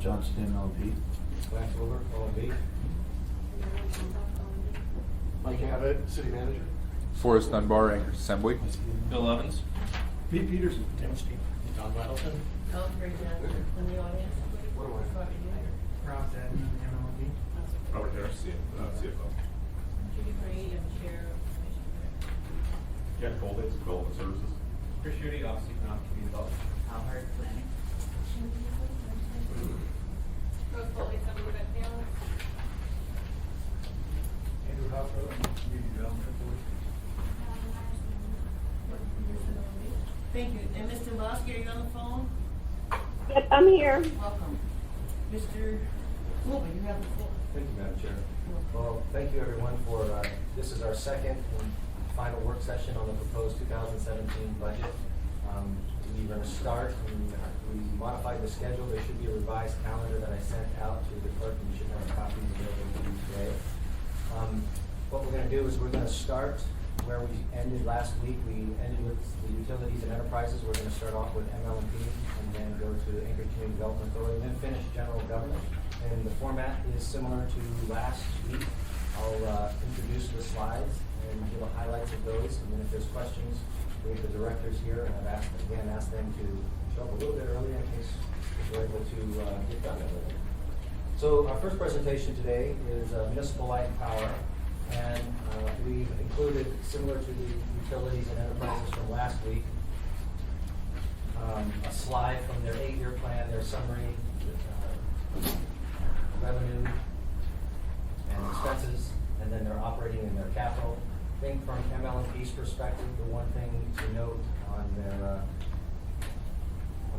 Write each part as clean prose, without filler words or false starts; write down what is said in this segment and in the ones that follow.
Johnson, MLP. Lance Wilbur, O&B. Mike Abbott, City Manager. Forrest Dunbar, Anchorage Assembly. Bill Evans. Pete Peterson. Tim Steve. Don Weddleton. Oh, very good. In the audience. What do I? Rob Denton, MLB. Robert Harris, CFO. Judy Brady, I'm Chair of Commission. Jack Colvin, Development Services. Chris Schutte, Office of Economic Community Development. Al Hart, Planning. Rose Foley, Assembly Redfield. Andrew Huffro, Community Development Board. Thank you. And Mr. Losky, are you on the phone? Yes, I'm here. Welcome. Mr. Wilbur, you have the floor. Thank you, Madam Chair. Well, thank you everyone for, this is our second and final work session on the proposed 2017 budget. We're going to start, we modified the schedule. There should be a revised calendar that I sent out to the clerk, and you should have a copy available to you today. What we're going to do is we're going to start where we ended last week. We ended with the utilities and enterprises. We're going to start off with ML&P and then go to Anchorage Community Development Authority, and then finish general government. And the format is similar to last week. I'll introduce the slides and give the highlights of those, and then if there's questions, we have the directors here, and I've asked them to show up a little bit earlier in case we're able to get done earlier. So our first presentation today is municipal light and power, and we've included, similar to the utilities and enterprises from last week, a slide from their 8-year plan, their summary, revenue and expenses, and then their operating and their capital. I think from ML&P's perspective, the one thing to note on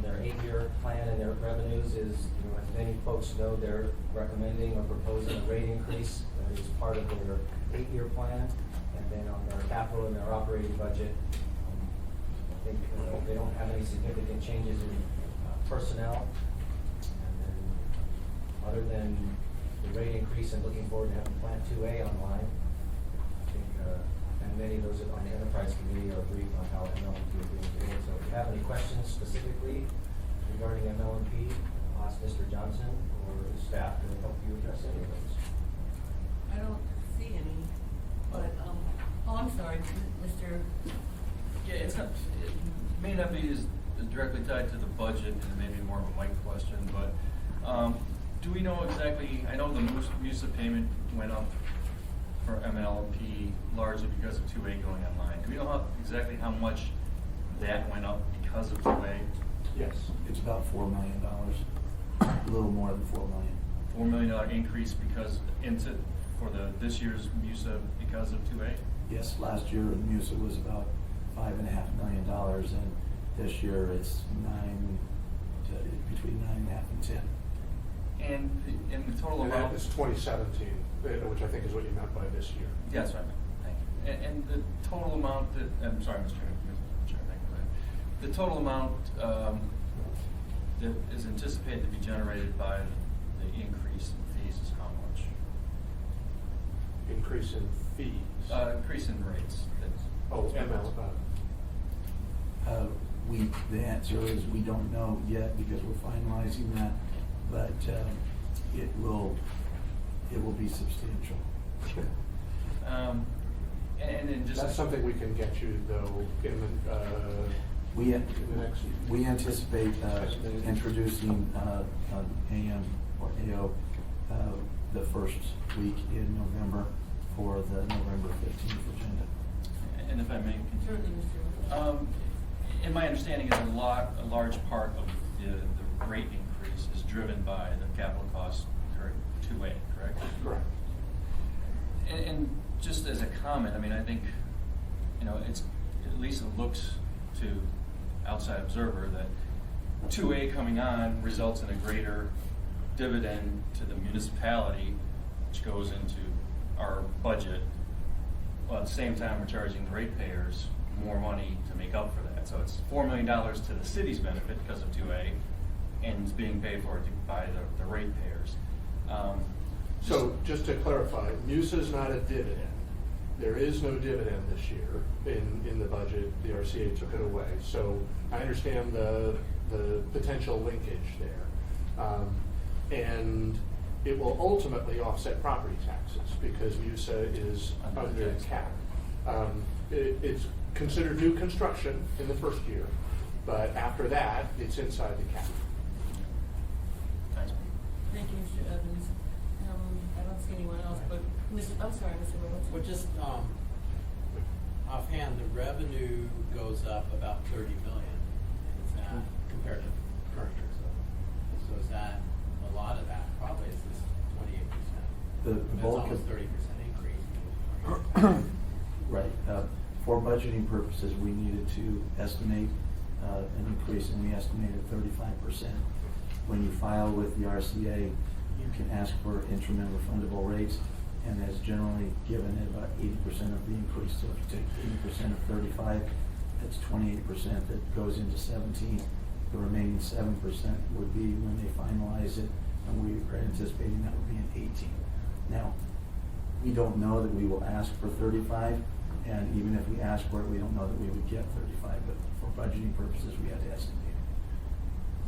their 8-year plan and their revenues is, as many folks know, they're recommending or proposing a rate increase that is part of their 8-year plan. And then on their capital and their operating budget, I think they don't have any significant changes in personnel. And then, other than the rate increase and looking forward to having Plant 2A online, I think, and many of those on the enterprise committee are briefed on how ML&P is doing today. So if you have any questions specifically regarding ML&P, I'll ask Mr. Johnson or his staff to help you address any of those. I don't see any, but, oh, I'm sorry, Mr. Yeah, it's not, it may not be as directly tied to the budget, and it may be more of a Mike question, but do we know exactly, I know the MUSA payment went up for ML&P largely because of 2A going online. Do we know exactly how much that went up because of 2A? Yes. It's about $4 million, a little more than $4 million. $4 million increase because for this year's MUSA because of 2A? Yes, last year MUSA was about $5.5 million, and this year it's between 9.5 and 10. And the total And amount that is 2017, which I think is what you meant by this year. Yes, right. Thank you. And the total amount that, I'm sorry, Mr. Chair, thank you. The total amount that is anticipated to be generated by the increase in fees is how much? Increase in fees. Increase in rates. Oh, ML. The answer is we don't know yet because we're finalizing that, but it will be substantial. And then just That's something we can get you though in the next. We anticipate introducing AM or AO the first week in November for the November 15th agenda. and if I may Certainly, continue. Mr. Wilbur. In my understanding is a large part of the rate increase is driven by the capital costs or 2A, correct? Correct. And just as a comment, I mean, I think, it's, at least it looks to outside observer that 2A coming on results in a greater dividend to the municipality, which goes into our budget. While at the same time, we're charging ratepayers more money to make up for that. So it's $4 million to the city's benefit because of 2A, and it's being paid for by the ratepayers. So just to clarify, MUSA is not a dividend. There is no dividend this year in the budget. The RCA took it away. So I understand the potential linkage there. And it will ultimately offset property taxes because MUSA is under the cap. It's considered new construction in the first year, but after that, it's inside the cap. Thanks. Thank you, Mr. Evans. I don't see anyone else, but I'm sorry, Mr. Roberts. Well, just offhand, the revenue goes up about 30 million. Is that compared to current year? So is that a lot of that? Probably is this 28%. The bulk That's of- almost 30% increase. Right. For budgeting purposes, we needed to estimate an increase, and we estimated 35%. When you file with the RCA, you can ask for interim and refundable rates, and that's generally given at about 80% of the increase. So if you take 80% of 35, that's 28% that goes into 17. The remaining 7% would be when they finalize it, and we are anticipating that would be in 18. Now, we don't know that we will ask for 35, and even if we ask for it, we don't know that we would get 35, but for budgeting purposes, we had to estimate it.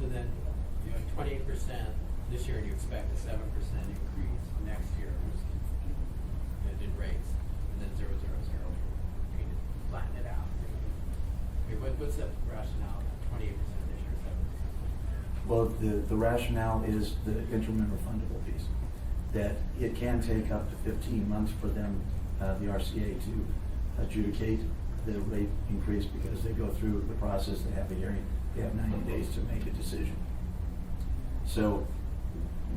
So then, you know, 28% this year, and you expect a 7% increase next year, in rates, and then 0, 0, 0. You can flatten it out. I mean, what's the rationale? 28% this year, 7%. Well, the rationale is the interim and refundable piece, that it can take up to 15 months for them, the RCA, to adjudicate the rate increase because they go through the process, they have a hearing, they have 90 days to make a decision. So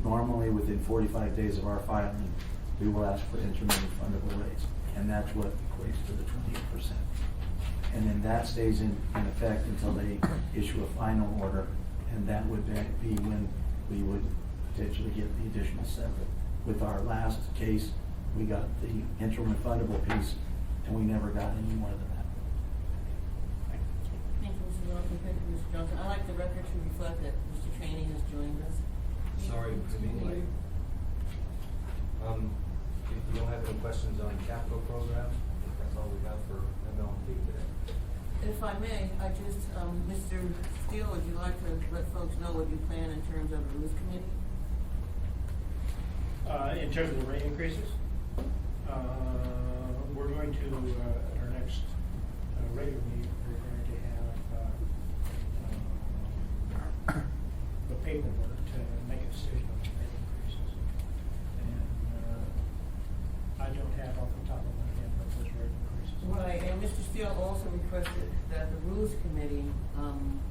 normally within 45 days of our filing, we will ask for interim and refundable rates, and that's what equates to the 28%. And then that stays in effect until they issue a final order, and that would be when we would potentially get the additional 7. With our last case, we got the interim refundable piece, and we never got any more than that. Thank you, Mr. Wilson. Thank you, Mr. Johnson. I like the record to reflect that Mr. Chaney has joined us. Sorry for being late. If you don't have any questions on capital program, I think that's all we have for MLP today. If I may, Mr. Steele, would you like to let folks know what you plan in terms of the rules committee? In terms of the rate increases, we're going to, at our next regular meeting, we're going to have the paperwork to make a decision on the rate increases. And I don't have off the top of my head what those rate increases are. Right, and Mr. Steele also requested that the rules committee,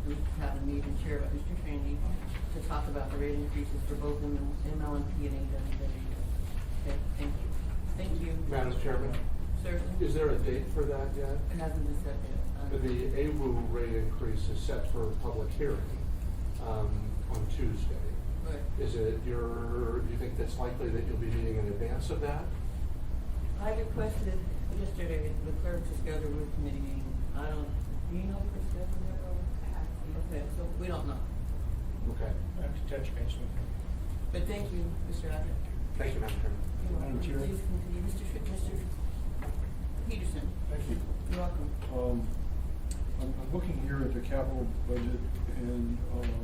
we have a meeting chaired by Mr. Chaney to talk about the rate increases for both MLMP and AWW. Okay, thank you. Thank you. Madam Chairman, Certainly. is there a date for that yet? It hasn't been set yet. The AWU rate increase is set for public hearing on Tuesday. Right. Is it do you think that's likely that you'll be meeting in advance of that? I requested yesterday the clerk to schedule a rule committee meeting. Do you know the schedule there? Okay, so we don't know. Okay. I have to touch base with them. But thank you, Mr. Abbott. Thank you, Madam Chairman. You're welcome. Madam Chair. Please continue. Mr. Peterson. Thank you. You're welcome. I'm looking here at the capital budget, and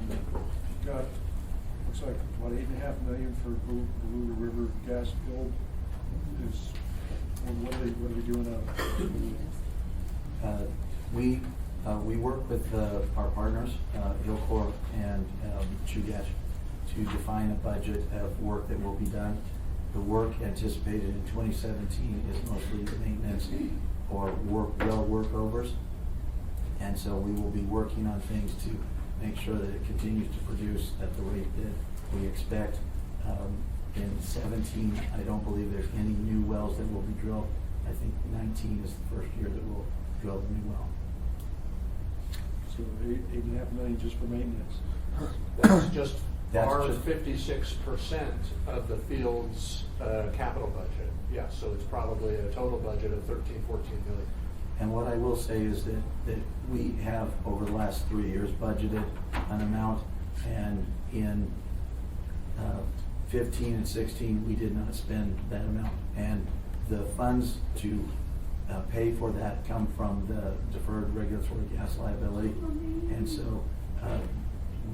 you've got, looks like about $8.5 million for Blue River gas build. What are we doing out of? We work with our partners, Hillcorp and Chugash, to define a budget of work that will be done. The work anticipated in 2017 is mostly maintenance or well workovers. And so we will be working on things to make sure that it continues to produce at the rate that we expect. In 17, I don't believe there's any new wells that will be drilled. I think 19 is the first year that we'll drill a new well. So $8.5 million just for maintenance. That's just That's our just- 56% of the field's capital budget. Yeah, so it's probably a total budget of 13, 14 million. And what I will say is that we have, over the last 3 years, budgeted an amount, and in 15 and 16, we did not spend that amount. And the funds to pay for that come from the deferred regulatory gas liability. And so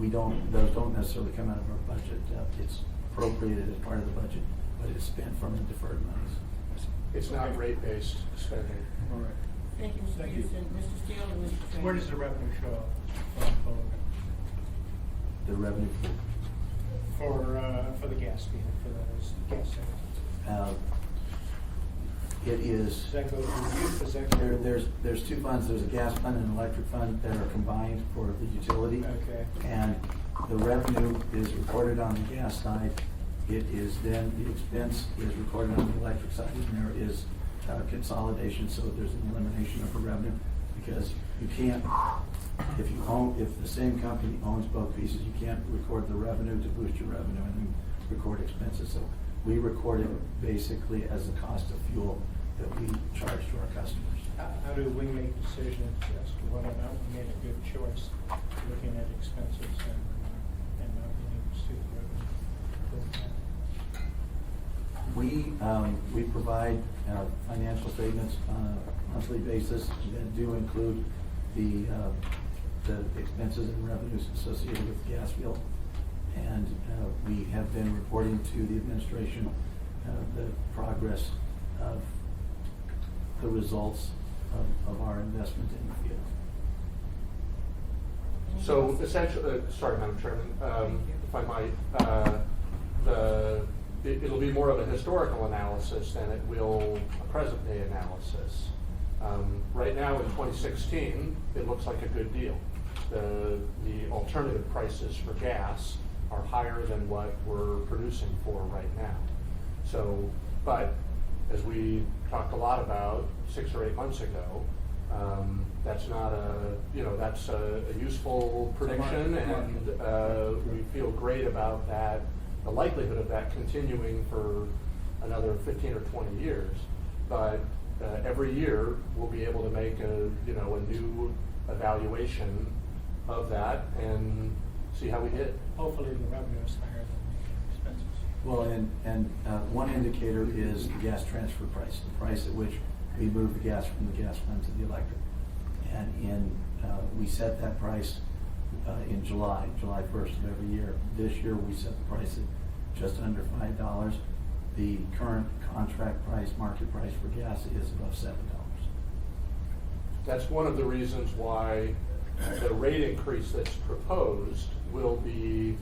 those don't necessarily come out of our budget. It's appropriated as part of the budget, but it's spent from the deferred monies. It's not rate-based spending. All right. Thank you, Mr. Thank you. Houston. Mr. Steele and Mr. Trainer. Where does the revenue show up from Bowen? The revenue, For the gas fee, for those gas sales? it is. Does that go through youth, does that go? There's two funds. There's a gas fund and an electric fund that are combined for the utility. Okay. And the revenue is recorded on the gas side. It is then, the expense is recorded on the electric side, and there is consolidation, so there's an elimination of the revenue, because you can't, if the same company owns both pieces, you can't record the revenue to boost your revenue and then record expenses. So we record it basically as the cost of fuel that we charge to our customers. How do we make decisions as to whether or not we made a good choice looking at expenses and not being able to see the revenue? We provide financial statements on a monthly basis that do include the expenses and revenues associated with the gas field. And we have been reporting to the administration the progress of the results of our investment in the field. So essentially, sorry, Madam Chairman, if I might, it'll be more of a historical analysis than it will a present day analysis. Right now in 2016, it looks like a good deal. The alternative prices for gas are higher than what we're producing for right now. So, but as we talked a lot about 6 or 8 months ago, that's not that's a useful prediction, and we feel great about that, the likelihood of that continuing for another 15 or 20 years. But every year we'll be able to make a new evaluation of that and see how we did. Hopefully the revenue is higher than the expenses. Well, and one indicator is the gas transfer price, the price at which we move the gas from the gas fund to the electric. And we set that price in July 1st of every year. This year we set the price at just under $5. The current contract price, market price for gas is above $7. That's one of the reasons why the rate increase that's proposed will be,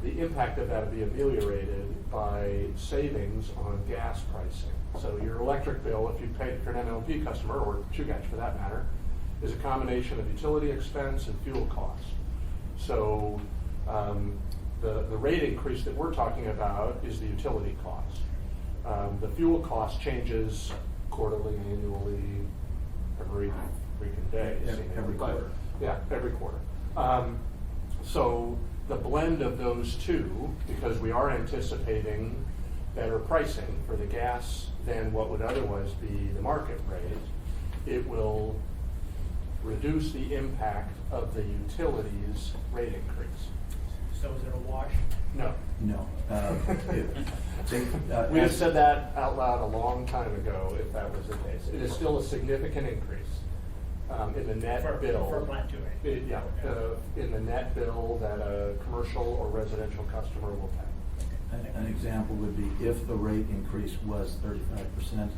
the impact of that will be ameliorated by savings on gas pricing. So your electric bill, if you're an MLP customer, or Chugach for that matter, is a combination of utility expense and fuel cost. So the rate increase that we're talking about is the utility cost. The fuel cost changes quarterly, annually, every freaking day. Every quarter. Yeah, every quarter. So the blend of those two, because we are anticipating better pricing for the gas than what would otherwise be the market rate, it will reduce the impact of the utilities rate increase. So is it a wash? No. No. We have said that out loud a long time ago, if that was the case. It is still a significant increase in the net bill. For Plant 2A. In the net bill that a commercial or residential customer will pay. An example would be if the rate increase was 35%,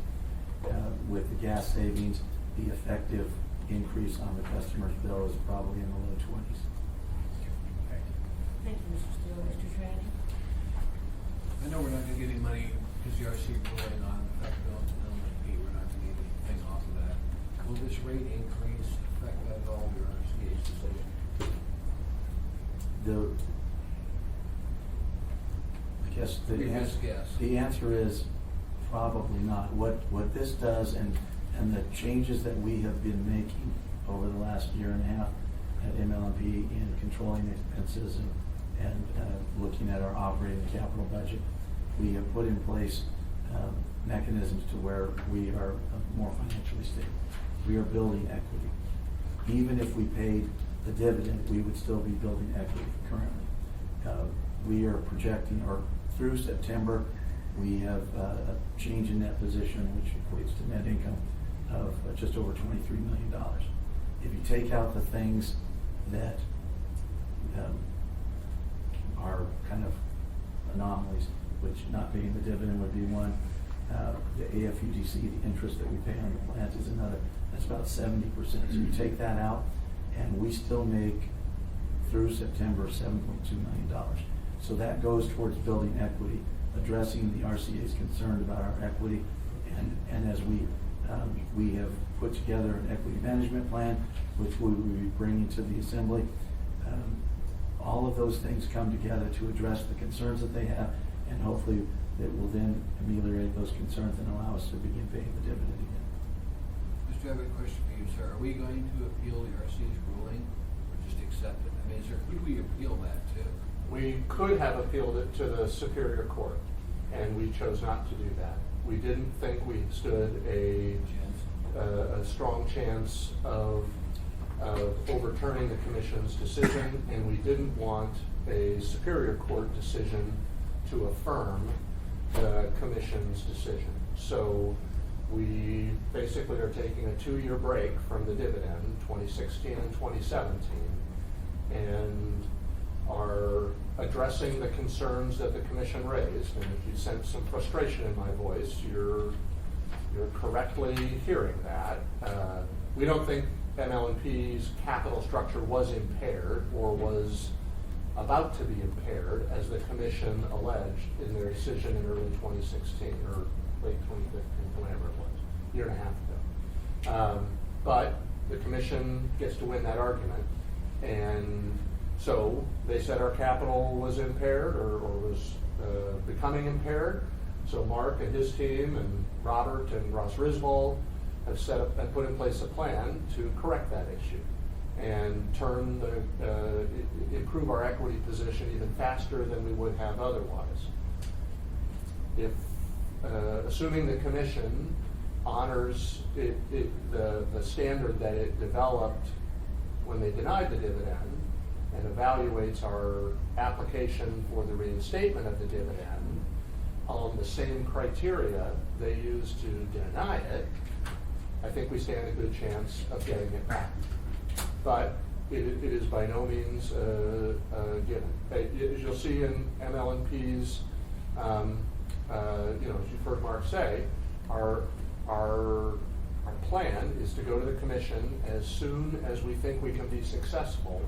with the gas savings, the effective increase on the customer's bill is probably in the low 20s. Thank you, Mr. Steele. Mr. Tranny? I know we're not gonna get any money, because the RC ruling on the fact bill and LMP, we're not gonna get anything off of that. Will this rate increase affect that at all, your RCA's decision? I guess Previous guess. the answer is probably not. What this does, and the changes that we have been making over the last year and a half at MLMP in controlling expenses and looking at our operating capital budget, we have put in place mechanisms to where we are more financially stable. We are building equity. Even if we paid the dividend, we would still be building equity currently. We are projecting, or through September, we have a change in that position, which equates to net income of just over $23 million. If you take out the things that are kind of anomalies, which not being the dividend would be one. The AFUDC, the interest that we pay on the plant is another. That's about 70%. So you take that out, and we still make, through September, $7.2 million. So that goes towards building equity, addressing the RCA's concern about our equity, and as we have put together an equity management plan, which we will be bringing to the Assembly. All of those things come together to address the concerns that they have, and hopefully that will then ameliorate those concerns and allow us to begin paying the dividend again. Mr. I have a question for you, sir. Are we going to appeal the RC's ruling or just accept it? I mean, sir, who do we appeal that to? We could have appealed it to the Superior Court, and we chose not to do that. We didn't think we stood a strong chance of overturning the Commission's decision, and we didn't want a Superior Court decision to affirm the Commission's decision. So we basically are taking a 2-year break from the dividend, 2016 and 2017, and are addressing the concerns that the Commission raised. And if you sense some frustration in my voice, you're correctly hearing that. We don't think ML&P's capital structure was impaired or was about to be impaired, as the Commission alleged in their decision in early 2016 or late 2015, whenever it was, a year and a half ago. But the Commission gets to win that argument, and so they said our capital was impaired or was becoming impaired. So Mark and his team and Robert and Ross Risball have set up and put in place a plan to correct that issue and turn improve our equity position even faster than we would have otherwise. If assuming the Commission honors the standard that it developed when they denied the dividend and evaluates our application for the reinstatement of the dividend on the same criteria they used to deny it, I think we stand a good chance of getting it back. But it is by no means given. As you'll see in ML&P's, as you've heard Mark say, our plan is to go to the Commission as soon as we think we can be successful,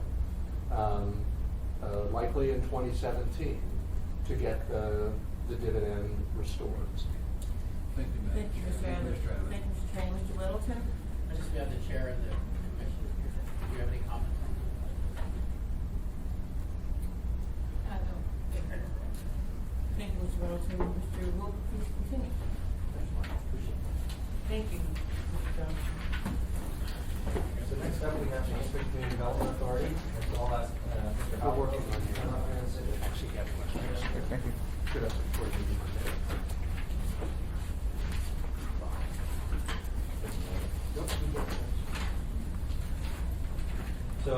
likely in 2017, to get the dividend restored. Thank you, Madam Thank you, Mr. Chair. Adams. Thank you, Mr. Train. Mr. Littleton? I just have the chair and the commission. Do you have any comments on that? Thank you, Mr. Littleton. Mr. Wilk, please continue. Thank you, Mr. Johnson. So next up, we have the Main Street Community Development Authority. And so I'll ask Mr. Howard. We're working on it. Actually, have questions. Thank you. Should have some short meeting today. So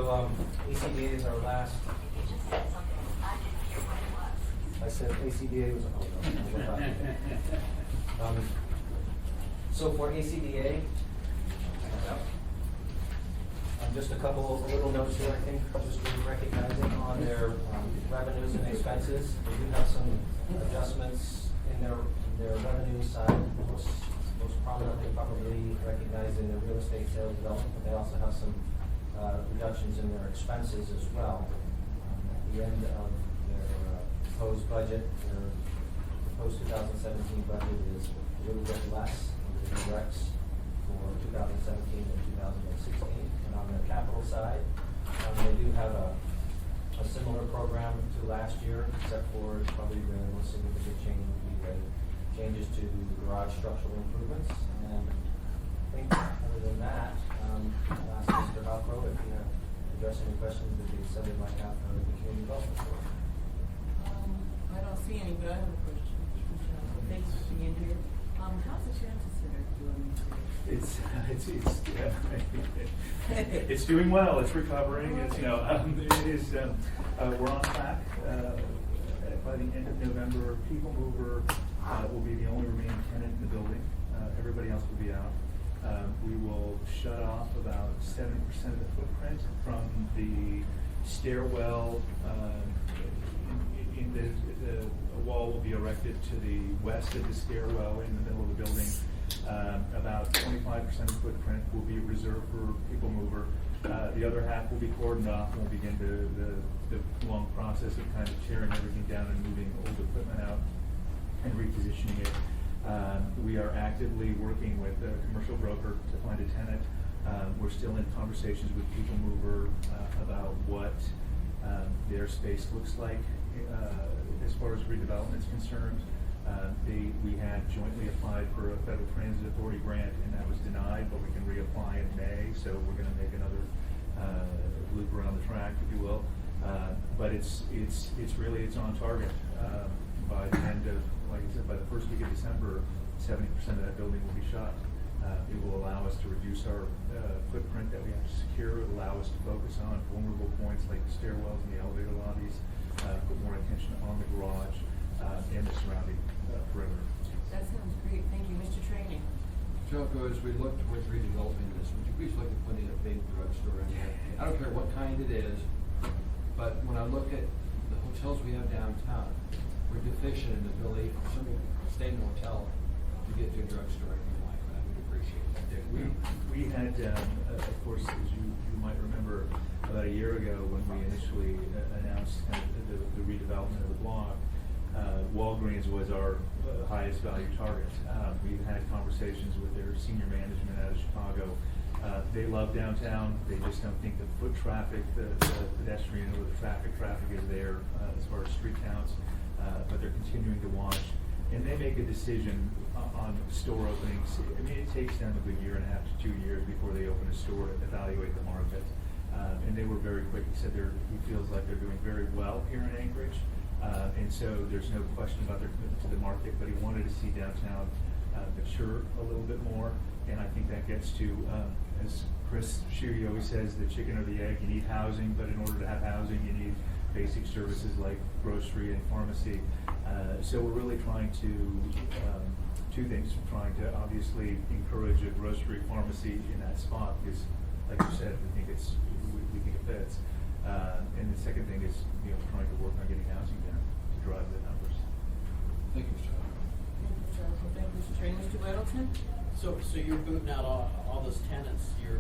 ACDA is our last. I said ACDA was. Oh, no. So for ACDA, just a couple of little notes here, I think, just recognizing on their revenues and expenses. They do have some adjustments in their revenue side. Most prominently, probably recognizing the real estate sales development, but they also have some reductions in their expenses as well. At the end of their proposed budget, their proposed 2017 budget is a little bit less than the directs for 2017 and 2016. And on the capital side, they do have a similar program to last year, except for probably the most significant change would be the changes to garage structural improvements. And I think other than that, I'll ask Mr. Halcro if you have address any questions that the Assembly might have for the Community Development Board. I don't see any, but I have a question. Thanks for being here. How's the Transit Center doing? It's doing well. It's recovering. It's it is. We're on track. By the end of November, People Mover will be the only remaining tenant in the building. Everybody else will be out. We will shut off about 70% of the footprint from the stairwell, a wall will be erected to the west of the stairwell in the middle of the building. About 25% of the footprint will be reserved for people mover. The other half will be cordoned off, and we'll begin the long process of kind of tearing everything down and moving old equipment out and repositioning it. We are actively working with a commercial broker to find a tenant. We're still in conversations with People Mover about what their space looks like as far as redevelopment is concerned. We had jointly applied for a Federal Transit Authority grant, and that was denied, but we can reapply in May, so we're going to make another loop around the track, if you will. But it's on target. By the end of, like I said, by the first week of December, 70% of that building will be shot. It will allow us to reduce our footprint that we have to secure. It will allow us to focus on vulnerable points like the stairwells and the elevator lobbies, put more attention on the garage and the surrounding perimeter. That sounds great, thank you. Mr. Trainee? Jocko, as we look towards redeveloping this, would you please look at putting a big drugstore in there? I don't care what kind it is, but when I look at the hotels we have downtown, we're deficient in the ability for somebody to stay in a hotel to get to a drugstore or anything like that. We'd appreciate that. We had, of course, as you might remember, about a year ago when we initially announced kind of the redevelopment of the block, Walgreens was our highest value target. We've had conversations with their senior management out of Chicago. They love downtown. They just don't think the foot traffic, the pedestrian or the traffic is there as far as street counts. But they're continuing to watch, and they make a decision on store openings. I mean, it takes them a good year and a half to 2 years before they open a store to evaluate the market. And they were very quick. He said he feels like they're doing very well here in Anchorage. And so there's no question about their commitment to the market, but he wanted to see downtown mature a little bit more. And I think that gets to, as Chris Shuey always says, the chicken or the egg. You need housing, but in order to have housing, you need basic services like grocery and pharmacy. So we're really trying to, two things. We're trying to obviously encourage a grocery pharmacy in that spot because, like you said, we think it fits. And the second thing is, trying to work on getting housing there to drive the numbers. Thank you, Mr. Jocko. Thank you, Mr. Trainee. Mr. Weddleton? So you're booting out all those tenants, your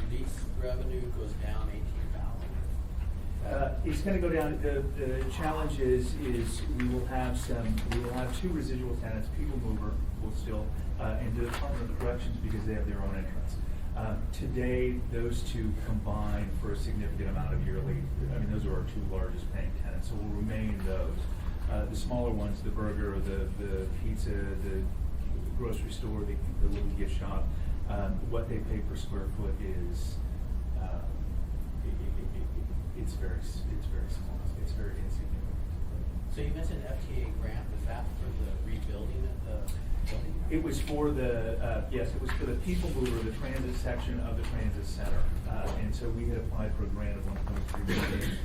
lease revenue goes down 18,000? It's going to go down. The challenge is we will have two residual tenants. People Mover will still, and the Department of Corrections because they have their own entrance. Today, those two combine for a significant amount of yearly. I mean, those are our two largest paying tenants, so we'll remain those. The smaller ones, the burger, the pizza, the grocery store, the little gift shop, what they pay per square foot is it's very small. It's very insignificant. So you mentioned FTA grant. Was that for the rebuilding of the building? It was for it was for the People Mover, the transit section of the transit center. And so we had applied for a grant of $1.3 million.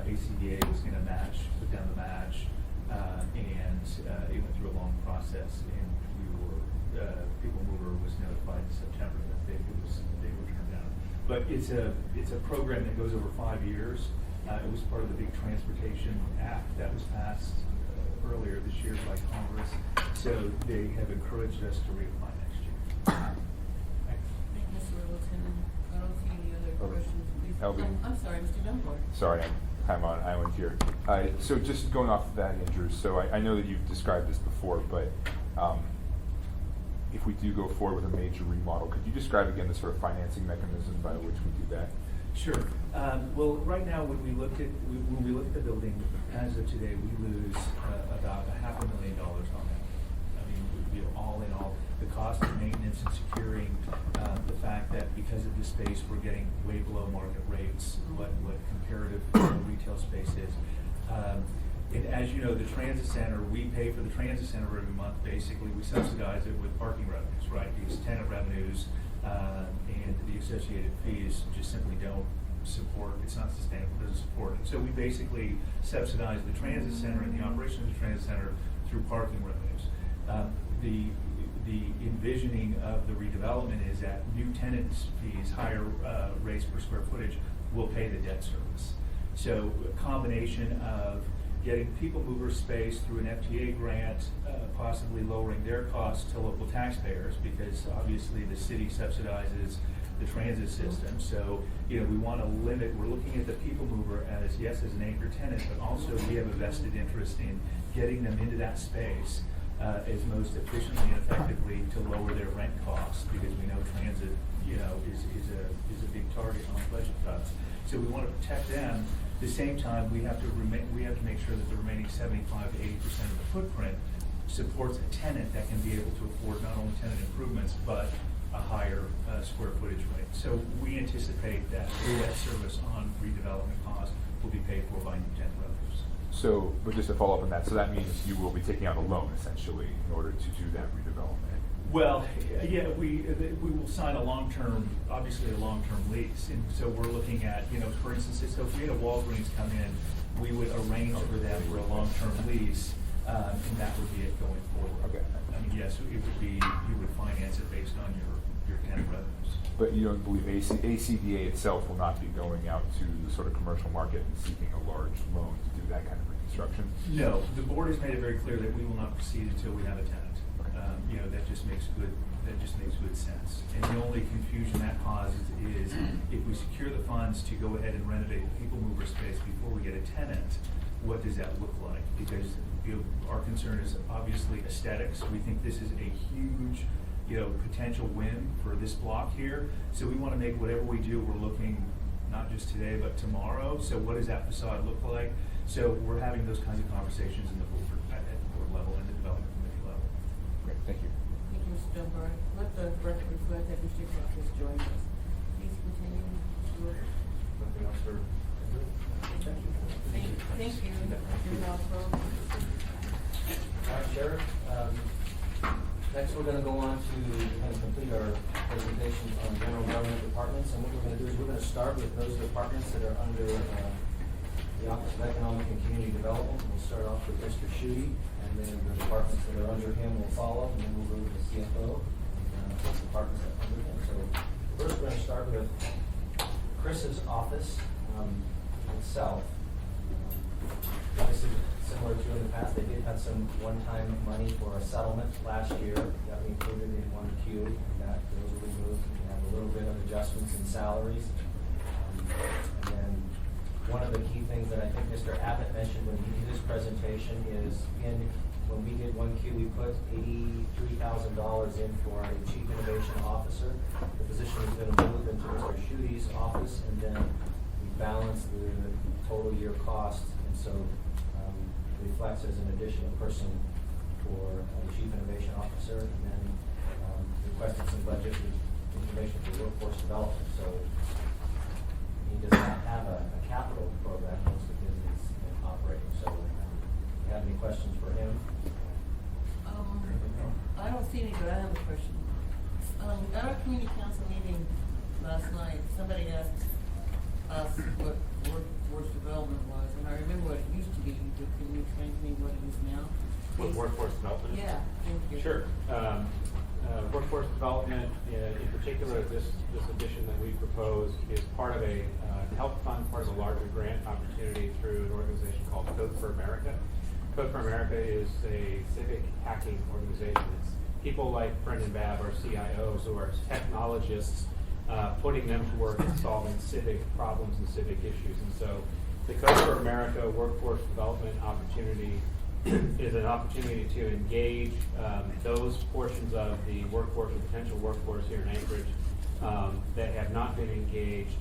ACDA was going to put down the match, and it went through a long process. And People Mover was notified in September that they were turned down. But it's a program that goes over 5 years. It was part of the big Transportation Act that was passed earlier this year by Congress. So they have encouraged us to reapply next year. Thank you, Mr. Weddleton. I don't see any other questions. Please. Elby. I'm sorry, Mr. Dunbar. Sorry, I'm on island here. So just going off of that, Andrew, so I know that you've described this before, but if we do go forward with a major remodel, could you describe again the sort of financing mechanism by which we do that? Sure. Well, right now, when we look at the building, as of today, we lose about $500,000 on that. I mean, all in all, the cost of maintenance and securing the fact that because of the space, we're getting way below market rates, what comparative retail space is. And as you know, the transit center, we pay for the transit center every month. Basically, we subsidize it with parking revenues, right? Because tenant revenues and the associated fees just simply don't support. It's not sustainable. It doesn't support it. So we basically subsidize the transit center and the operation of the transit center through parking revenues. The envisioning of the redevelopment is that new tenants fees, higher rates per square footage, will pay the debt service. So a combination of getting people mover space through an FTA grant, possibly lowering their costs to local taxpayers, because obviously the city subsidizes the transit system. So, we want to limit, we're looking at the people mover as, yes, as an anchor tenant, but also we have a vested interest in getting them into that space as most efficiently and effectively to lower their rent costs, because we know transit, is a big target on budget cuts. So we want to protect them. At the same time, we have to make sure that the remaining 75 to 80% of the footprint supports a tenant that can be able to afford not only tenant improvements, but a higher square footage rate. So we anticipate that debt service on redevelopment costs will be paid for by new tenant revenues. So, but just to follow up on that, so that means you will be taking out a loan essentially in order to do that redevelopment? Well, yeah, we will sign obviously a long-term lease. And so we're looking at, for instance, so if we had a Walgreens come in, we would arrange for them for a long-term lease, and that would be it going forward. Okay. I mean, yes, it would be, you would finance it based on your tenant revenues. But you don't believe ACDA itself will not be going out to the sort of commercial market and seeking a large loan to do that kind of reconstruction? No, the board has made it very clear that we will not proceed until we have a tenant. That just makes good sense. And the only confusion that causes is if we secure the funds to go ahead and renovate the people mover space before we get a tenant, what does that look like? Because our concern is obviously aesthetics. We think this is a huge potential win for this block here. So we want to make whatever we do, we're looking not just today, but tomorrow. So what does that facade look like? So we're having those kinds of conversations at the board level and the development committee level. Great, thank you. Thank you, Mr. Dunbar. Let the record reflect that Mr. Clark has joined us. Please continue. Nothing else for? Thank you. You're welcome. Sheriff, next we're going to go on to kind of complete our presentations on general government departments. And what we're going to do is we're going to start with those departments that are under the Office of Economic and Community Development. We'll start off with Mr. Schutte, and then the departments that are under him will follow, and then we'll go to the CFO and the departments that are under him. So first we're going to start with Chris's office itself. Obviously, similar to in the past, they did have some one-time money for a settlement last year that we included in 1Q, and those will be moved. We have a little bit of adjustments in salaries. And then one of the key things that I think Mr. Abbott mentioned when he did his presentation is when we did 1Q, we put $83,000 in for a Chief Innovation Officer. The position is going to move into Mr. Schutte's office, and then we balance the total year cost, and so reflects as an additional person for the Chief Innovation Officer, and then requested some budget information for workforce development. So he does not have a capital program, most of his is operating. So do you have any questions for him? I don't see any, but I have a question. At our community council meeting last night, somebody asked us what workforce development was, and I remember what it used to be, but can you explain to me what it is now? What workforce development is? Yeah, thank you. Sure. Workforce development, in particular, this addition that we propose is part of a help fund, part of a larger grant opportunity through an organization called Code for America. Code for America is a civic hacking organization. It's people like Brendan Babb, our CIOs, who are technologists, putting them to work in solving civic problems and civic issues. And so the Code for America workforce development opportunity is an opportunity to engage those portions of the workforce or potential workforce here in Anchorage that have not been engaged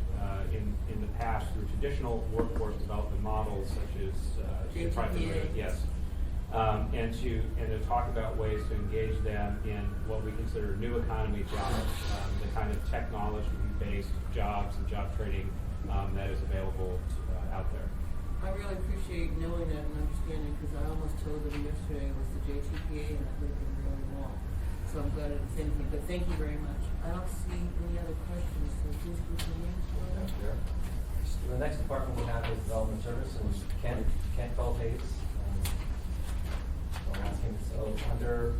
in the past through traditional workforce development models such as private, yes, and to talk about ways to engage them in what we consider new economy jobs, the kind of technology-based jobs and job training that is available out there. I really appreciate knowing that and understanding, because I almost told them yesterday it was the JTPA, and I would have been really wrong. So I'm glad it's anything, but thank you very much. I don't see any other questions, so please continue. So the next department we have is Development Service, and Kent Coltaze. So I'll ask him, so under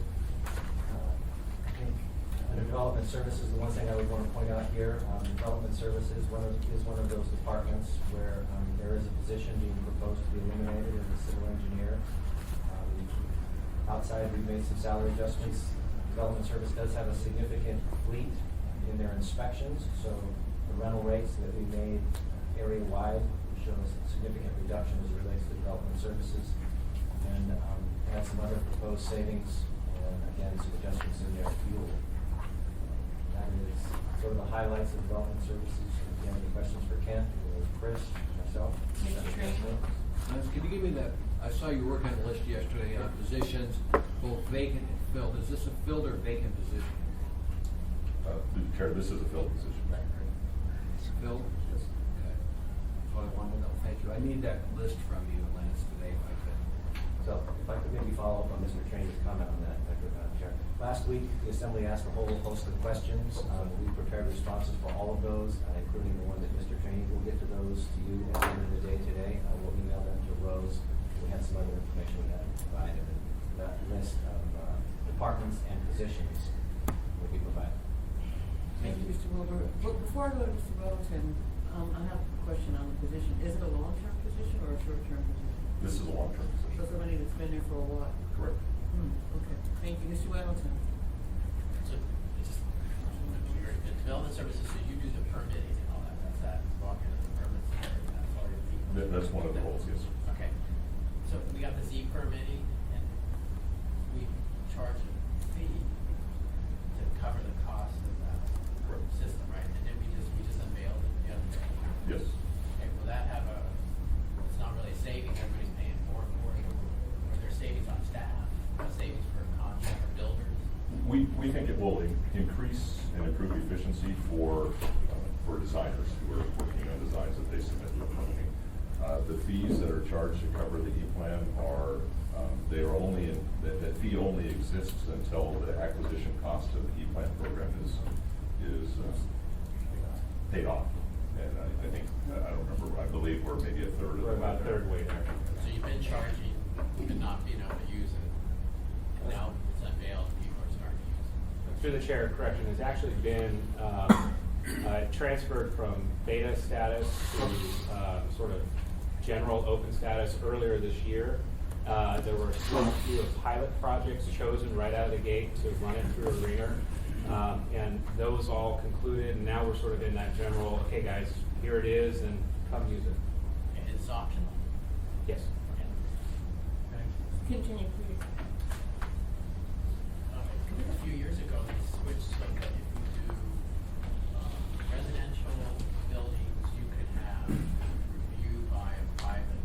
Development development services, the one thing I would want to point out here, development services is one of those departments where there is a position being proposed to be eliminated as a civil engineer. Outside, we've made some salary adjustments. Development service does have a significant fleet in their inspections, so the rental rates that we made area-wide shows a significant reduction as it relates to development services. And had some other proposed savings, and again, some adjustments in their fuel. That is sort of the highlights of development services. If you have any questions for Kent, or Chris, myself? Mr. Trainer? Can you give me that, I saw you working on a list yesterday on positions, both vacant and filled. Is this a filled or vacant position? Chair, this is a filled position. It's filled? Yes. Okay. That's what I wanted to know. Thank you. I need that list from you, Lance, today if I could. So if I could maybe follow up on Mr. Train's comment on that, Madam Chair. Last week, the Assembly asked a whole host of questions. We prepared responses for all of those, including the one that Mr. Train will get to those to you at the end of the day today. We'll email them to Rose. We had some other information we had provided, and that list of departments and positions will be provided. Thank you, Mr. Wilbur. Well, before I go to Mr. Rosen, I have a question on the position. Is it a long-term position or a short-term position? This is a long-term position. So somebody that's been there for a while? Correct. Okay, thank you. Mr. Wellington? So, it's just, your development services, so you do the permitting and all that, that's that, walking in the permits, and everything, that's all your people. That's one of the roles, yes. Okay, so we got the Z permitting, and we charge a fee to cover the cost of that system, right? And then we just unveiled it the other day. Yes. Okay, will that have it's not really savings, everybody's paying more and more, or there's savings on staff, savings for contractor builders? We think it will increase and improve efficiency for designers who are working on designs that they submit for permitting. The fees that are charged to cover the E-plan are, that fee only exists until the acquisition cost of the E-plan program is paid off. And I think, I don't remember, I believe we're maybe a third of the way. We're about a third way there. So you've been charging and not being able to use it, and now it's unveiled, people are starting to use it. Through the chair, correction, it's actually been transferred from beta status to sort of general open status earlier this year. There were a few pilot projects chosen right out of the gate to run it through a ringer. And those all concluded, and now we're sort of in that general, okay guys, here it is, and come use it. And it's optional? Yes. Continue, please. A few years ago, they switched so that if you do residential buildings, you could have review by a private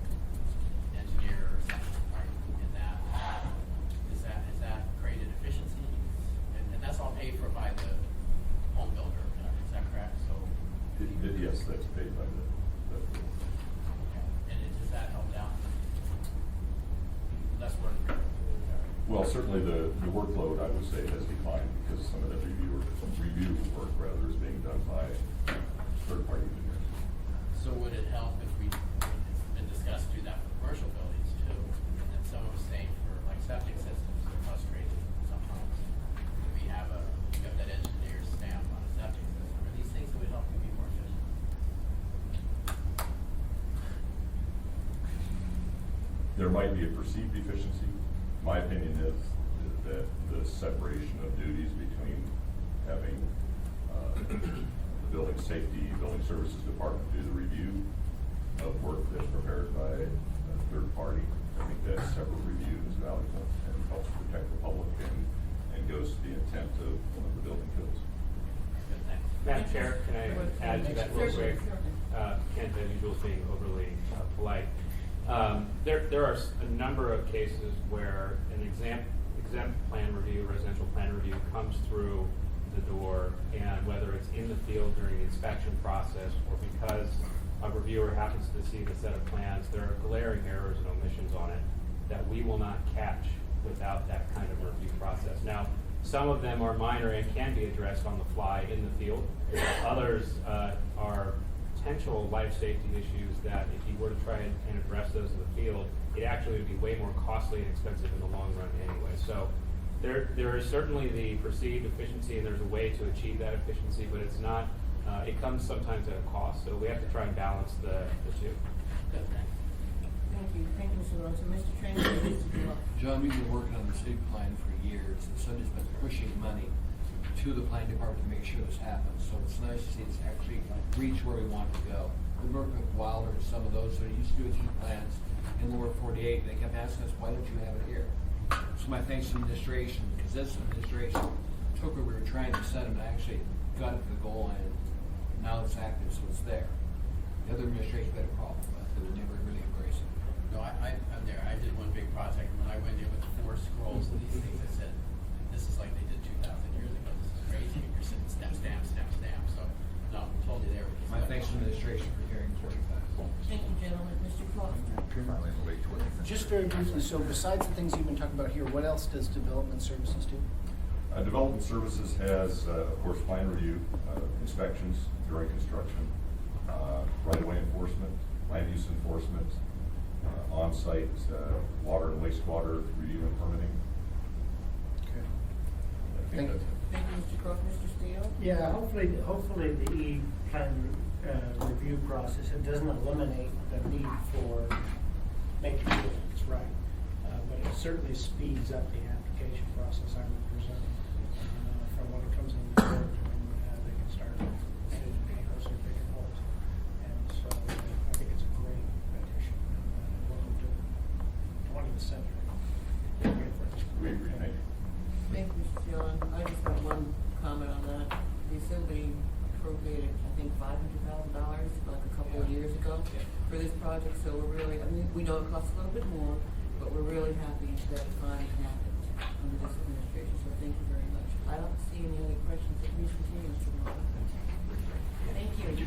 engineer or something, right? And has that created efficiencies? And that's all paid for by the home builder, is that correct? So. Yes, that's paid by the. Okay. And does that help out? Less work? Well, certainly the workload, I would say, has declined because some of the review work rather is being done by third-party engineers. So would it help if it's been discussed, do that for commercial buildings too? And then some of us saying for like septic systems, they're frustrated sometimes. We have that engineer's stamp on a septic system. Are these things that would help you be more efficient? There might be a perceived efficiency. My opinion is that the separation of duties between having the building safety, building services department do the review of work that's prepared by a third party, I think that separate review is valuable and helps protect the public and goes to the intent of the building codes. Good, thanks. Madam Chair, can I add to that real quick? Kent, as usual, is being overly polite. There are a number of cases where an exempt plan review, residential plan review comes through the door, and whether it's in the field during the inspection process or because a reviewer happens to see the set of plans, there are glaring errors and omissions on it that we will not catch without that kind of review process. Now, some of them are minor and can be addressed on the fly in the field. Others are potential life safety issues that if you were to try and address those in the field, it actually would be way more costly and expensive in the long run anyway. So There is certainly the perceived efficiency, and there's a way to achieve that efficiency, but it's not, it comes sometimes at a cost, so we have to try and balance the two. Thank you, Mr. Lawson. Mr. Trainer, please, if you will. John, we've been working on the city plan for years, and somebody's been pushing money to the planning department to make sure this happens. So it's nice to see it's actually reach where we want to go. We worked with Wilder and some of those that used to do heat plans in lower 48. They kept asking us, why don't you have it here? So my thanks to the administration, because this administration took what we were trying to send them and actually got it to the goal line. Now it's active, so it's there. The other administration had a problem with it. They would never really embrace it. No, I'm there. I did one big project, and when I went in with 4 scrolls of these things, I said, this is like they did 2,000 years ago. This is crazy. You're sitting stamp, stamp, stamp, stamp. So, no, totally there. My thanks to the administration for hearing very fast. Thank you, gentlemen. Mr. Clark. Finally, in the late 20s. Just very briefly, so besides the things you've been talking about here, what else does development services do? Development Services has, of course, plan review, inspections during construction, right-of-way enforcement, land use enforcement, on-site water and wastewater review and permitting. Okay. I think Thank you. that's it. Thank you, Mr. Clark. Mr. Steele? Yeah, hopefully the E-plan review process, it doesn't eliminate the need for making sure that it's right. But it certainly speeds up the application process, I'm representing, from when it comes in the court and they can start seeing vehicles or picking holes. And so I think it's a great addition. Welcome to 20th century. We agree, thank you. Thank you, Mr. Steele. And I just have one comment on that. The Assembly appropriated, I think, $500,000 like a couple of years ago for this project. So we're really, I mean, we know it costs a little bit more, but we're really happy that it finally happened under this administration. So thank you very much. I don't see any other questions. So please continue, Mr. Walker. Thank you.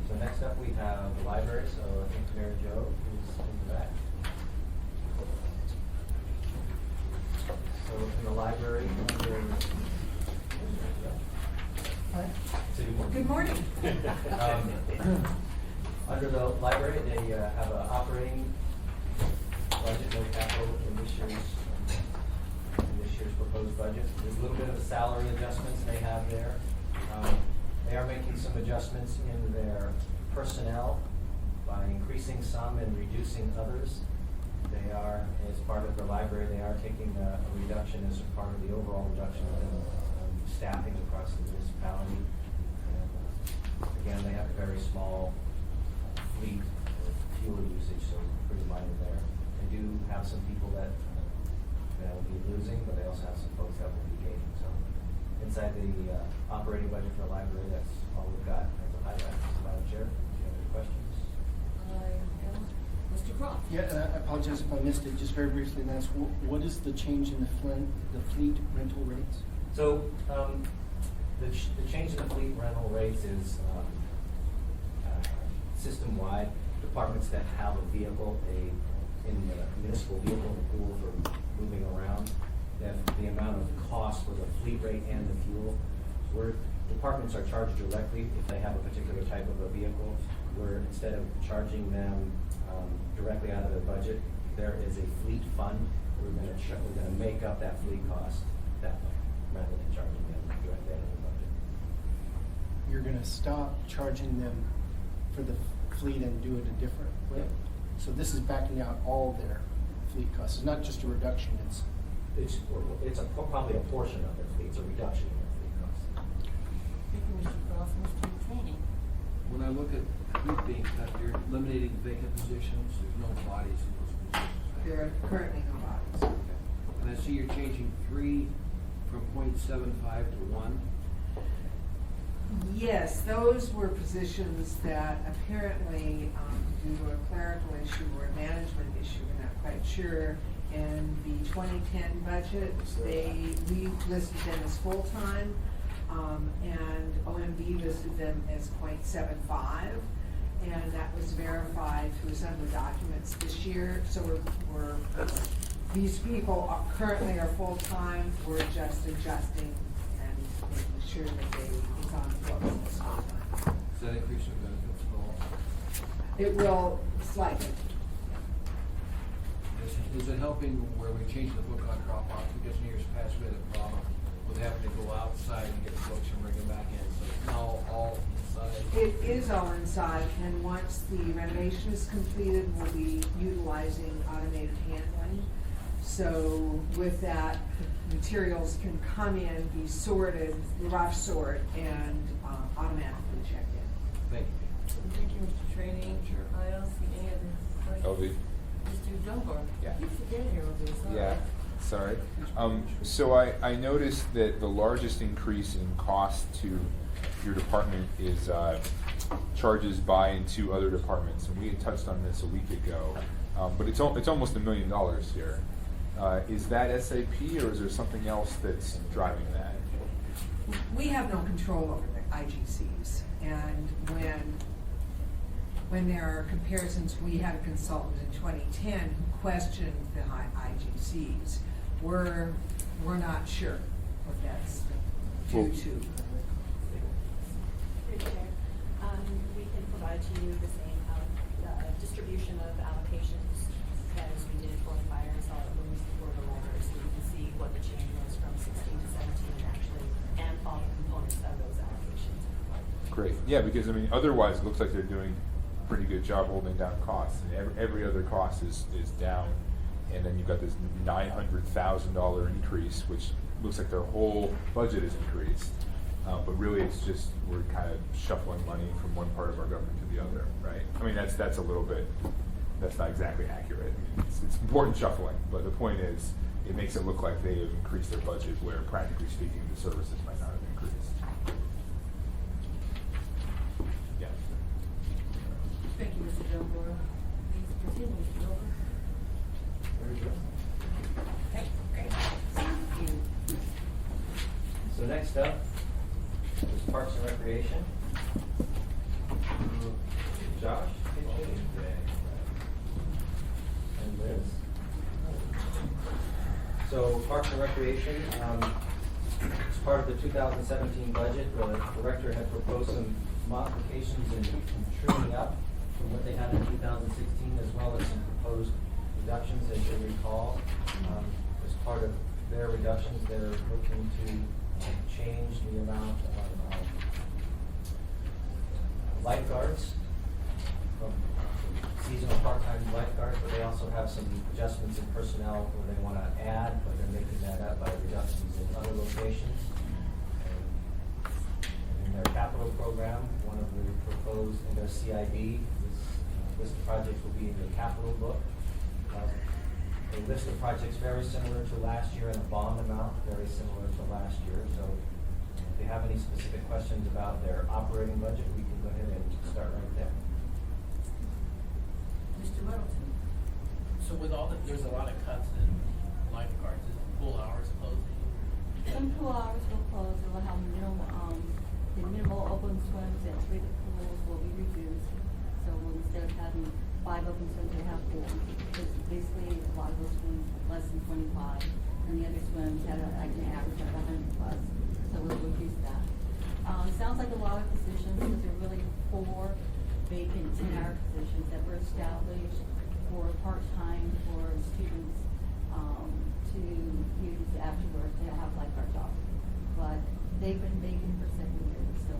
So next up, we have the library, so I think Mayor Joe is in the back. So in the library, Good morning. Under the library, they have an operating budget, no capital in this year's proposed budget. There's a little bit of a salary adjustments they have there. They are making some adjustments in their personnel by increasing some and reducing others. They are, as part of the library, they are taking a reduction as a part of the overall reduction in staffing across the municipality. And, again, they have a very small fleet of fuel usage, so pretty minor there. They do have some people that will be losing, but they also have some folks that will be gaining. So inside the operating budget for the library, that's all we've got as a highlight. Madam Chair, do you have any questions? Mr. Croft? Yeah, I apologize if I missed it, just very briefly, and that's, what is the change in the fleet rental rates? So, the change in the fleet rental rates is system-wide. Departments that have a vehicle, in the municipal vehicle in the pool for moving around, that the amount of cost for the fleet rate and the fuel, where departments are charged directly if they have a particular type of a vehicle, where instead of charging them directly out of their budget, there is a fleet fund. We're gonna make up that fleet cost that way, rather than charging them directly out of the budget. You're gonna stop charging them for the fleet and do it a different way? So this is backing out all their fleet costs. It's not just a reduction, it's Probably a portion of their fleet. It's a reduction in their fleet costs. Thank you, Mr. Croft. Mr. Training? When I look at fleet being cut, you're eliminating vacant positions, there's no bodies in those positions. There are currently no bodies. And I see you're changing 3 from 0.75 to 1. Yes, those were positions that apparently, due to a clerical issue or a management issue, we're not quite sure. In the 2010 budget, we listed them as full-time, and OMB listed them as 0.75. And that was verified through some of the documents this year. So these people currently are full-time. We're just adjusting and making sure that it's on the books as full-time. Does that increase your benefits at all? It will slightly. Is it helping where we changed the book on drop-off? Because in years past, we had a problem with having to go outside and get the books and bring them back in. So it's now all inside. It is all inside, and once the renovation is completed, we'll be utilizing automated handling. So with that, materials can come in, be sorted, rough sort, and automatically checked in. Thank you. Thank you, Mr. Trainee. I don't see any other questions. LV? Mr. Dunbar? Yeah. You forget here, LV, sorry. Yeah, sorry. So I noticed that the largest increase in cost to your department is charges by and to other departments, and we had touched on this a week ago. But it's almost $1 million here. Is that SAP, or is there something else that's driving that? We have no control over the IGCs, and when there are comparisons, we had a consultant in 2010 who questioned the IGCs. We're not sure what that's due to. Through the chair, we can provide to you the same distribution of allocations as we did for the fire and solid rooms for the library, so you can see what the change was from 16 to 17 actually, and all the components of those allocations. Great. Yeah, because I mean, otherwise it looks like they're doing a pretty good job holding down costs. And every other cost is down, and then you've got this $900,000 increase, which looks like their whole budget is increased. But really, it's just we're kind of shuffling money from one part of our government to the other, right? I mean, that's a little bit. That's not exactly accurate. I mean, it's important shuffling, but the point is, it makes it look like they have increased their budget, where practically speaking, the services might not have increased. Yeah. Thank you, Mr. Dunbar. Please continue, Mr. Dunbar. Very good. Okay, great. Thank you. So next up is Parks and Recreation. Josh? And Liz. So Parks and Recreation, as part of the 2017 budget, the director had proposed some modifications and trimming up from what they had in 2016, as well as some proposed reductions, as you recall. As part of their reductions, they're looking to change the amount of lifeguards from seasonal part-time lifeguards, but they also have some adjustments in personnel where they want to add, but they're making that up by reductions in other locations. And in their capital program, one of the proposed in their CIB, this list of projects will be in the capital book. A list of projects very similar to last year, and a bond amount very similar to last year. So if you have any specific questions about their operating budget, we can go ahead and start right there. Mr. Middleton. So with all there's a lot of cuts in lifeguards, is pool hours closing? Some pool hours will close, and we'll have minimal open swims, and 3 pools will be reduced. So instead of having 5 open swims, they have 4. Because basically, a lot of those swims less than 25, and the other swims had an average of 100 plus. So we'll reduce that. Sounds like a lot of positions, but there are really 4 vacant 10-hour positions that were established for part-time for students to use afterwards. They don't have lifeguard jobs, but they've been vacant for 7 years, so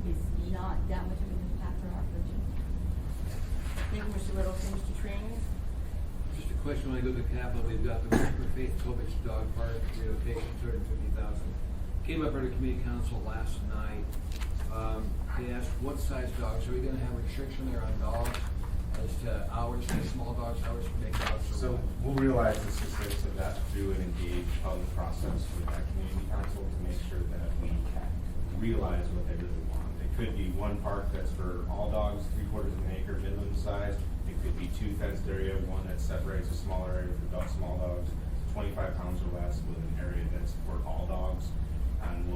it's not that much of an impact on our budget. Thank you, Mr. Middleton. Mr. Trainee? Just a question, when I go to the capital, we've got the Whisper Faith Kovich Dog Park relocation, $250,000. Came up at a committee council last night. They asked what size dogs, are we gonna have restriction there on dogs as to hours, for small dogs, hours for big dogs? So we'll realize the success of that through and engage public process with that community council to make sure that we realize what they really want. It could be one park that's for all dogs, 3/4 of an acre minimum size. It could be 2 fenced area, one that separates a smaller area for small dogs, 25 pounds or less, with an area that's for all dogs. And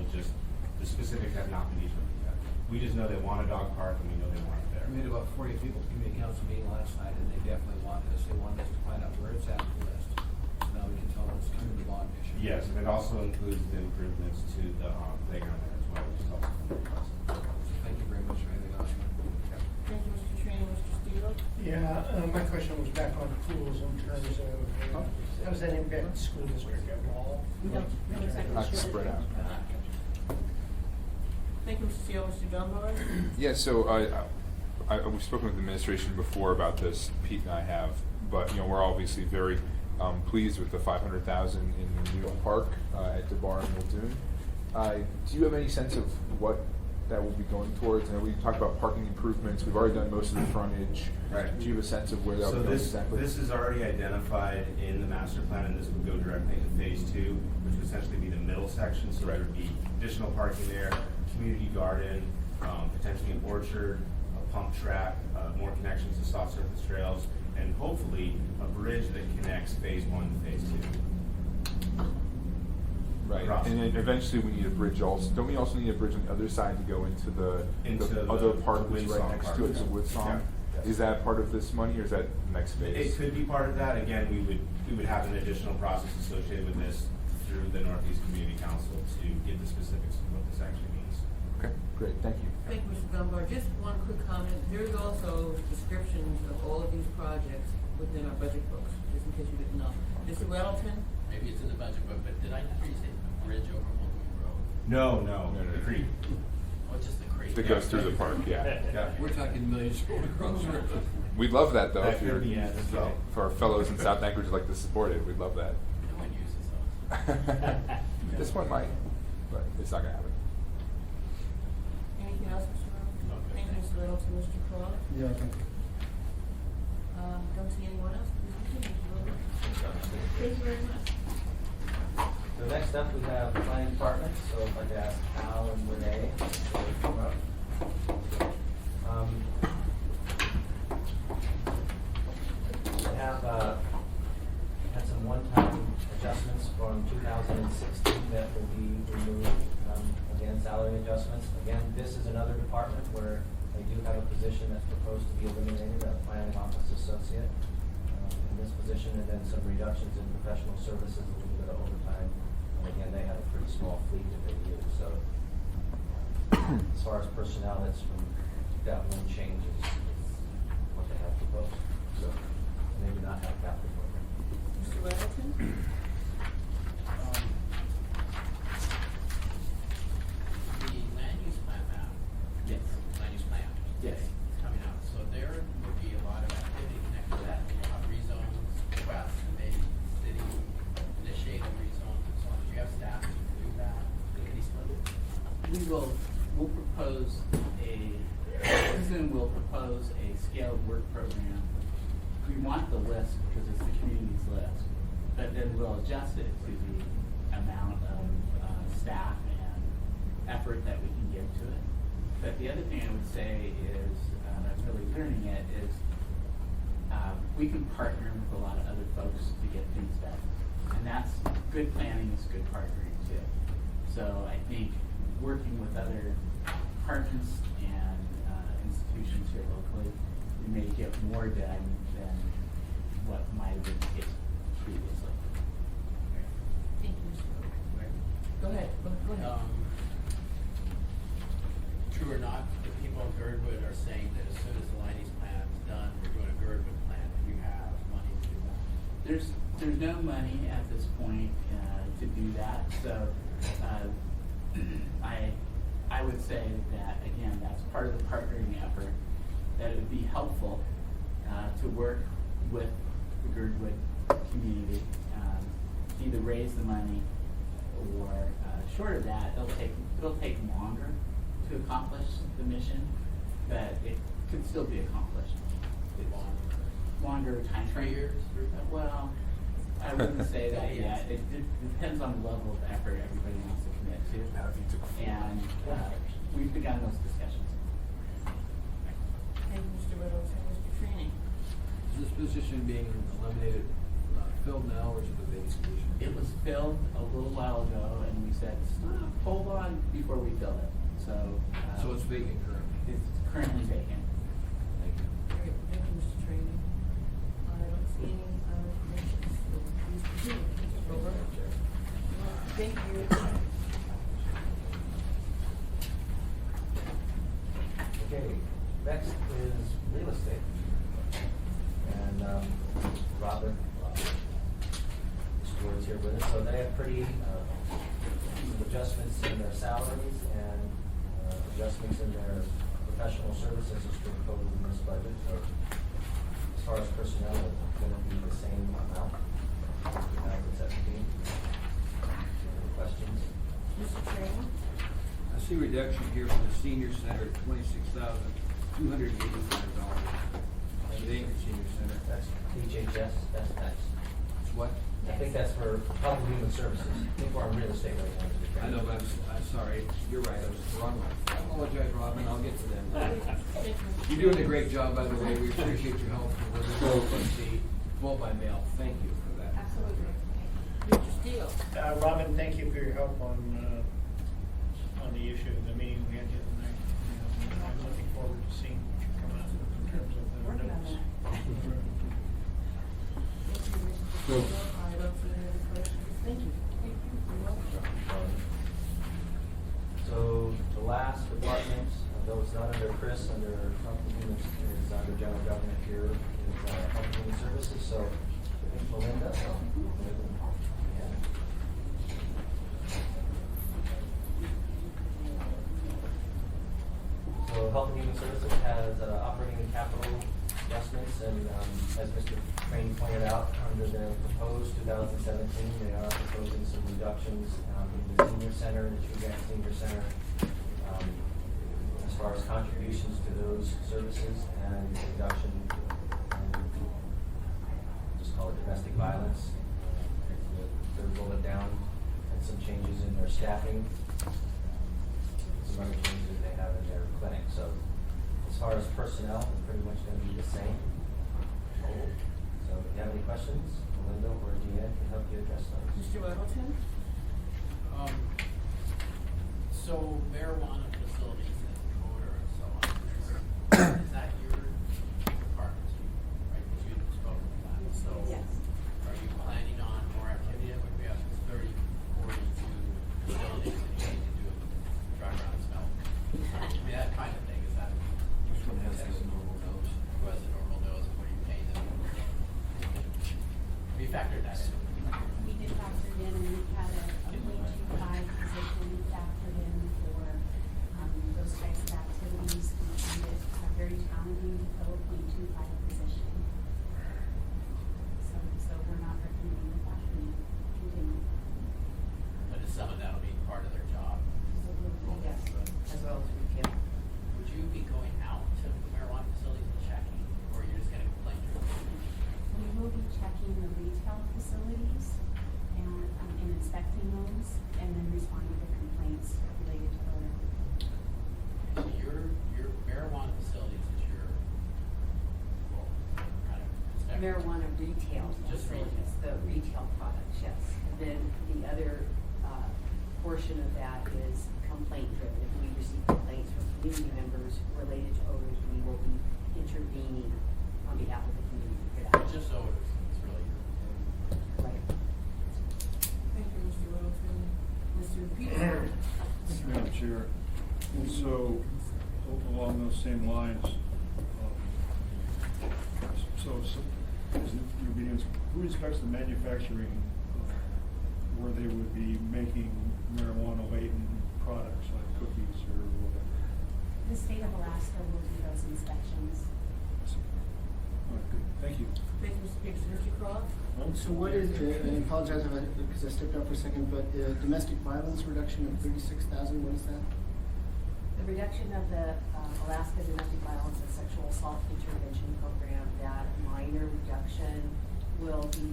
the specifics have not been determined yet. We just know they want a dog park, and we know they want it there. We had about 40 people at the community council meeting last night, and they definitely wanted us to find out where it's at on the list. So now we can tell them it's coming to the bond issue. Yes, and it also includes the improvements to the playground there as well, which is also. So thank you very much for having us. Thank you, Mr. Trainee. Mr. Steele? Yeah, my question was back on pools in terms of, how does that impact the school district at all? We don't exactly Not sure. spread out. Thank you, Mr. Seal. Mr. Dunbar? Yeah, so we've spoken with the administration before about this, Pete and I have, but we're obviously very pleased with the $500,000 in the new park at DeBar and Muldoon. Do you have any sense of what that will be going towards? I know we talked about parking improvements. We've already done most of the frontage. Right. Do you have a sense of where that will So be going this, exactly? this is already identified in the master plan, and this would go directly into phase 2, which would essentially be the middle section. So Right. there would be additional parking there, community garden, potentially an orchard, a pump track, more connections to soft surface trails, and hopefully a bridge that connects phase 1 to phase 2. Right, Across. and then eventually we need a bridge also. Don't we also need a bridge on the other side to go into the Into other the part that's right Windsong next part, to it, the yeah. Woodsong? Yeah. Is that part of this money, or is that next phase? It could be part of that. Again, we would have an additional process associated with this through the Northeast Community Council to give the specifics of what this actually means. Okay, great, thank you. Thank you, Mr. Dunbar. Just one quick comment. There's also descriptions of all of these projects within our budget books, just in case you didn't know. Mr. Weddleton? Maybe it's in the budget book, but did I not hear you say bridge over Muldoon Road? No, No. the creek. Oh, just the creek. That goes through the park, yeah. Yeah. We're talking millions going across the river. We'd love that though, That if you're, could be used as well. for our fellows in South Anchorage who'd like to support it, we'd love that. No one uses those. This one might, but it's not gonna happen. Anything else, Mr. Weddleton? No, Thank you, Mr. Weddleton. Mr. Crawley? Yeah, thank you. Don't see anyone else? Please continue, Mr. Weddleton. Thank you very much. So next up, we have the planning department, so if I could ask Al and Renee to come up. We have, had some one-time adjustments from 2016 that will be removed. Again, salary adjustments. Again, this is another department where they do have a position that's proposed to be eliminated, a planning office associate. In this position, and then some reductions in professional services, a little bit of overtime. And again, they have a pretty small fleet that they use, so as far as personnel, it's from that one change is what they have proposed. So and they do not have capital program. Mr. Weddleton? The land use plan map. Yes. Land use plan. Yes. It's coming out, so there would be a lot of activity connected to that. We'll have rezones, requests, and maybe city initiating rezones and so on. Do you have staff to do that? Any split? We'll propose soon we'll propose a scaled work program. We want the list because it's the community's list, but then we'll adjust it to the amount of staff and effort that we can give to it. But the other thing I would say is, I'm really learning it, is we can partner with a lot of other folks to get things done. And that's, good planning is good partnering too. So I think working with other departments and institutions here locally, we may get more done than what might have been the case previously. Thank you, Mr. Weddleton. Go ahead. Go ahead. True or not, the people in Girdwood are saying that as soon as the land use plan is done, we're doing a Girdwood plan. Do you have money to do that? There's no money at this point to do that. So I would say that, again, that's part of the partnering effort, that it would be helpful to work with the Girdwood community, either raise the money or short of that, it'll take longer to accomplish the mission, but it could still be accomplished. Longer time frame. 3 years? Well, I wouldn't say that yet. It depends on the level of effort everybody wants to commit to. And we've begun those discussions. Thank you, Mr. Weddleton. Mr. Freeney? Is this position being eliminated, filled now, or is it a vacant position? It was filled a little while ago, and we said, stop, hold on before we fill it. So So it's vacant currently? it's currently vacant. Thank you. Great. Thank you, Mr. Trainee. I don't see any mentions, so please continue. Mr. Robert? Thank you. Okay, next is real estate. here with us, so they have pretty adjustments in their salaries and adjustments in their professional services as to code in this budget. So as far as personnel, it's going to be the same amount as 2017. Any questions? Mr. Chairman? I see reduction here for the senior center, $26,285. And the Anchor Senior Center. That's HHS, that's next. What? I think that's for Health and Human Services. I think we're on real estate right now. I know, but I'm sorry. You're right. I was the wrong one. I apologize, Robin. I'll get to them. You're doing a great job, by the way. We appreciate your help. We're going to vote by mail. Thank you for that. Absolutely. Mr. Steele? Robin, thank you for your help on the issue of the meeting we had the other night. I'm looking forward to seeing what you come out with in terms of the Working on notes. that. I don't see any other questions. Thank you. Thank you. You're welcome. So the last department, though it's not under Chris, under Health and Human, is under General Government here, is Health and Human Services. So I think Melinda. Yeah. So Health and Human Services has operating and capital adjustments, and as Mr. Crane pointed out, under the proposed 2017, they are proposing some reductions in the senior center and the Trueback Senior Center as far as contributions to those services and reduction in, just call it domestic violence. The third bullet down, and some changes in their staffing, some other changes they have in their clinic. So as far as personnel, it's pretty much going to be the same. So if you have any questions, Melinda or Deanna can help you address those. Mr. Littleton? So marijuana facilities and odor and so on, is that your department, right? Because you spoke of that. So Yes. are you planning on more activity? Like we have 30, 42 facilities and you need to do drive around and smell. I mean, that kind of thing, is that? Which one has a normal dose? Who has a normal dose and what do you pay them? We factored that in. We did factor it in, and we had a 0.25 position factored in for those types of activities. We found it very challenging to fill a 0.25 position. So we're not recommending that we continue. But is some of that will be part of their job? Yes, as well as retail. Would you be going out to marijuana facilities and checking, or you're just gonna complain through? We will be checking the retail facilities and inspecting those, and then responding to complaints related to odor. So your marijuana facilities is your, well, kind of inspector. Marijuana retail Just facilities, the retail products, yes. And then the other portion of that is complaint driven. If we receive complaints from community members related to odors, we will be intervening on behalf of the community for that. Just odors, it's really your. Right. Thank you, Mr. Littleton. Mr. Peterson? Madam Chair, and so along those same lines, who inspects the manufacturing where they would be making marijuana-laden products like cookies or whatever? The state of Alaska will do those inspections. All right, good. Thank you. Thank you, Mr. Peterson. Mr. Croft? So what is, and I apologize because I stepped up for a second, but domestic violence reduction of 36,000, what is that? The reduction of the Alaska Domestic Violence and Sexual Assault Intervention Program, that minor reduction will be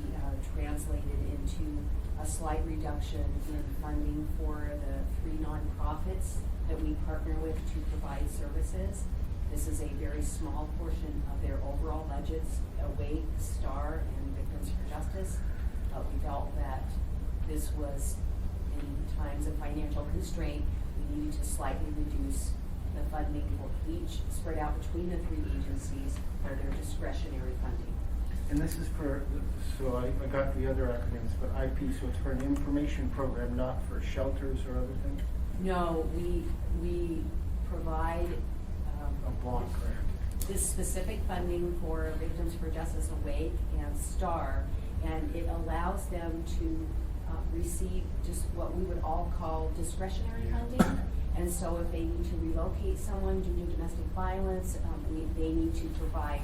translated into a slight reduction in funding for the 3 nonprofits that we partner with to provide services. This is a very small portion of their overall budgets, Awake, STAR, and Victims for Justice. We felt that this was, in times of financial constraint, we needed to slightly reduce the funding for each, spread out between the 3 agencies for their discretionary funding. And this is for, so I got the other acronyms, but IP, so it's for an information program, not for shelters or other things? No, we provide A block grant. this specific funding for Victims for Justice Awake and STAR, and it allows them to receive just what we would all call discretionary funding. And so if they need to relocate someone due to domestic violence, they need to provide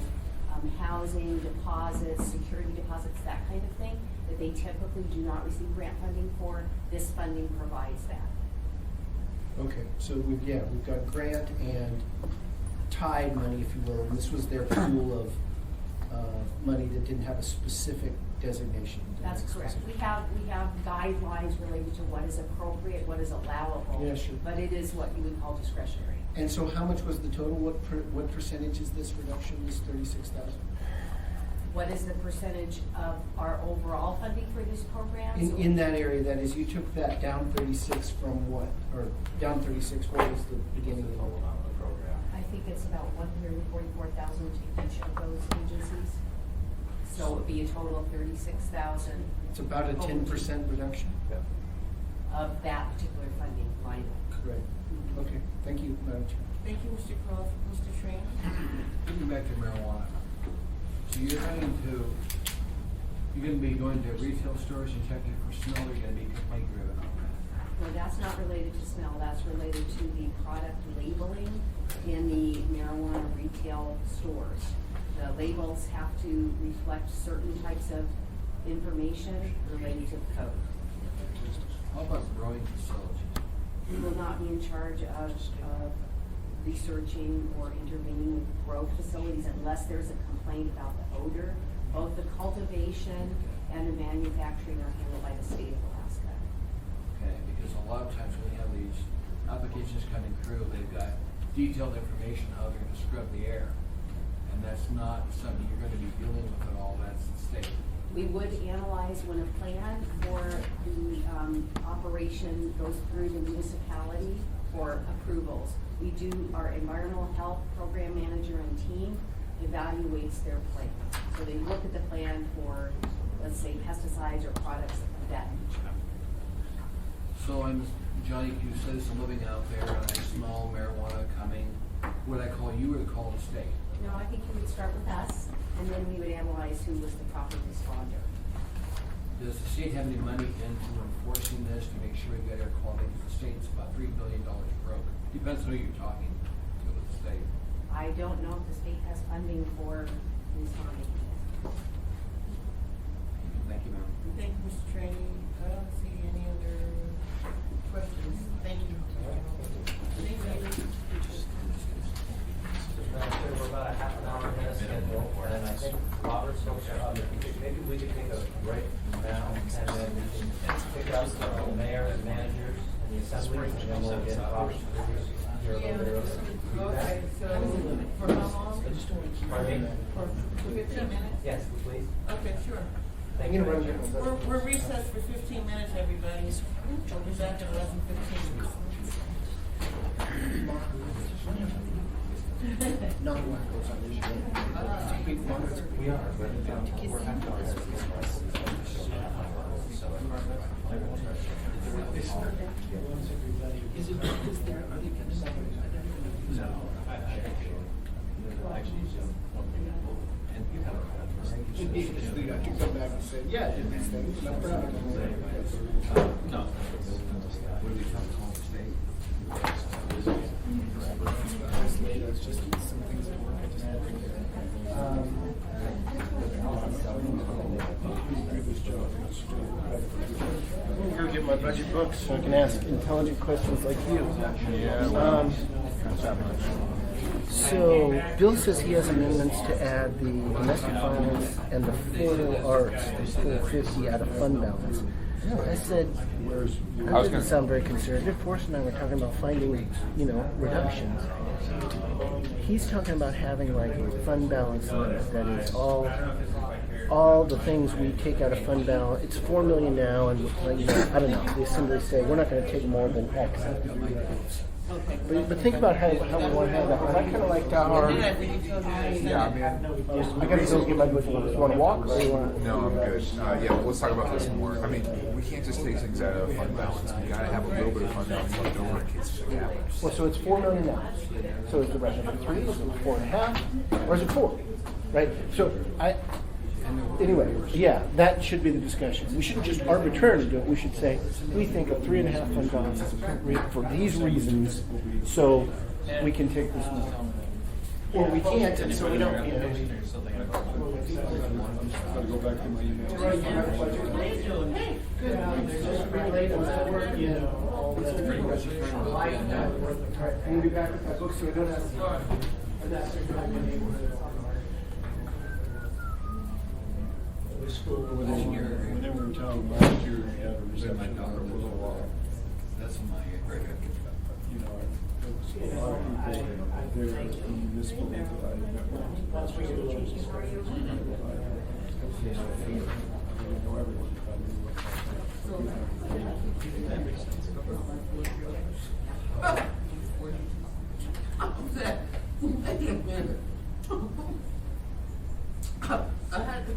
housing, deposits, security deposits, that kind of thing, that they typically do not receive grant funding for. This funding provides that. Okay, so we've got grant and tide money, if you will, and this was their pool of money that didn't have a specific designation. That's correct. We have guidelines related to what is appropriate, what is allowable. Yeah, sure. But it is what you would call discretionary. And so how much was the total? What percentage is this reduction, this 36,000? What is the percentage of our overall funding for these programs? In that area, that is, you took that down 36 from what? Or down 36, what was the beginning of the program? I think it's about 144,000 to each of those agencies. So it would be a total of 36,000. It's about a 10% reduction? Of that particular funding line. Correct. Okay, thank you, Madam Chair. Thank you, Mr. Croft. Mr. Train? Getting back to marijuana. So you're going to be going to retail stores and checking for smell, or you're going to be complaint driven on that? No, that's not related to smell. That's related to the product labeling in the marijuana retail stores. The labels have to reflect certain types of information related to the code. How about growing facilities? We will not be in charge of researching or intervening with grow facilities unless there's a complaint about the odor. Both the cultivation and the manufacturing are handled by the state of Alaska. Okay, because a lot of times when we have these applications coming through, they've got detailed information how they're going to scrub the air. And that's not something you're going to be dealing with at all, that's the state. We would analyze when a plan for the operation goes through the municipality for approvals. We do, our environmental health program manager and team evaluates their plan. So they look at the plan for, let's say, pesticides or products of that nature. So Johnny, you said it's living out there and I smell marijuana coming. Would I call you or call the state? No, I think you would start with us, and then we would analyze who was the proper responder. Does the state have any money into enforcing this to make sure we get air quality? Because the state's about $3 billion broke. Depends on who you're talking to with the state. I don't know if the state has funding for responding. Thank you, ma'am. Thank you, Mr. Train. I don't see any other questions. Thank you. Thank you. We're about a half an hour ahead of schedule, and I think Robert's going to, maybe we could take a break now, and then we can pick up the mayor and managers and the assembly, and then we'll get Robert's reviews here a little bit earlier. Okay, so for how long? Pardon me? For 15 minutes? Yes, please. Okay, sure. Thank you. We're recessed for 15 minutes, everybody. We'll be back at 11:15. Non-wackos on this show. Big ones. We are, but we're having to. I could come back and say, yeah, I did these things, and I'm proud of them. No. What do we try to call the state? It's just some things that work. I just have to get I'm gonna go get my budget book so I can ask intelligent questions like you. So Bill says he has amendments to add the domestic violence and the photo arts, the full 50 out of fund balance. I said, that doesn't sound very conservative. Forrest and I were talking about finding, reductions. He's talking about having like a fund balance limit that is all the things we take out of fund balance. It's $4 million now, and I don't know. The assembly say we're not going to take more than X. But think about how we want to have that. I kind of like our. Yeah, I mean, I got to go get my book. You want to walk? Or you want? No, I'm good. Yeah, well, let's talk about this more. I mean, we can't just take things out of fund balance. We gotta have a little bit of fund balance left over in case something happens. Well, so it's $4 million now. So is the rest of it 3? Is it 4.5? Or is it 4? Right. So Anyway, yeah, that should be the discussion. We shouldn't just arbitrarily do it. We should say, we think a 3.5 fund balance is appropriate for these reasons, so we can take this money. Or we can't, and so we don't. I've got to go back to my email. We'll be back with that book, so we don't have When they were in town last year, we had a reception. That's my great. You know, there was a lot of people there in municipal that I met with. I know everyone. Wait a minute. I had to.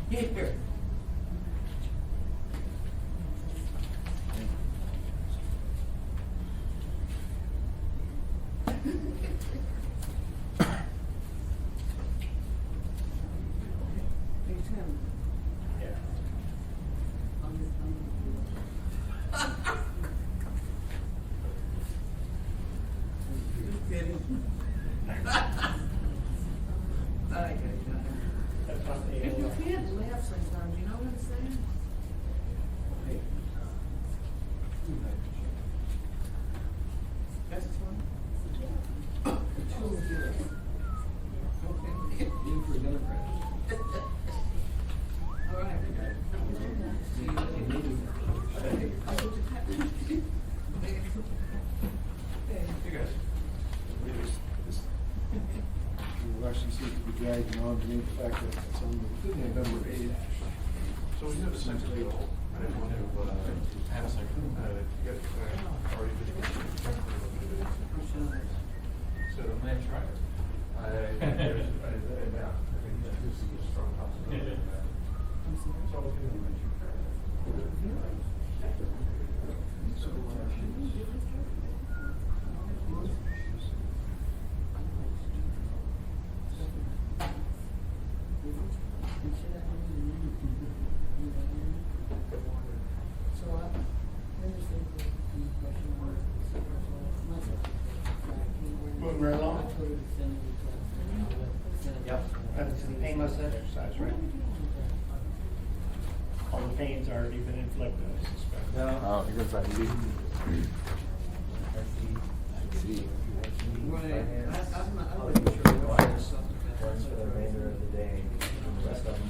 Here. You can't laugh sometimes, you know what I'm saying? That's fun. You for Democrat. All right. Hey guys. This election seems to be dragging on to the fact that it's on November 8th. So we have a second deal. I didn't want to, have a second. Get, already so, may I try it? I think this is a strong possibility. So, Moving right along. Yep, that's a painless exercise, right? All the pain's already been inflicted, I suspect. Oh, here goes that meeting. I see. One's for the remainder of the day, and the rest of them.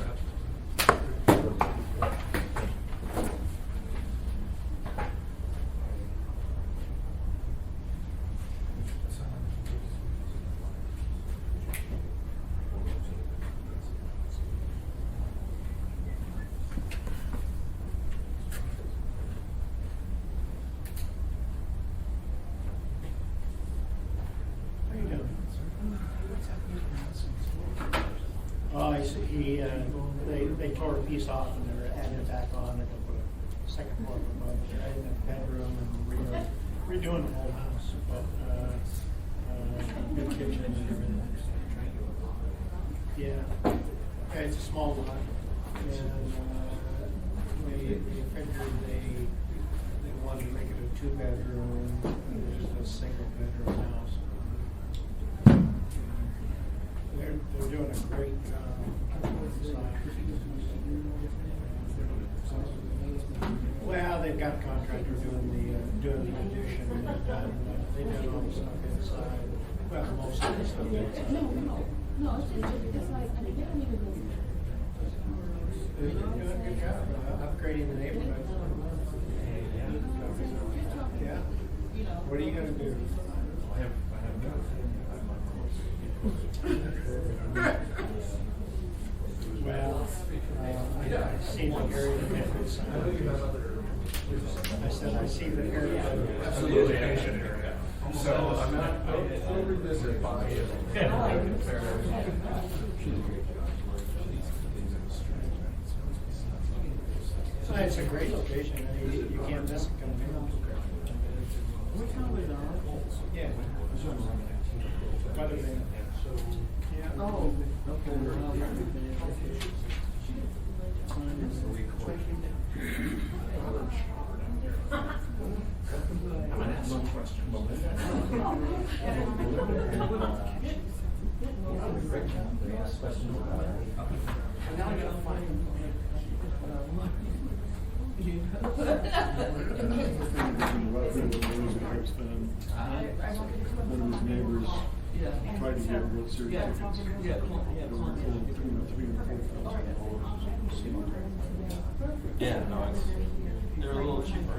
How you doing? Oh, they tore a piece off and they're adding it back on, they're gonna put a second floor above, they're adding a bedroom and redoing the whole house, but, good kitchen and everything. Yeah, okay, it's a small lot, and, we figured they wanted to make it a 2-bedroom, and just a single bedroom house. They're doing a great job. Well, they've got a contractor doing the addition, and they've done all the stuff inside, well, most of the stuff inside. No, it's like, I mean, They're doing a good job upgrading the neighborhood. Yeah. What are you gonna do? Well, I see the area that I said, I see the area. Absolutely, action area. So I'm not, I'll revisit by. It's a great location, you can't miss it coming in. Which one was on? Yeah. Other than, yeah. Oh. One of his neighbors tried to get a real serious tickets. Yeah, no, they're a little cheaper.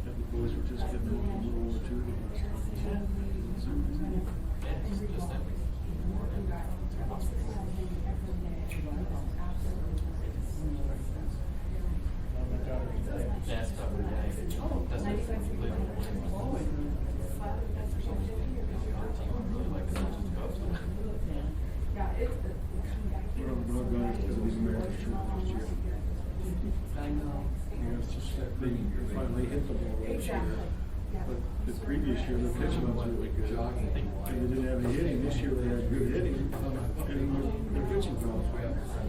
The boys were just getting over World War II. They finally hit the ball this year. But the previous year, the pitching was really good. And they didn't have any hitting. This year, they had good hitting. And their pitching fell.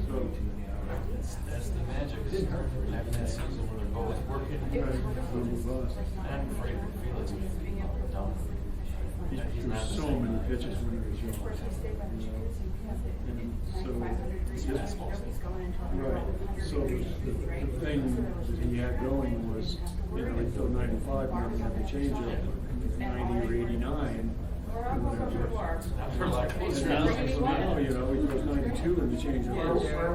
So. That's the magic. It didn't hurt for having that season when they're both working. I'm afraid for Felix. He threw so many pitches when he was young. Right. So the thing that he had going was, he threw 95 and then he had the change up 90 or 89. And now, he throws 92 and the change up 89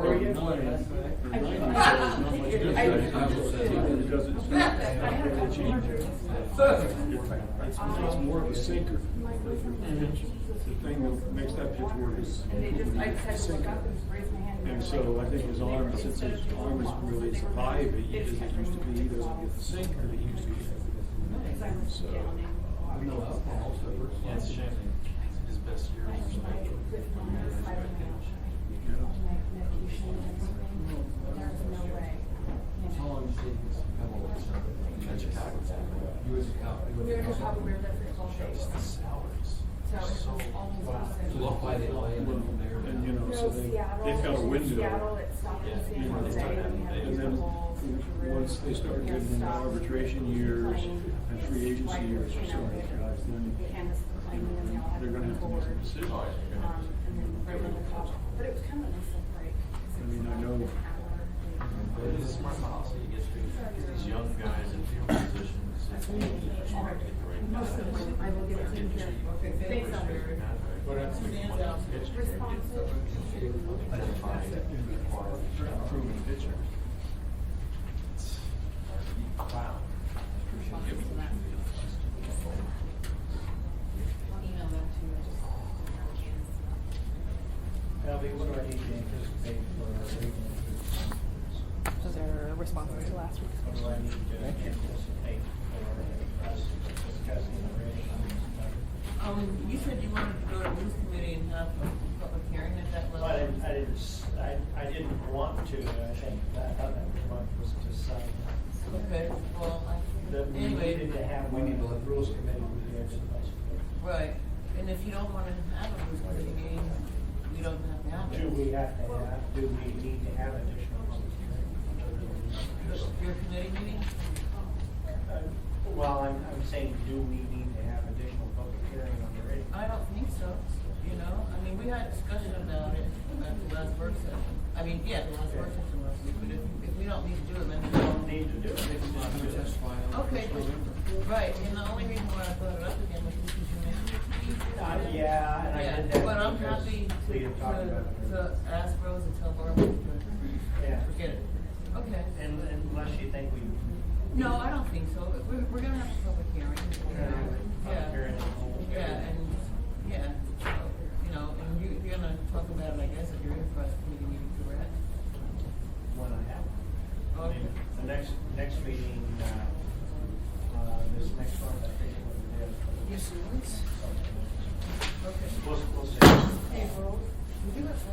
or 90, so there's not much difference. He doesn't change it. It's more of a sinker. The thing that makes that pitch work is a sinker. And so I think his arm, since his arm is really surviving, as it used to be, he doesn't get the sinker that he used to get. So. Yeah, it's a shame. His best years are How long did you take this? Chicago. You were in Chicago. Just the salaries. So wow. To look why they play from there. And so they've got a window. And then once they start getting into arbitration years and free agency years for some of these guys, then they're going to have to make some decisions. But it was kind of a nice break. I know. It's a smart policy. You get these young guys in field positions. I will get it taken care of. Okay, thanks, Albert. Proven pitcher. Wow. Albie, what do I need to anticipate for our rate increase? Those are responses to last week. What do I need to anticipate for us discussing the rate increase? You said you wanted to go to rules committee and have a public hearing at that level? I didn't want to, I think, I thought that was decided. Okay, well, We needed to have one of the rules committee review it. Right, and if you don't want to have a rules committee meeting, you don't have to have it. Do we need to have additional public hearing? Your committee meeting? Well, I'm saying, do we need to have additional public hearing on the rate? I don't think so, I mean, we had a discussion about it at the last work session. I mean, yeah, the last work session last week, but if we don't need to do it, then we don't need to do it. Okay, right, and the only reason why I brought it up again was because you mentioned. Yeah, and I did that. But I'm because happy we had talked about it. to ask Rose and tell Barbara to forget it. Okay. And unless you think we. No, I don't think so. We're gonna have a public hearing. Public hearing as a whole. Yeah, and, yeah, so, you know, and you're gonna talk about it, I guess, at your infrastructure committee meeting, correct? When I have. Okay. The next meeting, this next month, I think what it is. Yes, it is. Okay. We'll see. April, would you have to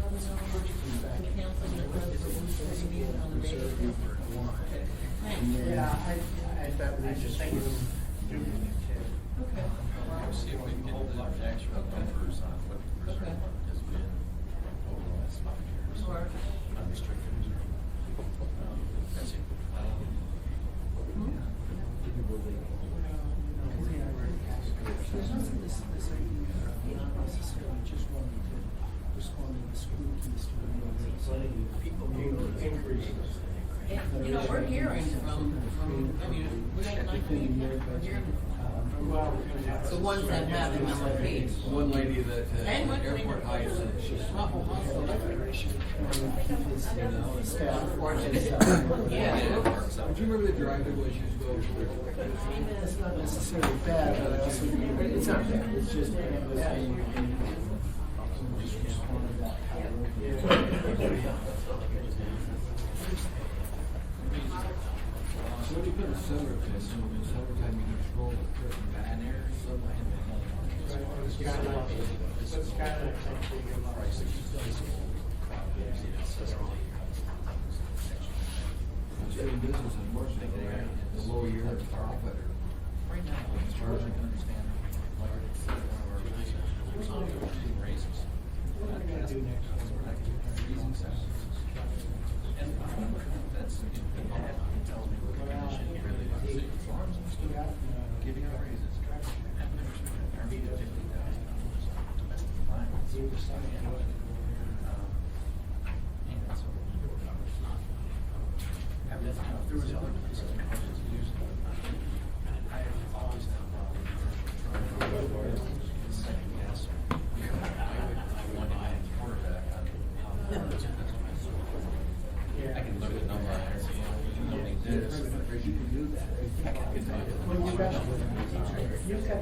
cancel the Worksession meeting on the basis? Okay. Thanks. Yeah, I just think it's duplicate too. Okay. We'll see if we can get the actual numbers on what the reserve Okay. fund has been over the last 5 years. Sure. Unrestricted reserve. That's it. There's also this idea of not necessarily just wanting to respond to the school keys to people Increases. And, you know, we're hearing from, I mean, we got 19, we're hearing from the ones that have the MLPs. One lady that, And what- Airport Heights, she's Yeah. Do you remember the driveway where she used to go? It's not necessarily bad, but I also think it's not bad. It's just just respond to that kind of. So when you put a solar test, in the summertime you control the curtain back there, It's kind of it's in business, unfortunately, the lower your profit. Right now, as far as I can understand, like one of our reasons, raises. We're not gonna do next one. We're not gonna do raising salaries. And that's, it tells me what the commission really wants to see. As long as I'm still giving out raises, and there's our meeting $50,000 domestic violence. And so, there was other places in colleges who used it. I have always had a problem trying to second guess. I want to add quarterback on I can look at the number on there and see, you don't need this. You can do that. Heck, I can find it. You've got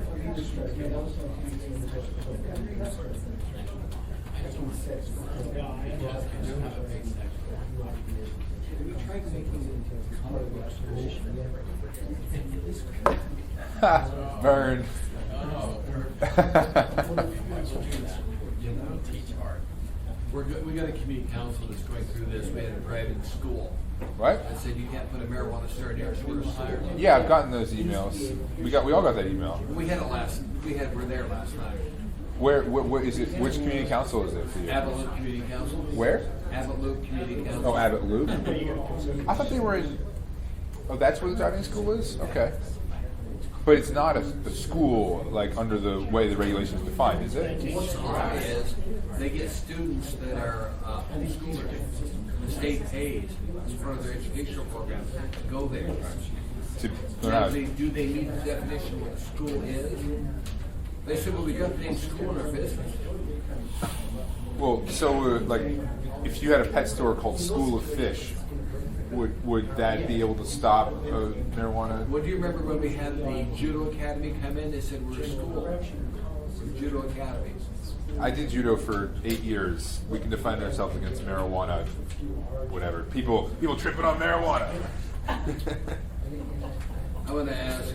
you also we tried making it into part of the explanation. Burn. We got a community council that's going through this. We had a drive-in school. What? I said you can't put a marijuana store near a school. Yeah, I've gotten those emails. We all got that email. We were there last night. Where is it? Which community council is it for you? Abbott Loop Community Council. Where? Abbott Loop Community Council. Oh, Abbott Loop. I thought they were in. Oh, that's where the driving school is. Okay, but it's not a school like under the way the regulations define, is it? What's hard is they get students that are homeschoolers. The state pays as part of their educational program to go there. To learn Now, how do they meet the definition of what a school is? They said, well, we got the name school in our business. Well, so like, if you had a pet store called School of Fish, would that be able to stop marijuana? Well, do you remember when we had the judo academy come in? They said we're a school. Judo academy. I did judo for 8 years. We can defend ourselves against marijuana, whatever. People tripping on marijuana. I want to ask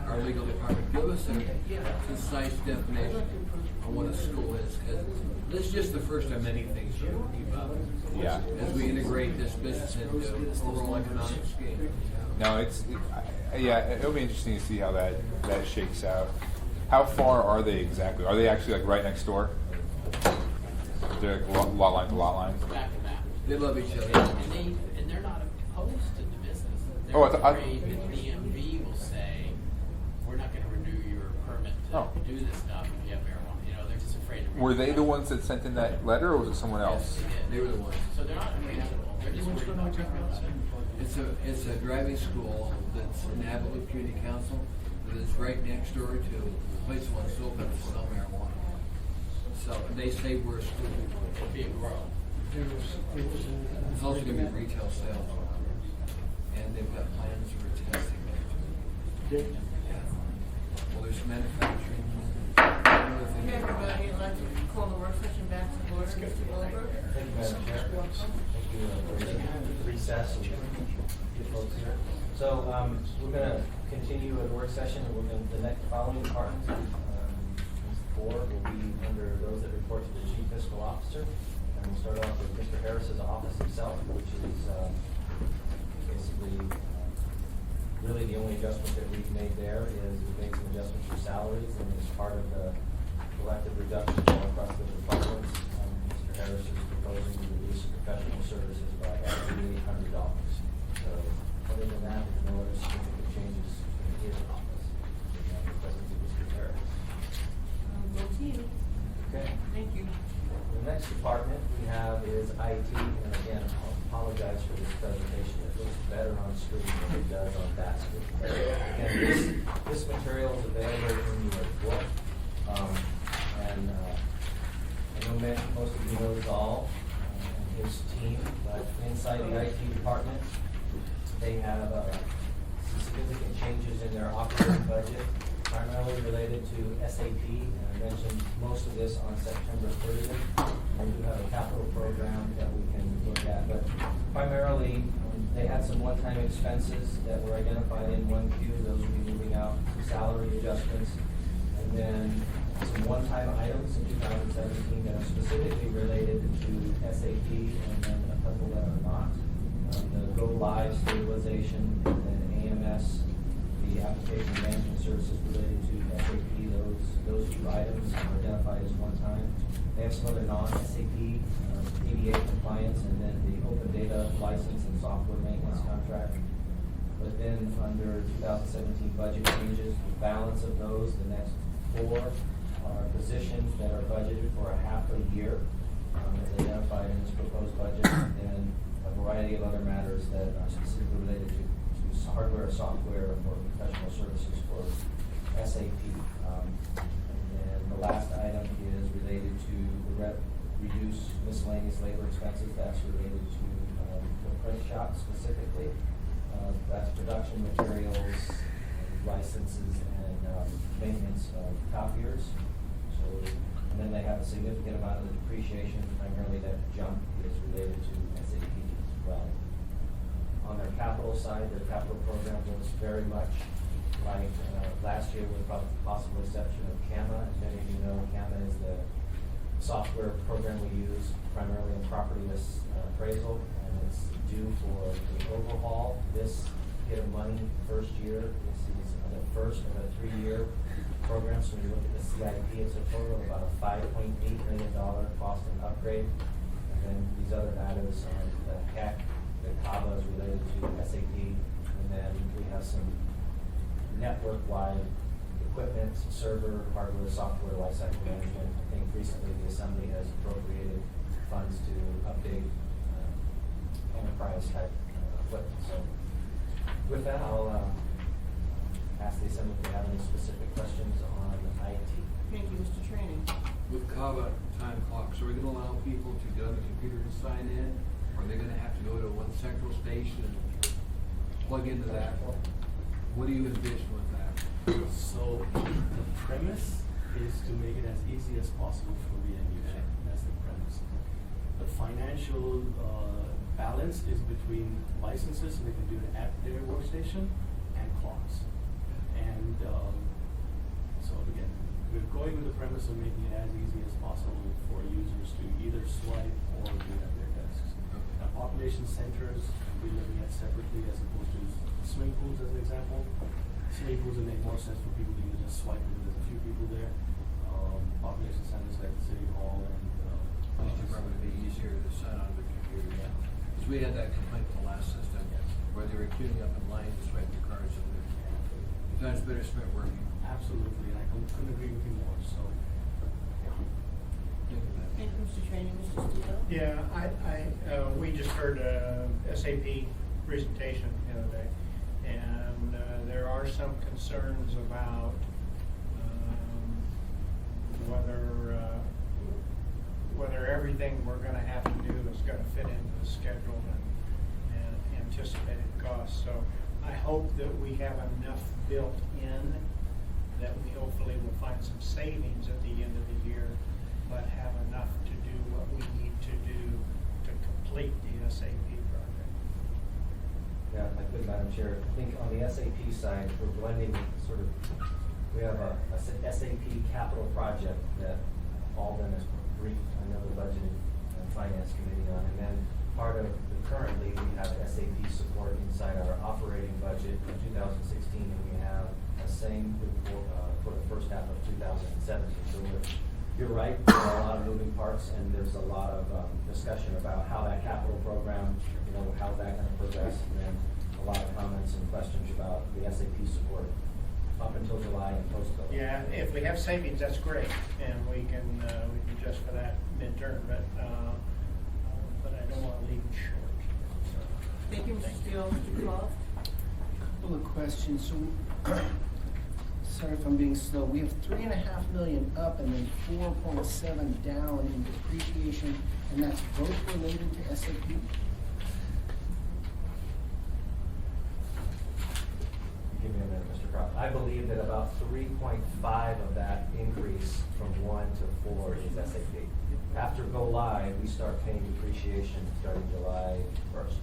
our legal department, give us a concise definition of what a school is, because this is just the first of many things we're talking about. Yeah. As we integrate this business into overall economic scheme. No, it'll be interesting to see how that shakes out. How far are they exactly? Are they actually like right next door? They're like lot line to lot line. Back to back. They love each other. And they're not opposed to the business. They're Oh, afraid that DMV will say, we're not going to renew your permit to do this stuff if you have marijuana. You know, they're just afraid to. Were they the ones that sent in that letter, or was it someone else? They were the ones. So they're not reasonable. They're just worried about marijuana. It's a driving school that's in Abbott Loop Community Council that is right next door to a place that wants to open to sell marijuana. So they say we're a school. It'll be a grow. It's also going to be retail sales. and they've got plans for testing it. Well, there's manufacturing. Okay, everybody, I'd like to call the work session back to order. Mr. Goldberg? Thank you, Madam Chair. Thank you for the recess and you folks here. So we're going to continue with the work session, and we're going to, the next following departments, 4 will be under those that report to the Chief Fiscal Officer. And we'll start off with Mr. Harris's office himself, which is basically really the only adjustment that we've made there is we made some adjustments for salaries, and as part of the collective reduction all across the departments, Mr. Harris is proposing to reduce professional services by about $800. So other than that, there's no other significant changes in his office. Present to Mr. Harris. Go to you. Okay. Thank you. The next department we have is IT, and again, I'll apologize for this presentation. It looks better on screen than it does on that screen. Again, this material is available in your book, and I know most of you know Zal and his team, but inside the IT department, they have some significant changes in their operating budget, primarily related to SAP, and I mentioned most of this on September 30th. We do have a capital program that we can look at, but primarily they had some one-time expenses that were identified in 1Q. Those will be moving out, some salary adjustments, and then some one-time items in 2017 that are specifically related to SAP, and then a couple that are not. The Go Live stabilization, and then AMS, the application management services related to SAP, those 2 items are identified as one time. They have some other non-SAP, ADA compliance, and then the open data license and software maintenance contract. But then under 2017 budget changes, the balance of those, the next 4 are positions that are budgeted for a half a year, as identified in this proposed budget, and then a variety of other matters that are specifically related to hardware or software or professional services for SAP. And then the last item is related to the reduce miscellaneous labor expenses. That's related to the print shop specifically. That's production materials, licenses, and maintenance of copiers. So, and then they have a significant amount of the depreciation, primarily that jump is related to SAP as well. On their capital side, their capital program looks very much like last year, with possible exception of CAMA. As many of you know, CAMA is the software program we use primarily in property appraisal, and it's due for the overhaul this bit of money first year. This is the first of a 3-year program. So when you look at the CIP, it's a total of about a $5.8 million cost and upgrade. And then these other matters, the HEC, the CABA is related to SAP, and then we have some network-wide equipment, server, hardware, software, lifecycle management. I think recently the Assembly has appropriated funds to update enterprise-type equipment. So with that, I'll ask the Assembly if they have any specific questions on IT. Thank you, Mr. Training. With CABA time clocks, are we going to allow people to get on the computer and sign in? Or are they going to have to go to one central station and plug into that? What do you envision with that? So the premise is to make it as easy as possible for the end user. That's the premise. The financial balance is between licenses, so they can do it at their workstation, and clocks. And so again, we're going with the premise of making it as easy as possible for users to either swipe or do it at their desks. Now, population centers, we're looking at separately as opposed to swimming pools as an example. Swimming pools would make more sense for people to use just swipe because there's a few people there. Population centers like the City Hall and Police Department would be easier to sign on the computer. Yeah. Because we had that complaint with the last system, where they were queuing up in line to swipe their cards over there. Sometimes better spent working. Absolutely, and I couldn't agree with you more. So, Thank you, Mr. Training. Mr. Studo? Yeah, we just heard a SAP presentation the other day, and there are some concerns about whether everything we're going to have to do is going to fit into the schedule and anticipated costs. So I hope that we have enough built in that we hopefully will find some savings at the end of the year, but have enough to do what we need to do to complete the SAP project. Yeah, if I could, Madam Chair, I think on the SAP side, we're blending sort of, we have a SAP capital project that Alden has briefed another budget and finance committee on, and then part of currently we have SAP support inside our operating budget for 2016, and we have a same for the first half of 2017. So you're right, there are a lot of moving parts, and there's a lot of discussion about how that capital program, how's that going to progress, and then a lot of comments and questions about the SAP support up until July and post-COVID. Yeah, if we have savings, that's great, and we can adjust for that midterm, but I don't want to leave it short. So, Thank you, Mr. Steele. Mr. Claus? Couple of questions. So, sorry if I'm being slow. We have $3.5 million up and then 4.7 down in depreciation, and that's both related to SAP? Give me a minute, Mr. Croft. I believe that about 3.5 of that increase from 1 to 4 is SAP. After go live, we start paying depreciation starting July 1st.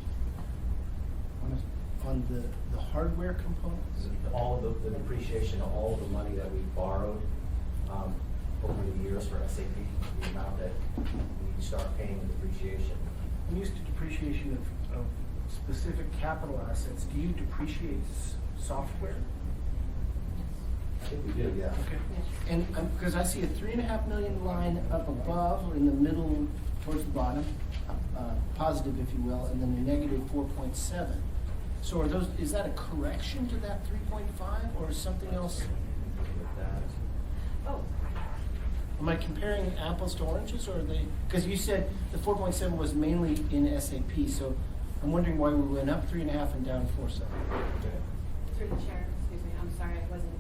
On the hardware components? All the depreciation, all the money that we borrowed over the years for SAP, the amount that we start paying the depreciation. I'm used to depreciation of specific capital assets. Do you depreciate software? I think we do, yeah. Okay. And because I see a $3.5 million line up above or in the middle towards the bottom, positive if you will, and then a negative 4.7. So are those? Is that a correction to that 3.5 or something else? Oh. Am I comparing apples to oranges, or are they? Because you said the 4.7 was mainly in SAP, so I'm wondering why we went up 3.5 and down 4.7. Through the chair, excuse me, I'm sorry, I wasn't.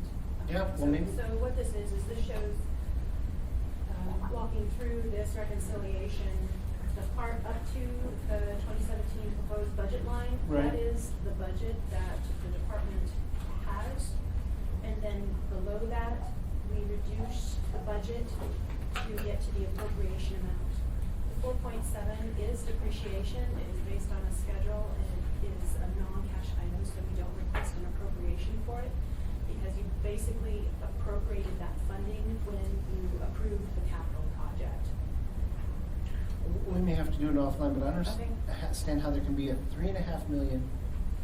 Yeah, well, maybe. So what this is this shows, walking through this reconciliation, the part up to the 2017 proposed budget line. Right. That is the budget that the department has. And then below that, we reduce the budget to get to the appropriation amount. The 4.7 is depreciation. It is based on a schedule, and it is a non-cash item, so we don't request an appropriation for it, because you basically appropriated that funding when you approved the capital project. We may have to do it offline, but I Okay. understand how there can be a $3.5 million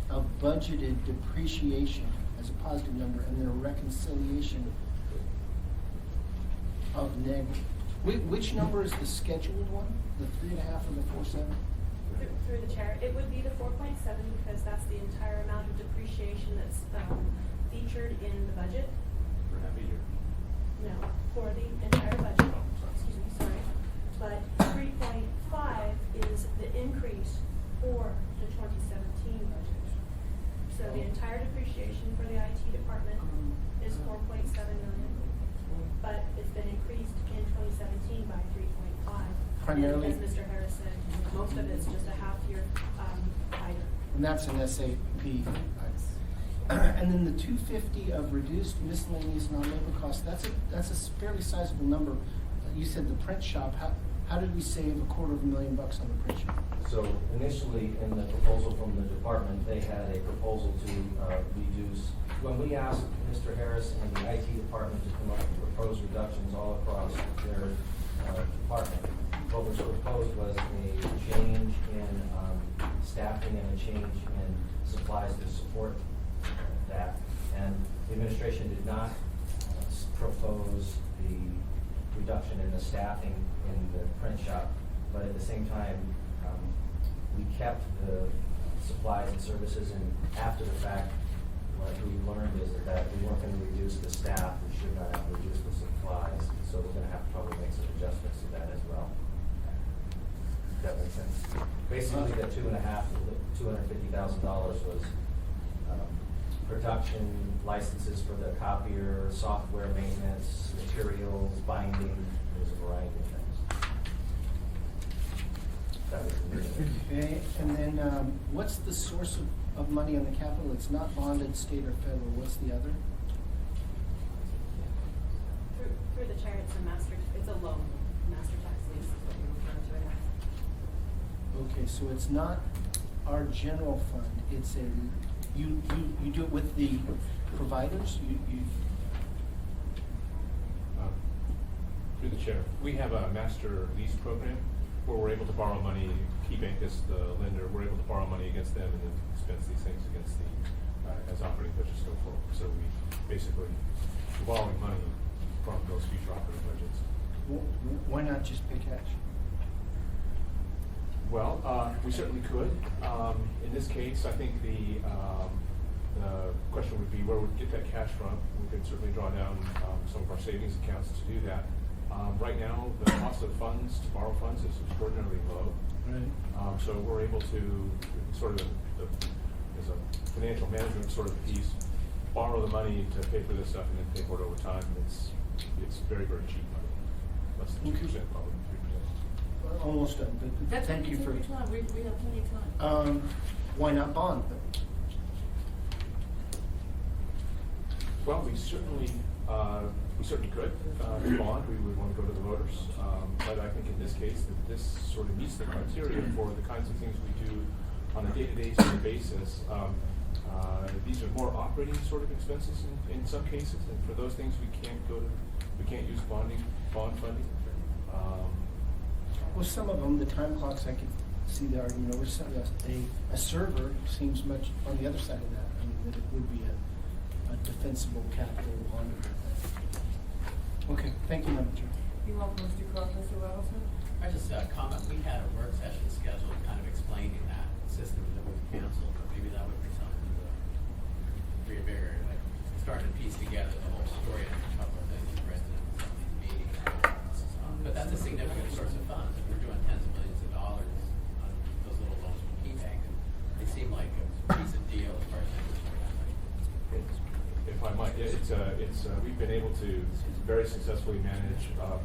of budgeted depreciation as a positive number, and then a reconciliation of negative. Which number is the scheduled one? The 3.5 and the 4.7? Through the chair, it would be the 4.7 because that's the entire amount of depreciation that's featured in the budget. For half a year. No, for the entire budget. Excuse me, sorry. But 3.5 is the increase for the 2017 budget. So the entire depreciation for the IT department is 4.7 million, but it's been increased in 2017 by 3.5. Primarily- And as Mr. Harris said, most of it's just a half-year item. And that's an SAP. And then the 250 of reduced miscellaneous non-labor costs, that's a fairly sizable number. You said the print shop, how did we save $250,000 on the print shop? So initially, in the proposal from the department, they had a proposal to reduce, when we asked Mr. Harris and the IT department to come up with proposed reductions all across their department, what was proposed was a change in staffing and a change in supplies to support that. And the administration did not propose the reduction in the staffing in the print shop, but at the same time, we kept the supplies and services, and after the fact, what we learned is that we weren't going to reduce the staff, we should not have reduced the supplies, so we're going to have to probably make some adjustments to that as well. Does that make sense? Basically, the $250,000 was production licenses for the copier, software maintenance, materials, binding. There's a variety of things. That was the reason. Okay, And then, what's the source of money on the capital? It's not bonded, state or federal. What's the other? Through the chair, it's a loan, master tax lease is what you're referring to it as. Okay, so it's not our general fund. It's you do it with the providers. Through the chair, we have a master lease program where we're able to borrow money. KeyBank is the lender. We're able to borrow money against them and then expense these things against the as operating budgets go forward. So we basically borrowing money from those future operating budgets. Why not just pay cash? Well, we certainly could. In this case, I think the question would be where we'd get that cash from. We could certainly draw down some of our savings accounts to do that. Right now, the cost of funds to borrow funds is extraordinarily low. Right. So we're able to sort of, as a financial management sort of piece, borrow the money to pay for this stuff and then pay for it over time. It's very, very cheap money. Less than 2%, probably 3%. Almost done, but That's thank you for. Time. We have plenty of time. Why not bond? Well, we certainly could bond. We would want to go to the voters, but I think in this case that this sort of meets the criteria for the kinds of things we do on a day-to-day sort of basis. These are more operating sort of expenses in some cases, and for those things we can't use bond funding. Well, some of them, the time clocks, I could see the argument over. Some a server seems much on the other side of that. I mean, that it would be a defensible capital on it. Okay, thank you, Madam Chair. You want Mr. Cross, Mr. Rattleson? I just comment, we had a work session scheduled kind of explaining that system that we've canceled, but maybe that would be something to reinvigorate, like starting to piece together the whole story and a couple of things the residents of these meetings. But that's a significant source of funds. If we're doing tens of millions of dollars on those little loans from KeyBank, they seem like a decent deal as far as If I might, we've been able to very successfully manage a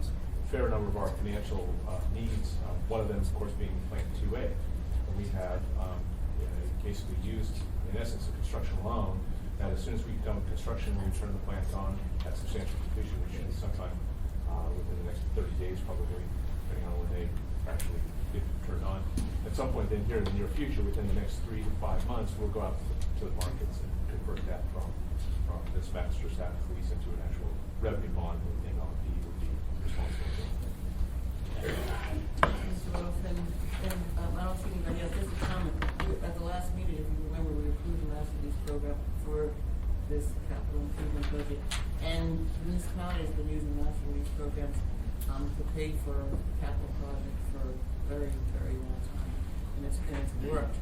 fair number of our financial needs. One of them, of course, being Plant 2A. And we have basically used, in essence, a construction loan that as soon as we've done construction, we turn the plant on at substantial completion, which is sometime within the next 30 days, probably, depending on when they actually get turned on. At some point then here in the near future, within the next 3 to 5 months, we'll go out to the markets and convert that from this master status lease into an actual revenue bond with MLP would be responsible for. Mr. Rattleson, I don't see anybody else. Just a comment. At the last meeting, if you remember, we approved the last of these program for this capital improvement budget. And municipalities have been using last of these programs to pay for capital projects for a very, very long time. And it's worked.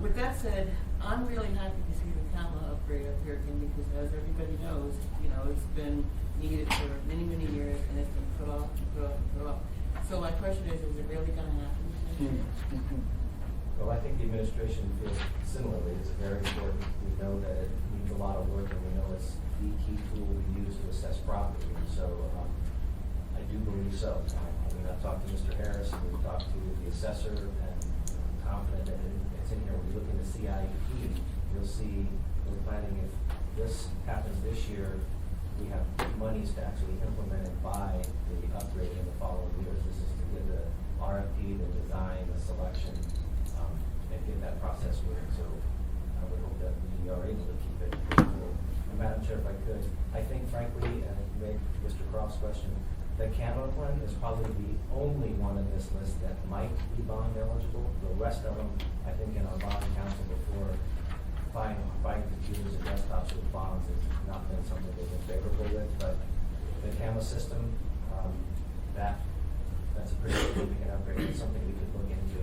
With that said, I'm really happy to see the camera upgrade up here again because, as everybody knows, it's been needed for many, many years, and it's been put off and put off and put off. So my question is it really going to happen? Well, I think the administration feels similarly. It's very important. We know that it needs a lot of work, and we know it's the key tool we use to assess property. So I do believe so. I've talked to Mr. Harris, and we've talked to the assessor, and I'm confident that it's in here. When you look in the CIP, you'll see we're planning, if this happens this year, we have monies to actually implement and buy the upgrade in the following years. This is to get the RFP, the design, the selection, and get that process moving. So I would hope that we are able to keep it cool. And Madam Chair, if I could, I think frankly, and to make Mr. Croft's question, the Canada one is probably the only one in this list that might be bond eligible. The rest of them, I think in our bond council before, buying computers and desktops with bonds has not been something they've been favorable with. But the CAMA system, that's a pretty significant upgrade. It's something we could look into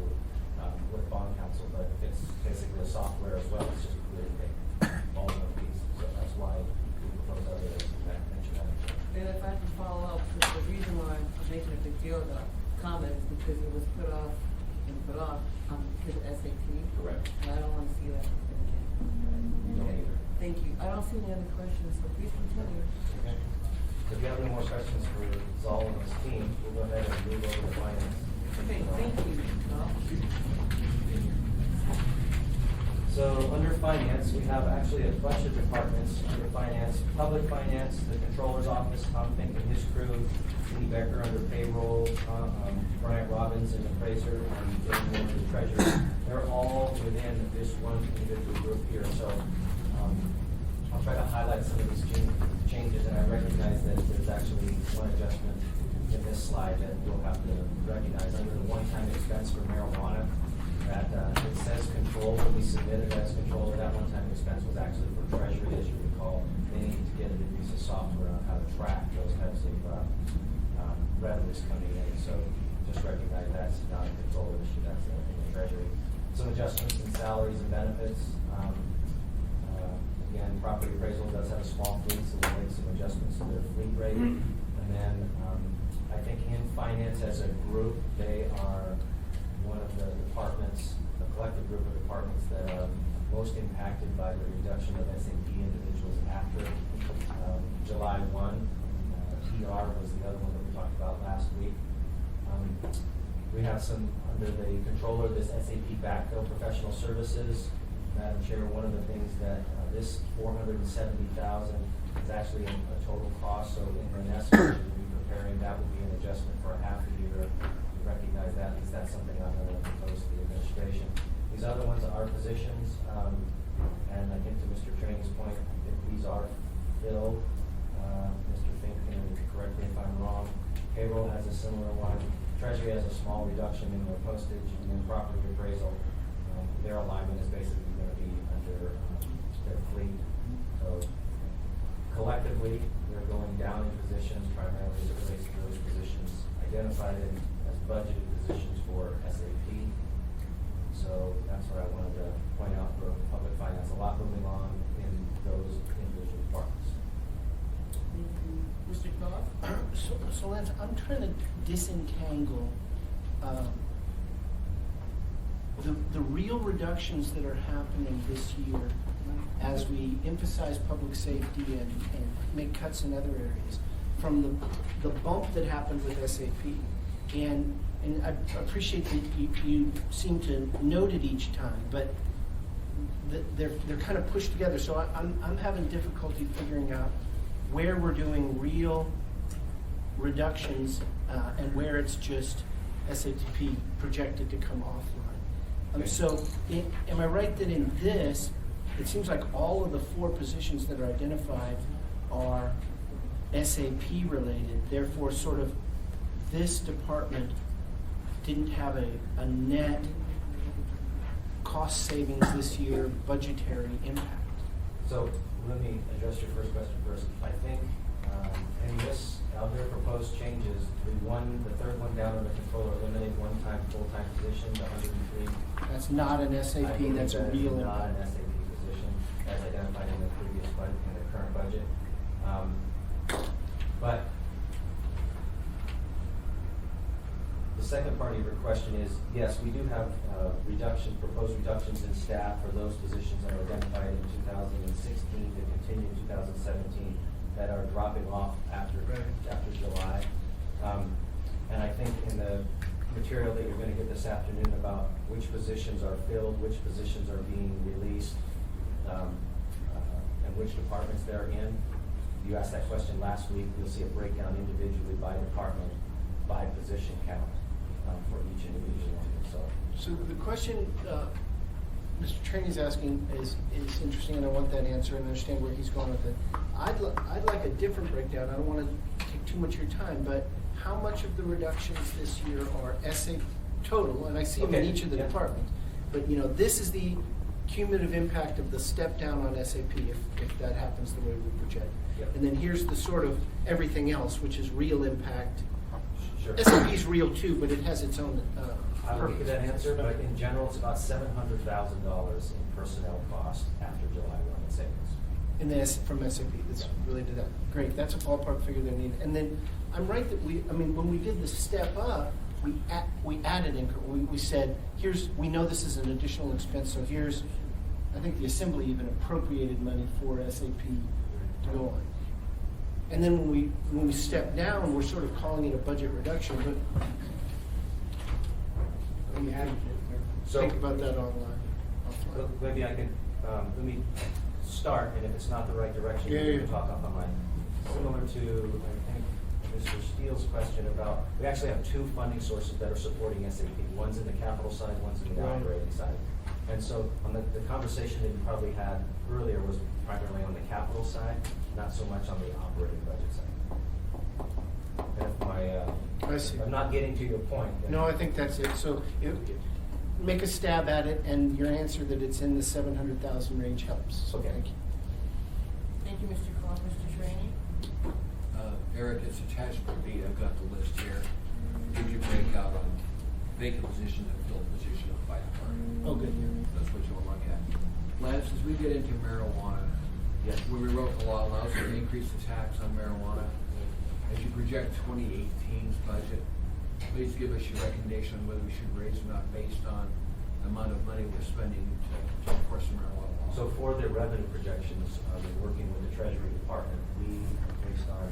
with bond council, but it's basically a software as well. It's just really big, all in one piece. So that's why we propose others that mention that. And if I can follow up, the reason why I'm making a big deal about comment is because it was put off because of SAP. Correct. And I don't want to see that happen again. Okay. Thank you. I don't see any other questions, so please continue. Okay. If you have any more questions for Zal and his team, we'll go ahead and move over to finance. Okay, thank you. So under finance, we have actually a bunch of departments under finance, public finance, the controller's office, Tom Fink and his crew, Lee Becker under payroll, Bryant Robbins and appraiser, and Jim Moore the treasurer. They're all within this one individual group here. So I'll try to highlight some of these changes, and I recognize that there's actually one adjustment in this slide that you'll have to recognize. Under the one-time expense for marijuana, that it says control, we submitted as controller. That one-time expense was actually for treasury, as you recall. They need to get a new piece of software on how to track those types of revenues coming in. So just recognize that's not a controller issue, that's in the treasury. Some adjustments in salaries and benefits. Again, property appraisal does have a small fleet, so we'll make some adjustments to their fleet rate. And then I think in finance as a group, they are one of the departments, the collective group of departments that are most impacted by the reduction of SAP individuals after July 1. PR was the other one that we talked about last week. We have some, under the controller, this SAP backfill professional services. Madam Chair, one of the things that this $470,000 is actually a total cost, so in the estimate we'll be preparing, that will be an adjustment for a half a year. We recognize that, because that's something I'm going to propose to the administration. These other ones are positions, and I think to Mr. Train's point, I think these are filled. Mr. Fink can correct me if I'm wrong. Payroll has a similar one. Treasury has a small reduction in their postage, and then property appraisal, their alignment is basically going to be under their fleet. So collectively, they're going down in positions, primarily as it relates to those positions identified as budgeted positions for SAP. So that's what I wanted to point out for public finance. A lot moving on in those individual departments. Mr. Clark? So Lance, I'm trying to disentangle the real reductions that are happening this year as we emphasize public safety and make cuts in other areas from the bump that happened with SAP. And I appreciate that you seem to note it each time, but they're kind of pushed together. So I'm having difficulty figuring out where we're doing real reductions and where it's just SAP projected to come offline. So am I right that in this, it seems like all of the 4 positions that are identified are SAP related, therefore sort of this department didn't have a net cost savings this year budgetary impact? So let me address your first question first. I think in this, other proposed changes, the third one down on the controller, eliminate one-time full-time positions, 103. That's not an SAP, that's a real Not impact. an SAP position as identified in the previous budget, in the current budget. But the second part of your question is, yes, we do have proposed reductions in staff for those positions that are identified in 2016 to continue in 2017 that are dropping off after July. And I think in the material that you're going to get this afternoon about which positions are filled, which positions are being released, and which departments they're in. You asked that question last week. You'll see a breakdown individually by department, by position count for each individual one. So the question Mr. Trainey's asking is interesting, and I want that answer and understand where he's going with it. I'd like a different breakdown. I don't want to take too much of your time, but how much of the reductions this year are SAP total? And I see them in each of the departments. But this is the cumulative impact of the step down on SAP if that happens the way we project. Yep. And then here's the sort of everything else, which is real impact. Sure. SAP is real too, but it has its own I will give you that answer, but in general, it's about $700,000 in personnel cost after July 1 in savings. From SAP, that's related to that. Great, that's a ballpark figure they need. And then I'm right that when we did the step up, we added we said, we know this is an additional expense, so here's, I think the Assembly even appropriated money for SAP to go on. And then when we step down, we're sort of calling it a budget reduction, but be happy to So- think about that online. Well, maybe I could, let me start, and if it's not the right direction, Yeah, we yeah. can talk off online. Similar to, I think, Mr. Steele's question about, we actually have two funding sources that are supporting SAP. One's in the capital side, one's in the Right. operating side. And so on the conversation that you probably had earlier was primarily on the capital side, not so much on the operating budget side. And if my, I see. I'm not getting to your point. then- No, I think that's it. So make a stab at it, and your answer that it's in the 700,000 range helps. So Okay. thank you. Thank you, Mr. Cross. Mr. Trainee? Eric, it's attachment B, I've got the list here. Gives you breakout on vacant position and filled position of by department. Oh, good. That's what you'll look at. Lance, as we get into marijuana, Yes. when we wrote the law allows for an increase the tax on marijuana. As you project 2018's budget, please give us your recommendation on whether we should raise or not based on the amount of money we're spending to enforce the marijuana law. So for the revenue projections, we're working with the Treasury Department. We, based on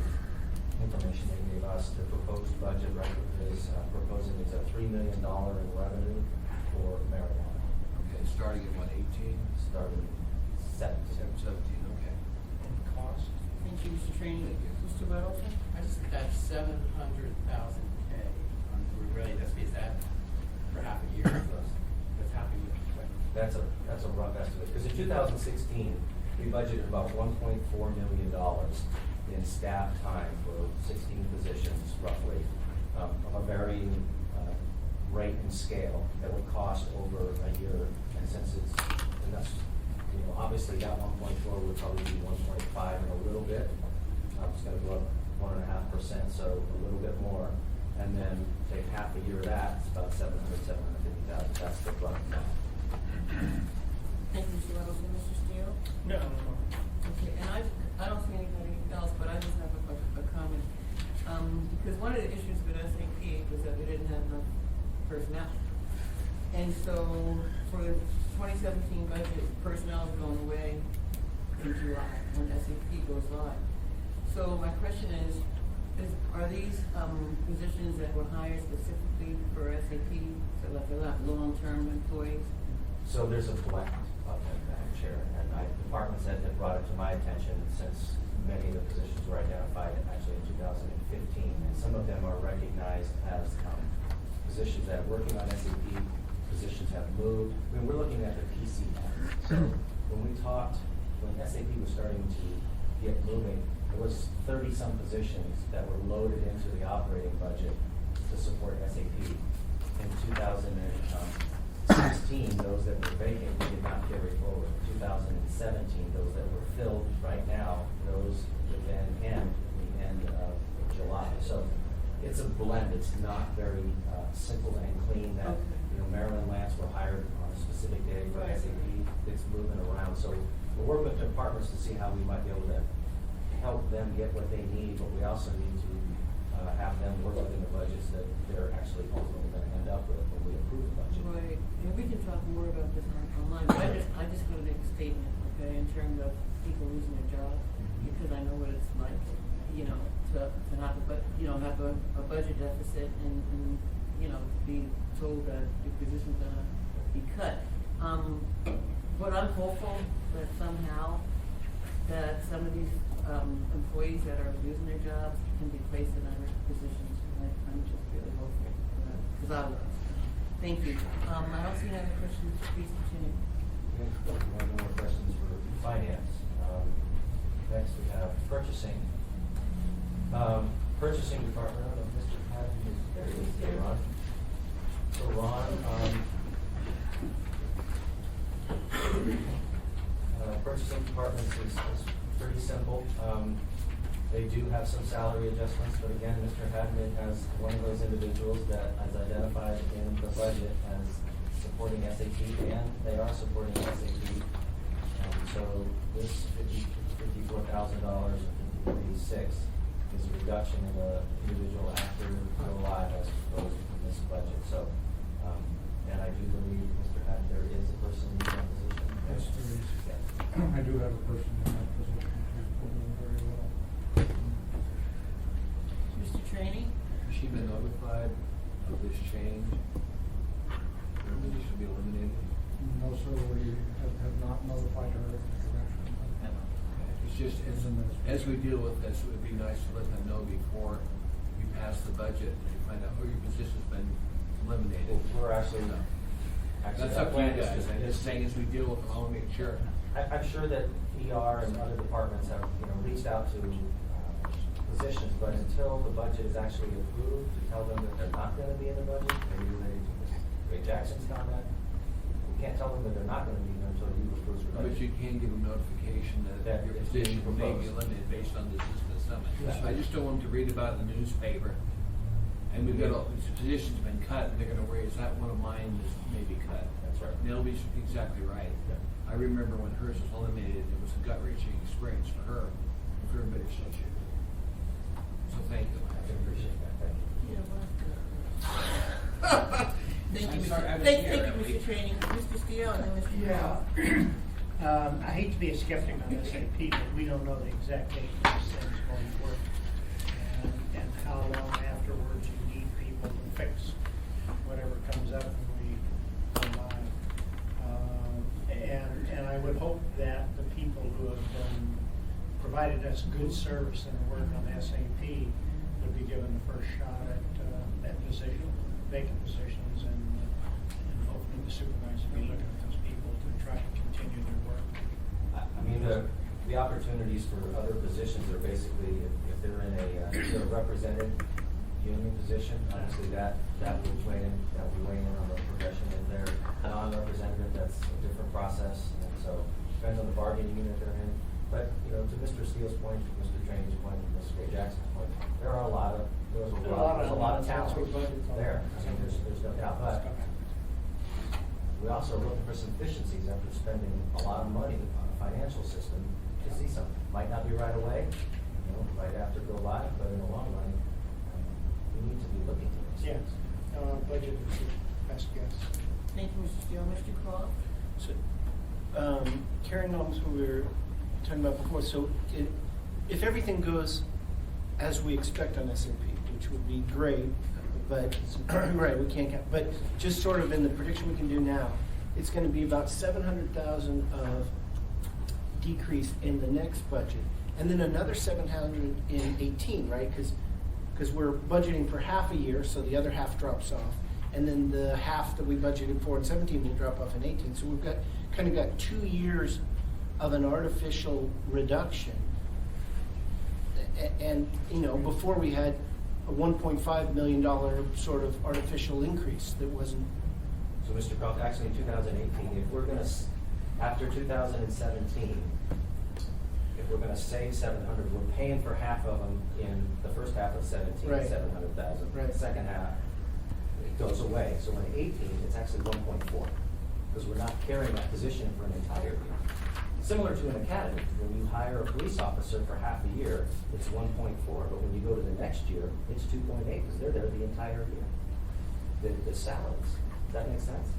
information they gave us, the proposed budget record is proposing it's a $3 million in revenue for marijuana, Okay, starting at what, 18? starting 17. 17, okay. And cost? Thank you, Mr. Trainee. Mr. Middleton? I just got 700,000 K on, really, is that for half a year? That's half a year. That's a rough estimate, because in 2016, we budgeted about $1.4 million in staff time for 16 positions, roughly, of a varying rate and scale that would cost over a year. And since it's, and that's, obviously that 1.4 would probably be 1.5 and a little bit. It's going to go up 1.5%, so a little bit more. And then take half a year of that, it's about 750,000. That's the rough amount. Thank you, Mr. Middleton. Mr. Steele? No. Okay, and I don't see anybody else, but I just have a comment. Because one of the issues with SAP was that we didn't have enough personnel. And so for the 2017 budget, personnel is going away in July when SAP goes live. So my question is are these positions that were hired specifically for SAP, so that they're not long-term employees? So there's a blend of them, Madam Chair, and departments have brought it to my attention since many of the positions were identified actually in 2015, and some of them are recognized as positions that are working on SAP, positions have moved. I mean, we're looking at the PCM. So when SAP was starting to get moving, there was 30-some positions that were loaded into the operating budget to support SAP. In 2016, those that were vacant, we did not carry forward. In 2017, those that were filled right now, those would then end at the end of July. So it's a blend. It's not very simple and clean that, Marilyn and Lance were hired on a specific day for SAP. It's moving around. So we're working with departments to see how we might be able to help them get what they need, but we also need to have them work within the budgets that they're actually ultimately going to end up with when we approve the budget. Right, and we can talk more about this online, but I just want to make a statement, okay, in terms of people losing their jobs, because I know what it's like, to have a budget deficit and be told that your position's gonna be cut. But I'm hopeful that somehow that some of these employees that are losing their jobs can be placed in other positions. I'm just really hopeful for that, because I was. Thank you. I don't see any other questions. Please continue. One more questions for finance. Next we have purchasing. Purchasing department, I don't know if Mr. Patton is there. Hey, Ron. So Ron, purchasing department is pretty simple. They do have some salary adjustments, but again, Mr. Hadman has one of those individuals that is identified in the budget as supporting SAP, and they are supporting SAP. So this $54,000 or $56,000 is a reduction in the individual after go live as proposed in this budget. So, and I do believe, Mr. Hadman, there is a person in that position. Yes, there is. Yeah. I do have a person in that position who's performing very well. Mr. Trainee? Has she been notified of this change? duties should be eliminated? No, sir, we have not notified her of the correction. It's just, as we deal with this, it would be nice to let them know before we pass the budget, to find out who your position's been eliminated. We're actually That's up to you guys, I'm just saying, as we deal with them, I wanna make sure. I'm sure that ER and other departments have, reached out to positions, but until the budget is actually approved, to tell them that they're not gonna be in the budget, maybe related to Ray Jackson's comment, we can't tell them that they're not gonna be there until you approve the budget. But you can give them notification that your it's position being may be proposed. eliminated based on this summit. Yeah. I just don't want them to read about it in the newspaper, and we've got, this position's been cut, and they're gonna worry, is that one of mine that's maybe cut? That's right. And they'll be exactly right. Yeah. I remember when hers was eliminated, it was a gut-wrenching experience for her, and for everybody associated. So thank you. I can appreciate that, thank you. Thank you, I'm sorry, I was Thank here. you, Mr. Training. Mr. Steele and then Mr. Yeah. I hate to be a skeptic on SAP, but we don't know the exact date this thing's going to work. And how long afterwards you need people to fix whatever comes up when we go live. And I would hope that the people who have provided us good service and work on SAP would be given the first shot at that position, vacant positions, and hopefully the supervisor will be looking at those people to try to continue their work. I mean, the opportunities for other positions are basically, if they're in a represented union position, obviously that will weigh in on the progression. If they're non-representative, that's a different process, and so depends on the bargaining unit they're in. But, to Mr. Steele's point, to Mr. Training's point, to Mr. Ray Jackson's point, there's a lot of talent there. I mean, there's no doubt, but we also are looking for some efficiencies after spending a lot of money on a financial system to see something. Might not be right away, right after go live, but in the long run, we need to be looking at those things. Budget is the best guess. Thank you, Mr. Steele. Mr. Croft? So, carrying on what we were talking about before, so if everything goes as we expect on SAP, which would be great, but, right, we can't count, but just sort of in the prediction we can do now, it's gonna be about 700,000 of decrease in the next budget, and then another 700 in 18, right? Because we're budgeting for half a year, so the other half drops off, and then the half that we budgeted for in 17 will drop off in 18. So we've got kind of got 2 years of an artificial reduction, and before we had a $1.5 million sort of artificial increase that wasn't. So, Mr. Croft, actually in 2018, if we're going to, after 2017, if we're going to save 700, we're paying for half of them in the first half of 17, Right. 700,000. Right. The second half, it goes away. So in 18, it's actually 1.4, because we're not carrying that position for an entire year. Similar to an academy, when you hire a police officer for half a year, it's 1.4, but when you go to the next year, it's 2.8, because they're there the entire year. The salaries. Does that make sense?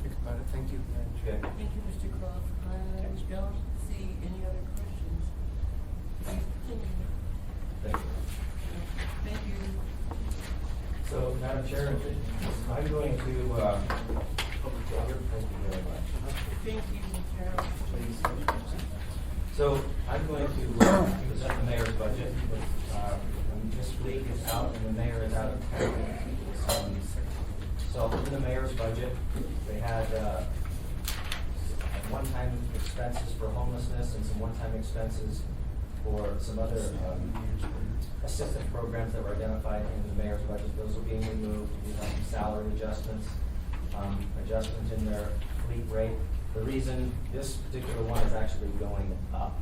Think about it. Thank you. Okay. Thank you, Mr. Croft. I don't see any other questions. Please continue. Thank you. Thank you. So, Madam Chair, I'm going to, thank you very much. Thank you, Chair. So, I'm going to present the mayor's budget. Ms. Fleet is out and the mayor is out of town. So, in the mayor's budget, they had one-time expenses for homelessness and some one-time expenses for some other assistance programs that were identified in the mayor's budget. Those are being removed. We have some salary adjustments, adjustments in their fleet rate. The reason this particular one is actually going up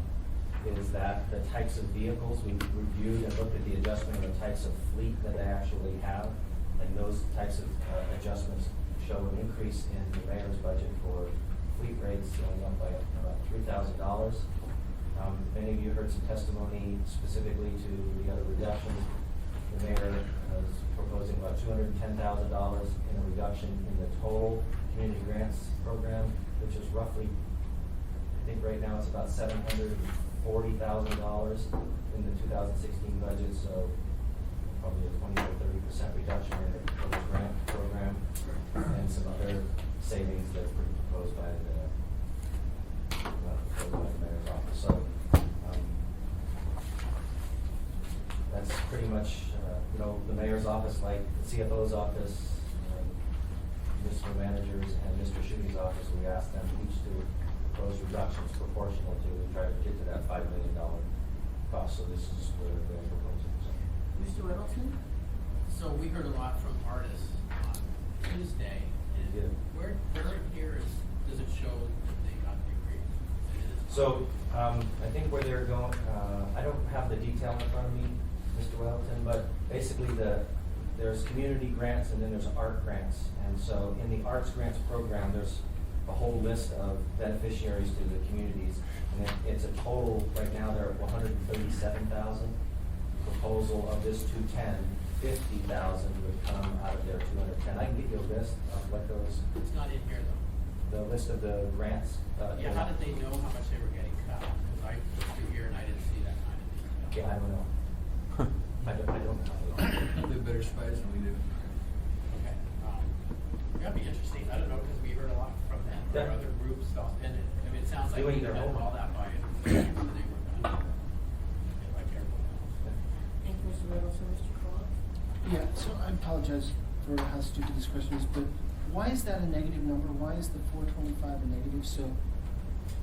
is that the types of vehicles, we reviewed and looked at the adjustment of the types of fleet that they actually have, and those types of adjustments show an increase in the mayor's budget for fleet rates going up by about $3,000. Many of you heard some testimony specifically to the other reductions. The mayor is proposing about $210,000 in a reduction in the total community grants program, which is roughly, I think right now it's about $740,000 in the 2016 budget, so probably a 20 to 30% reduction in the total grant program, and some other savings that's proposed by the mayor's office. So, that's pretty much, the mayor's office, like the CFO's office, municipal managers, and Mr. Shooting's office, we asked them each to propose reductions proportional to try to get to that $5 million cost. So this is what they're proposing. Mr. Whittleton? So we heard a lot from artists on Tuesday, and where in here does it show that they got the agreement? So I think where they're going, I don't have the detail in front of me, Mr. Wellington, but basically there's community grants and then there's art grants. And so in the arts grants program, there's a whole list of beneficiaries to the communities. And it's a total, right now they're at 137,000. Proposal of this 210, 50,000 would come out of their 210. I can get you a list of what those. It's not in here though. The list of the grants. Yeah, how did they know how much they were getting cut? Because I looked through here and I didn't see that kind of detail. Yeah, I don't know. I don't know. They're better spies than we do. Okay. That'd be interesting. I don't know, because we heard a lot from them or other groups. And it sounds like Doing they their meant homework. all that by it. They were going to, like everyone else. Thank you, Mr. Whittleton. Mr. Crowe? Yeah, so I apologize for how stupid this question is, but why is that a negative number? Why is the 425 a negative? So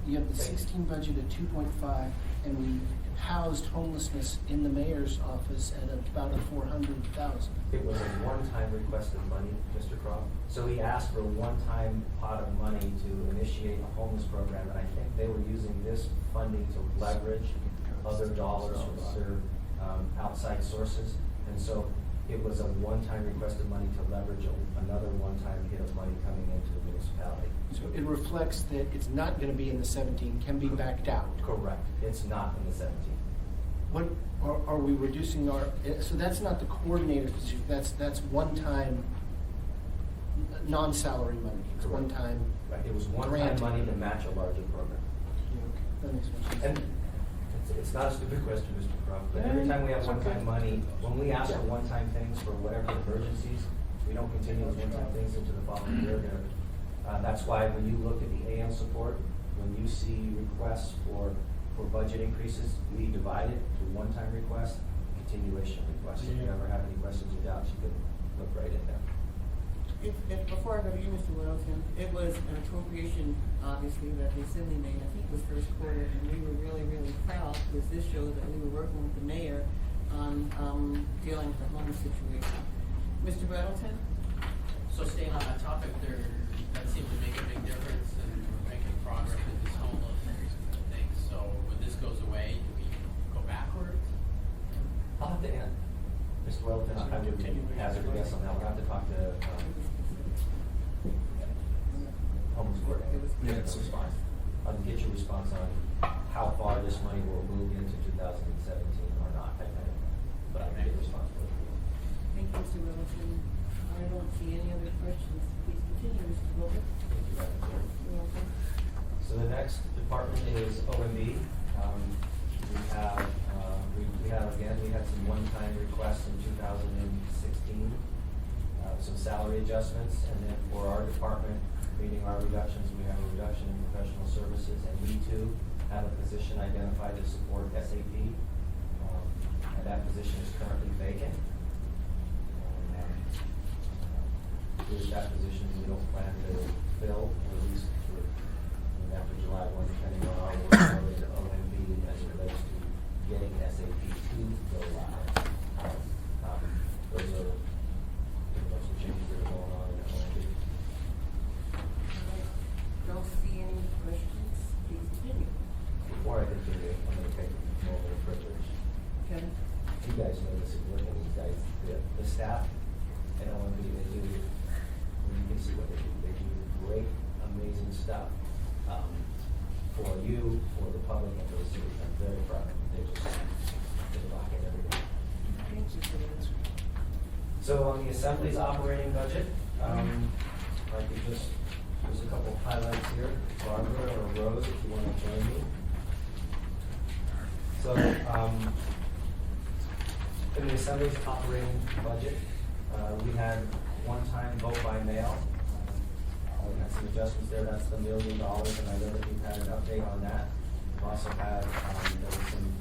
you have the 16 budget at 2.5, and we housed homelessness in the mayor's office at about a 400,000. It was a one-time request of money, Mr. Crowe. So he asked for a one-time pot of money to initiate a homeless program, and I think they were using this funding to leverage other dollars from other outside sources. And so it was a one-time request of money to leverage another one-time hit of money coming into the municipality. So it reflects that it's not going to be in the 17, can be backed out. Correct. It's not in the 17. What are we reducing our? So that's not the coordinator position. That's one-time, non-salary money. It's Correct. one-time. Right. It was one-time grant money to match a larger program. Yeah, okay. That makes more sense. And it's not a stupid question, Mr. Crowe, but every time we have one-time money, when we ask for one-time things for whatever emergencies, we don't continue those one-time things into the following year. That's why when you look at the AM support, when you see requests for budget increases, we divide it to one-time request, continuation request. If you ever have any questions or doubts, you can look right in there. Before I go to you, Mr. Whittleton, it was an appropriation, obviously, that the assembly made, I think it was first quarter, and we were really, really proud, because this shows that we were working with the mayor on dealing with the homeless situation. Mr. Whittleton? So staying on that topic, that seemed to make a big difference, and we're making progress with this homeless thing. So when this goes away, do we go backwards? I'll have to add, Mr. Wellington, I would hazard a guess on that. We'll have to talk to homeless coordinator. Yeah, it's fine. I'll get your response on how far this money will move into 2017 or not. But I'll get a response for it. Thank you, Mr. Whittleton. I don't see any other questions. Please continue, Mr. Gilbert. Thank you, Madam Chair. You're welcome. So the next department is OMB. We had some one-time requests in 2016, some salary adjustments, and then for our department, meeting our reductions, we have a reduction in professional services, and we too have a position identified to support SAP, and that position is currently vacant. With that position, we don't plan to fill, or at least after July 1, depending on our work with OMB as it relates to getting SAP to go live. Those are some changes that are going on in OMB. Don't see any questions. Please continue. Before I continue, I'm going to take a moment of privilege. Kevin? You guys know this is working, these guys, the staff at OMB, they do, you can see what they do. They do great, amazing stuff. For you, for the public, and for the city. I'm very proud of them. They rock it every day. Thank you for that. So on the Assembly's operating budget, I could just, there's a couple highlights here. Barbara or Rose, if you want to join me. So in the Assembly's operating budget, we had one-time vote by mail. We had some adjustments there, that's the $1 million, and I know that we've had an update on that. We've also had, there was some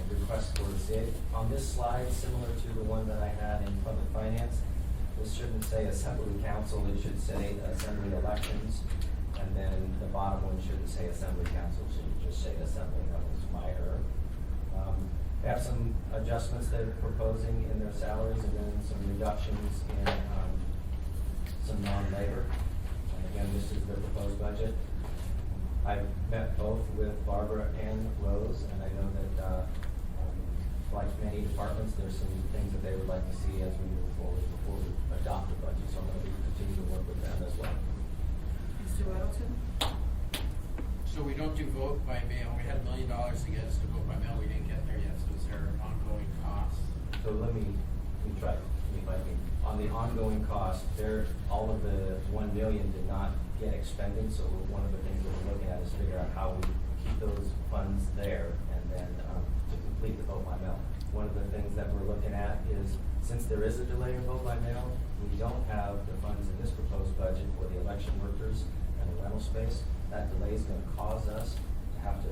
requests for the SIG. On this slide, similar to the one that I had in public finance, this shouldn't say assembly council, it should say assembly elections. And then the bottom one shouldn't say assembly council, it should just say assembly. That was my error. They have some adjustments they're proposing in their salaries, and then some reductions in some non-labor. And again, this is their proposed budget. I've met both with Barbara and Rose, and I know that like many departments, there's some things that they would like to see as we move forward before we adopt the budget. So I'm going to continue to work with them as well. Mr. Weddleton? So we don't do vote by mail. We had $1 million to get us to vote by mail. We didn't get there yet. So is there ongoing costs? So let me try, if I can. On the ongoing cost, all of the 1 million did not get expended. So one of the things that we're looking at is figure out how we keep those funds there, and then to complete the vote by mail. One of the things that we're looking at is, since there is a delay in vote by mail, we don't have the funds in this proposed budget for the election workers and the rental space. That delay is going to cause us to have to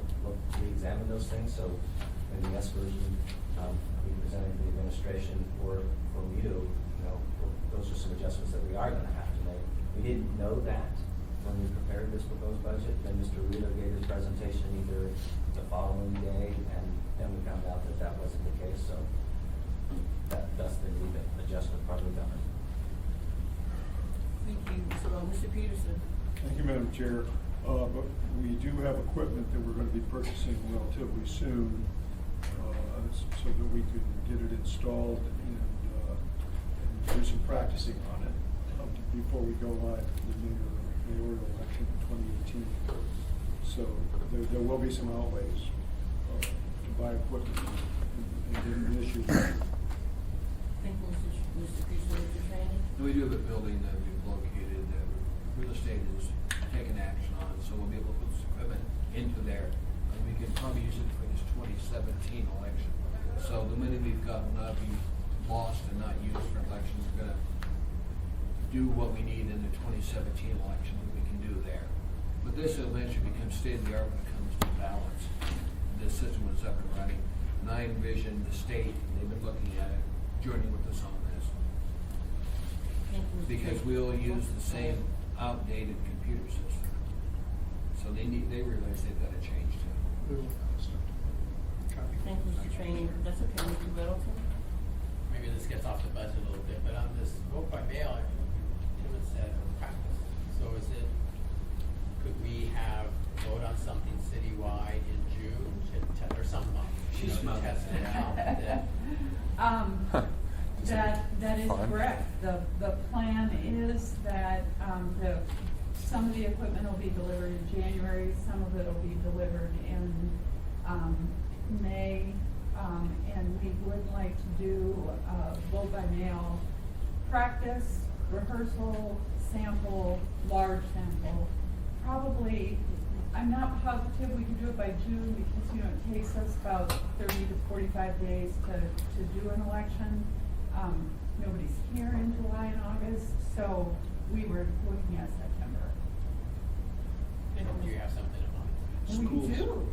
re-examine those things. So in the S version, we presented to the administration for you, those are some adjustments that we are going to have to make. We didn't know that when we prepared this proposed budget. Then Mr. Wheeler gave his presentation either the following day, and then we found out that that wasn't the case. So that's the adjustment probably done. Thank you, Mr. Peterson. Thank you, Madam Chair. But we do have equipment that we're going to be purchasing relatively soon, so that we can get it installed and do some practicing on it before we go live for the mayoral election in 2018. So there will be some outlays to buy equipment and get an issue. Thank you, Mr. Peterson. Mr. Training? We do have a building that we've located that real estate is taking action on, so we'll be able to put this equipment into there. And we can probably use it for this 2017 election. So the money we've got will not be lost and not used for elections. We're gonna do what we need in the 2017 election that we can do there. But this eventually becomes state-of-the-art when it comes to ballots. The system is up and running. Nine Vision, the state, they've been looking at it, joining with us on this. Because we'll use the same outdated computer system. So they realize they've got to change too. Thank you, Mr. Training. That's okay, Mr. Middleton. Maybe this gets off the budget a little bit, but on this vote by mail, I think Tim had said practice. So could we have vote on something citywide in June or some month? She's smiling. Test it out. That is correct. The plan is that some of the equipment will be delivered in January, some of it will be delivered in May, and we would like to do vote by mail practice, rehearsal, sample, large sample. Probably, I'm not positive we can do it by June because it takes us about 30 to 45 days to do an election. Nobody's here in July and August, so we were looking at September. Do you have something in mind? We do.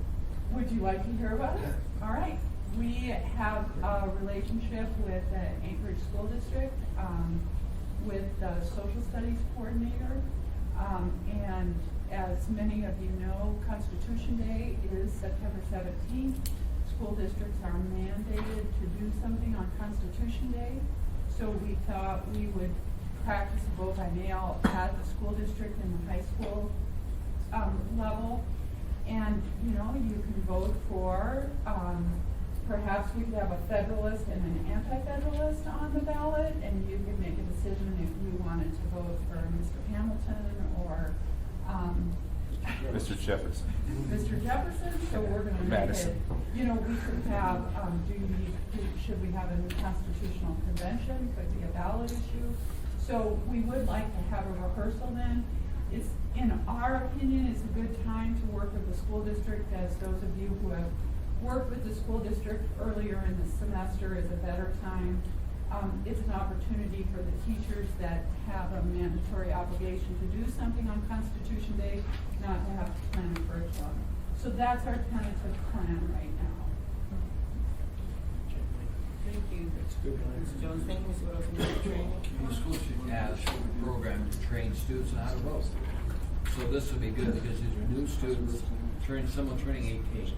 Would you like to hear about it? All right. We have a relationship with the Anchorage School District, with the social studies coordinator, and as many of you know, Constitution Day is September 17th. School districts are mandated to do something on Constitution Day, so we thought we would practice vote by mail at the school district and the high school level. And you can vote for, perhaps we could have a Federalist and an Anti-Federalist on the ballot, and you could make a decision if you wanted to vote for Mr. Hamilton or Mr. Jefferson. Mr. Jefferson, so we're gonna make Madison. it, we could have, should we have a new constitutional convention, could be a ballot issue. So we would like to have a rehearsal then. It's, in our opinion, it's a good time to work with the school district, as those of you who have worked with the school district earlier in the semester is a better time It's an opportunity for the teachers that have a mandatory obligation to do something on Constitution Day, not to have to plan a curriculum. So that's our tentative plan right now. Thank you. Mr. Jones, thank you, Mr. Wilson, for training. The school should have a program to train students on how to vote. So this will be good because these are new students, someone turning 18.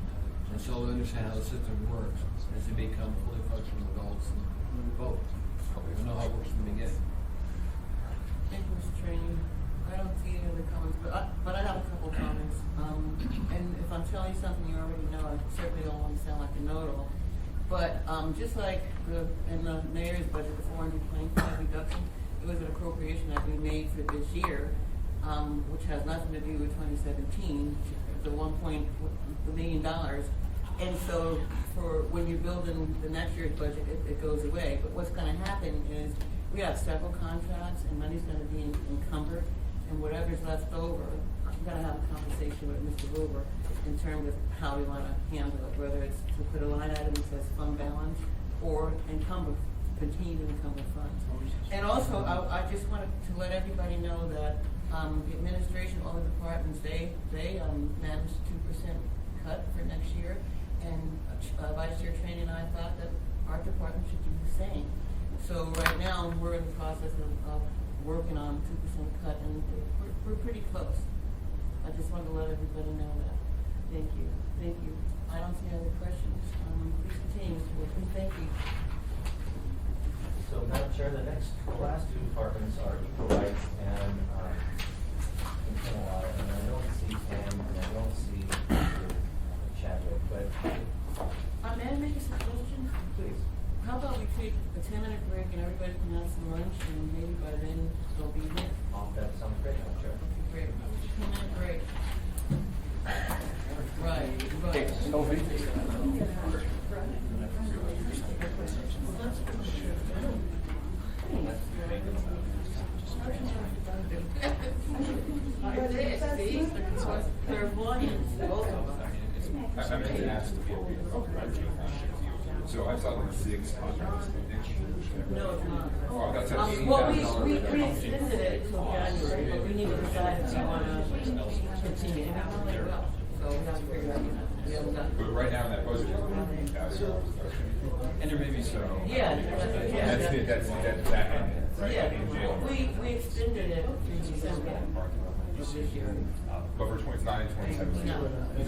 And so they understand how the system works as they become fully functional adults and vote. We know how it works from the beginning. Thank you, Mr. Training. I don't see any other comments, but I have a couple comments. And if I'm telling you something you already know, I certainly don't want to sound like a know-it-all. But just like in the mayor's budget, the 425 reduction, it was an appropriation that we made for this year, which has nothing to do with 2017, the $1 million. And so for when you're building the next year's budget, it goes away. But what's going to happen is we have several contracts and money's going to be encumbered, and whatever's left over, I'm going to have a conversation with Mr. Wilbur in terms of how we want to handle it, whether it's to put a line item that says fund balance or continue to encumber funds. And also, I just wanted to let everybody know that the administration, all the departments, they managed 2% cut for next year, and Vice Chair Training and I thought that our department should do the same. So right now, we're in the process of working on 2% cut, and we're pretty close. I just wanted to let everybody know that. Thank you. Thank you. I don't see any other questions. Please continue, Mr. Wilson. Thank you. So, Madam Chair, the last two departments are equal rights and internal audit, and I don't see Pam and I don't see Chadwick, but. May I make a suggestion? Please. How about we take a 10-minute break and everybody can have some lunch, and maybe by then they'll be here. That sounds great, Madam Chair. Great. 10-minute break. Right. I meant to ask so I saw like 6 contracts. No, it's not. Oh, that's well, we extended it till January, but we need to decide if we want to continue. So we have to figure out. But right now in that budget, And there may be some. Yeah. That's that end, right? Yeah, we extended it to December of this year. But for 29 and 27. No. You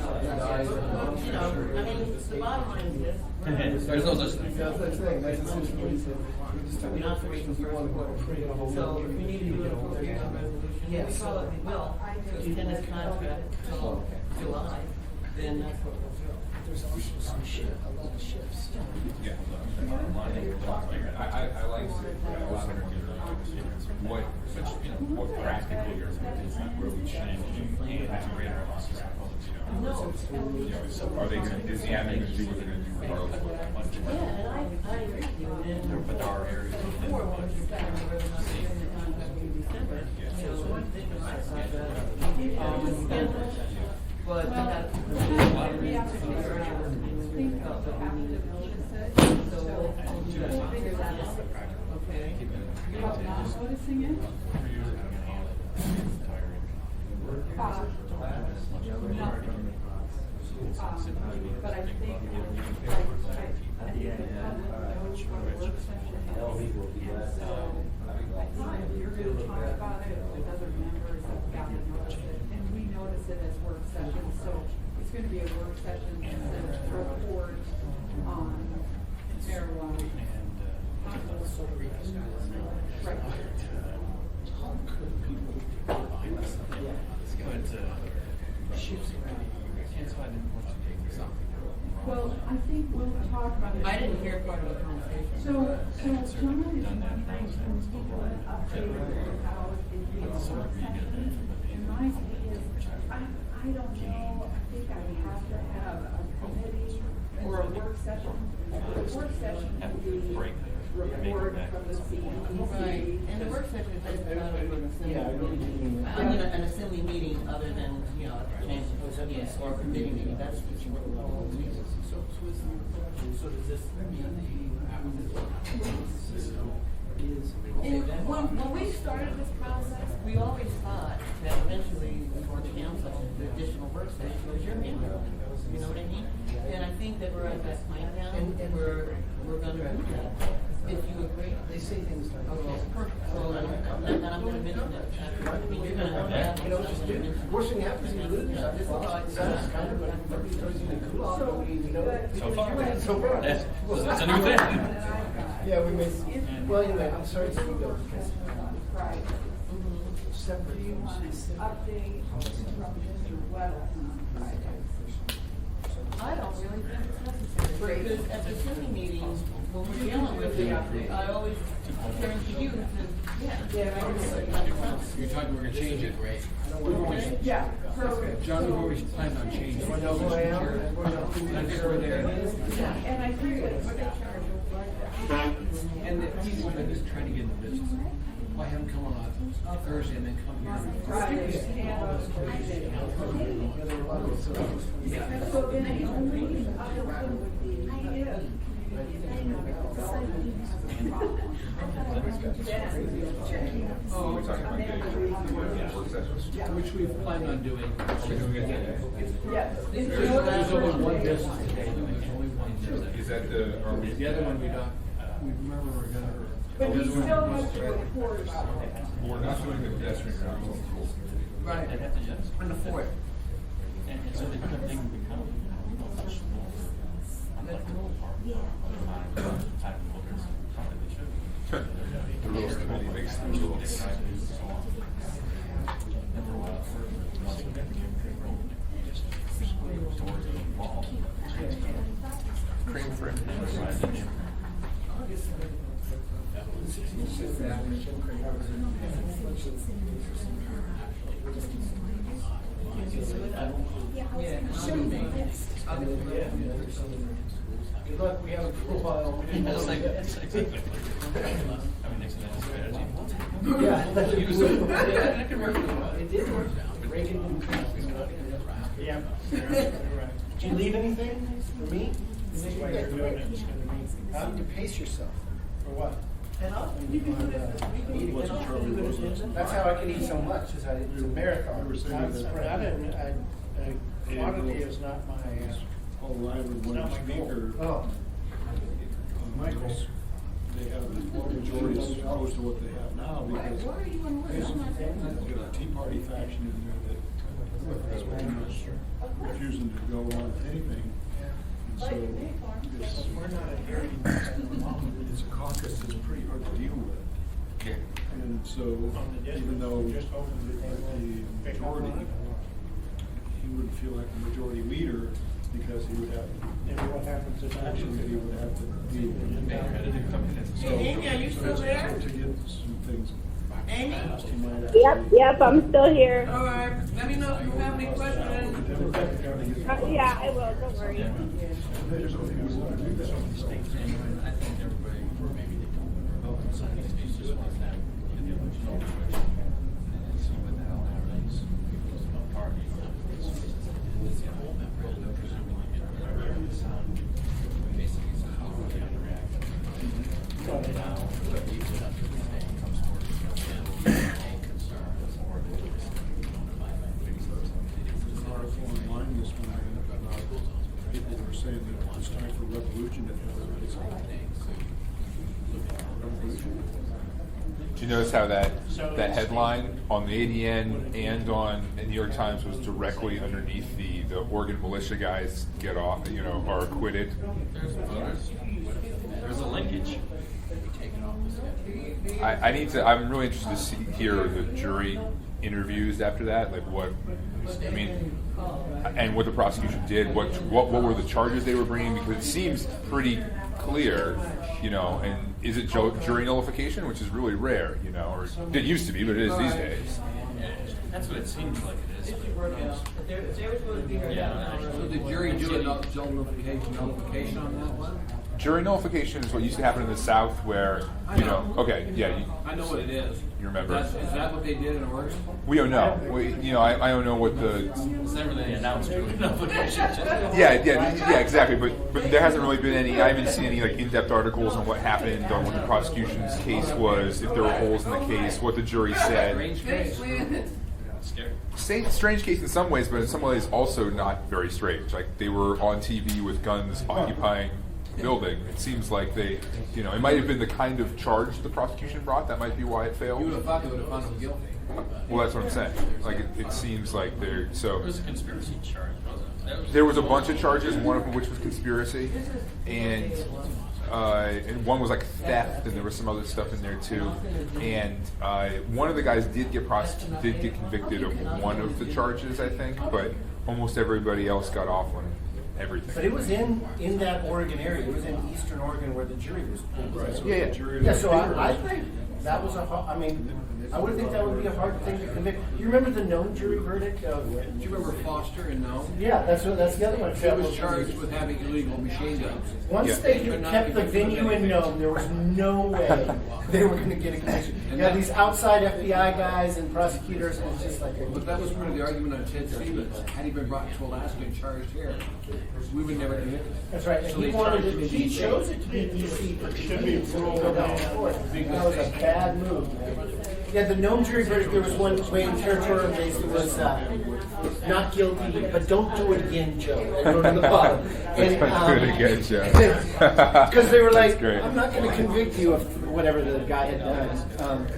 know, I mean, the bottom line is this. There's no such thing. We're not to reach the first quarter. So if we need to do an appropriation resolution, we probably will, to extend this contract till July, then that's what we'll do. There's also some a lot of shifts. Yeah. I like what practically are we changing and greater are they going to, is the admin going to do what they're going to do regardless of what that money is? Yeah, and I agree with you. And But there are areas. before, when we started, we were not doing the contract in December, so one thing that I thought that we did have to schedule. But we had to We have to figure out things that we have to notice it. So we'll do that. Figure that out. Okay. You have not noticing it? But I think, I think the public knows what a work session is. So I think if you're going to talk about it with other members, you've got to notice it. And we notice it as work sessions, so it's going to be a work session instead of a report on marijuana. Right. Well, I think we'll talk about it. I didn't hear part of the conversation. So John is wondering from people an update of how it is being work session. And my thing is, I don't know, I think I have to have a committee or a work session. The work session would be report from the CMPC. Right, and the work session is not an assembly meeting. I mean, an assembly meeting other than, you know, change, or committee meeting, that's just what we're all meeting. So does this mean When we started this process, we always thought that eventually before the council, the additional work session was your handle. You know what I mean? And I think that we're at that point now, and we're gonna do that, if you agree. They say things like, Okay, perfect. So I'm gonna mention it. I mean, you're gonna have that. you know, it's just, worst thing happens, you lose. It's sounds kind of like, nobody throws you in the cool off, nobody, you know. So far. So far. Yeah. It's a new thing. Yeah, we may, well, anyway, I'm sorry to see you go. Right. Separate. Do you want an update from Mr. Weddle on Friday? I don't really think it's necessary, because at the city meetings, when we're dealing with it, I always turn to you to, You're talking, we're gonna change it, right? Yeah, perfect. John, we've always planned on changing it. Know who I am? I think we're there. And I think that And the people that is trying to get in the business, why have them come on Thursday and then come here? Friday, so then the only other one would be Oh, we're talking about the work sessions? Which we've planned on doing. Yes. There's only one business today, there's only one business. Is that the other one we don't, we remember we're gonna. But we still have to report about it. We're not doing the pedestrian routes. Right. On the 4th. And so the thing would become much more, like the whole part. Type of voters, probably they should. The rules committee makes the rules. And for a while, for significant stores involved. Cream for it. Good luck, we have a profile. It's like, exactly. I mean, next to that strategy. Yeah. Use it. Yeah, it could work. It did work. Reagan didn't. Yeah. Did you leave anything for me? This way you're doing it, it's gonna be. How do you pace yourself? For what? That's how I can eat so much, is it's a marathon. Quantity is not my, Paul Ryland, one not my speaker, Oh. Michael's, they have a majority as opposed to what they have now, because there's a Tea Party faction in there that is pretty much refusing to go on with anything. And so it's a caucus that's pretty hard to deal with. And so even though the majority, he wouldn't feel like the majority leader because he would have. and what happens if Action that he would have to deal with. Hey, Amy, are you still there? To get some things. Amy? Yep, I'm still here. All right, let me know if you have any questions. Yeah, I will, don't worry. I think everybody, or maybe they don't, vote on some of these things, just want that, the original direction, and see what the hell happens. It's about parties. It's the whole member, presumably, basically, it's how we interact. Now, what we put up to this day comes forward, a concern, or the There's an article online this morning about people were saying that it's time for revolution if everybody's revolution. Do you notice how that headline on the ADN and on the New York Times was directly underneath the Oregon militia guys get off, are acquitted? There's a linkage. I'm really interested to hear the jury interviews after that, like and what the prosecution did, what were the charges they were bringing, because it seems pretty clear, and is it jury nullification, which is really rare, or it used to be, but it is these days. That's what it seems like it is. They were supposed to be here. Yeah. So the jury do a nullification on that one? jury nullification is what used to happen in the South, where okay, yeah, I know what it is. you remember. Is that what they did in Oregon? We don't know. I don't know what the. It's never really announced jury nullification. Yeah, exactly. But there hasn't really been any. I haven't seen any like in-depth articles on what happened, on what the prosecution's case was, if there were holes in the case, what the jury said. Strange case in some ways, but in some ways also not very strange. Like they were on TV with guns occupying the building. It seems like they, it might have been the kind of charge the prosecution brought. That might be why it failed. You would have thought they would have found him guilty. Well, that's what I'm saying. Like it seems like they're so. There was a conspiracy charge, wasn't it? There was a bunch of charges, one of which was conspiracy, and one was like theft, and there was some other stuff in there too. And one of the guys did get convicted of one of the charges, I think, but almost everybody else got off on everything. But it was in that Oregon area. It was in Eastern Oregon where the jury was pulled. Right. So Yeah. So I think that was I would think that would be a hard thing to convict. You remember the Nome jury verdict? Do you remember Foster and Nome? Yeah, that's the other one. He was charged with having illegal machine guns. Once they kept the venue in Nome, there was no way they were going to get a conviction. You had these outside FBI guys and prosecutors, and it's just like. But that was part of the argument on Ted Stevens. Had he been brought to Alaska and charged here, we would never convict him. That's right. So He chose it to be DC for convenience to go down the court. That was a bad move. Yeah, the Nome jury verdict, there was one way in territorial case that was not guilty, but don't do it again, Joe. And go to the bottom. That's not good again, Joe. Because they were like, great. I'm not going to convict you of whatever the guy had done.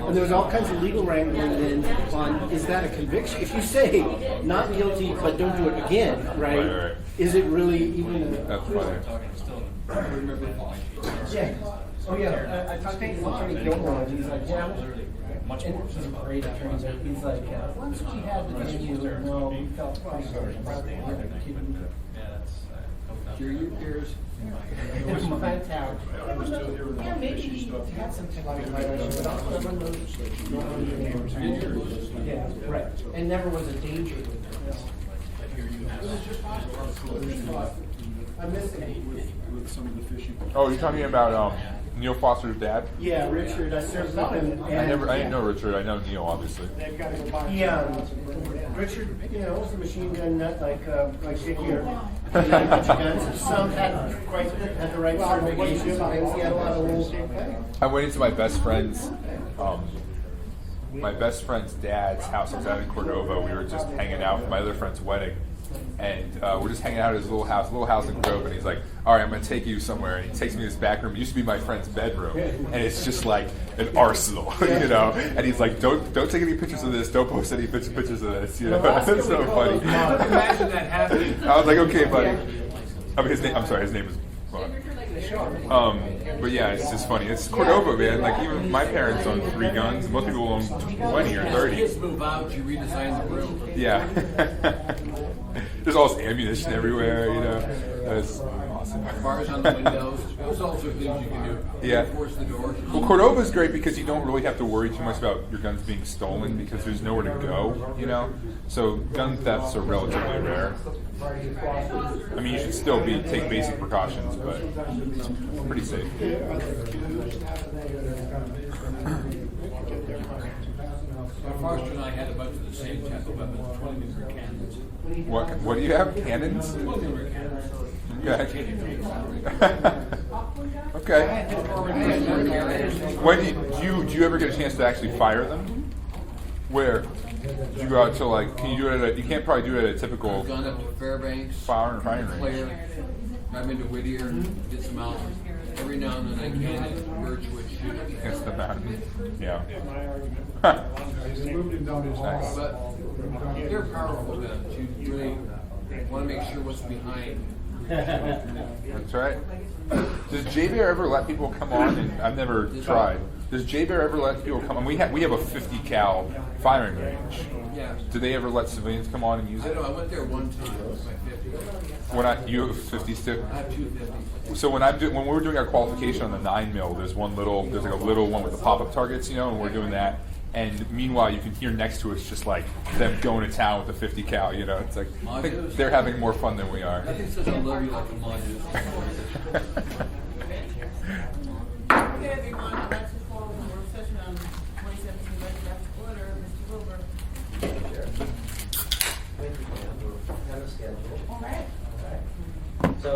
And there was all kinds of legal wrangling then on, is that a conviction? If you say, not guilty, but don't do it again, right? Is it really even a... That's funny. Yeah. Oh yeah, I talked to Attorney Gilmore, and he's like, yeah, much more. He's a great attorney, but he's like, once we had the venue, no, we felt pretty sorry about it. Your peers. My town. Yeah, maybe he had some technology, but also yeah, right, and never was a danger with it. I miss it. With some of the fishing. Oh, you're talking about Neil Foster's dad? Yeah, Richard. I served with him. I didn't know Richard. I know Neil, obviously. Yeah, Richard, was a machine gun nut like Dick here. He had a bunch of guns. Some had the right certifications and things. He had a lot of old. I went into my best friend's dad's house. I was out in Cordova. We were just hanging out for my other friend's wedding. And we're just hanging out at his little house in Grove, and he's like, all right, I'm going to take you somewhere. And he takes me to this back room. It used to be my friend's bedroom. And it's just like an arsenal, And he's like, don't take any pictures of this. Don't post any pictures of this, It's so funny. Imagine that happening. I was like, okay, buddy. His name is... but yeah, it's just funny. It's Cordova, man. Like, even my parents own 3 guns. Most people own 20 or 30. Kids move out, you redesign the room. Yeah. There's all this ammunition everywhere, That's awesome. Bars on the windows. Those also things you can do. Yeah. Reinforce the doors. Well, Cordova's great because you don't really have to worry too much about your guns being stolen because there's nowhere to go, So gun thefts are relatively rare. I mean, you should still take basic precautions, but it's pretty safe. Foster and I had a bunch of the same type of weapons, 20 millimeter cannons. What do you have? Cannons? 20 millimeter cannons. Okay. When do you ever get a chance to actually fire them? Where? Do you go out to can you do it you can't probably do it at a typical I've gone up to Fairbanks, firing range. Claire, drive into Whittier, get some out. Every now and then I can at Birchwood shoot. Against the mountain. Yeah. But they're powerful guns. You really want to make sure what's behind. That's right. Does J-Bear ever let people come on? And I've never tried. Does J-Bear ever let people come on? We have a 50 cal firing range. Yeah. Do they ever let civilians come on and use I it? don't know. I went there one time with my 50. You have 50s too? I have 250. So when we were doing our qualification on the 9mm, there's like a little one with the pop-up targets, and we're doing that. And meanwhile, you can hear next to us just like them going to town with the 50 cal. You know, it's like I think they're having more fun than we are. Nothing says I love you like a module. Okay, everyone, I'd like to call the work session on 2017 budget after order. Mr. Wilbur. Sure. Thank you, Pam. We're ahead of schedule. All right. All right. So,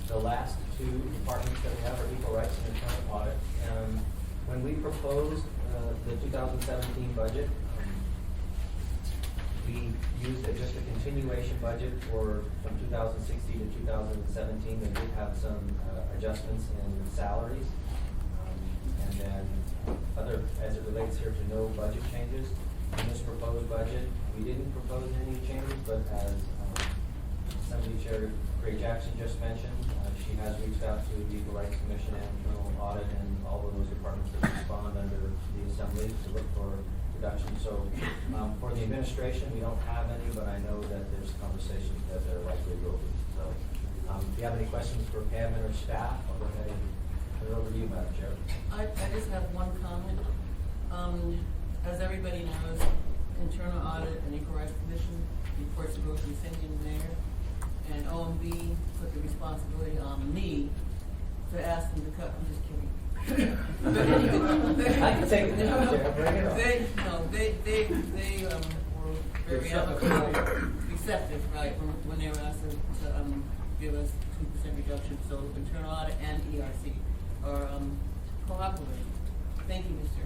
the last two departments that we have are equal rights and internal audit. When we proposed the 2017 budget, we used just a continuation budget from 2016 to 2017. They did have some adjustments in salaries. And then as it relates here to no budget changes, in this proposed budget, we didn't propose any changes, but as Assembly Chair Gray Jackson just mentioned, she has reached out to the Equal Rights Commission and Internal Audit and all of those departments that respond under the Assembly to look for reductions. So for the administration, we don't have any, but I know that there's conversations that there likely will be. So if you have any questions for Pam and her staff, I'll go ahead and turn it over to you, Madam Chair. I just have one comment. As everybody knows, Internal Audit and Equal Rights Commission reports to both the Cindy and the Mayor, and OMB put the responsibility on me to ask them to cut. I'm just kidding. But anyway, I can take it now, Chair. Bring it on. They were very receptive, right, when they were asked to give us 2% reduction. So Internal Audit and ERC are cooperating. Thank you, Mr.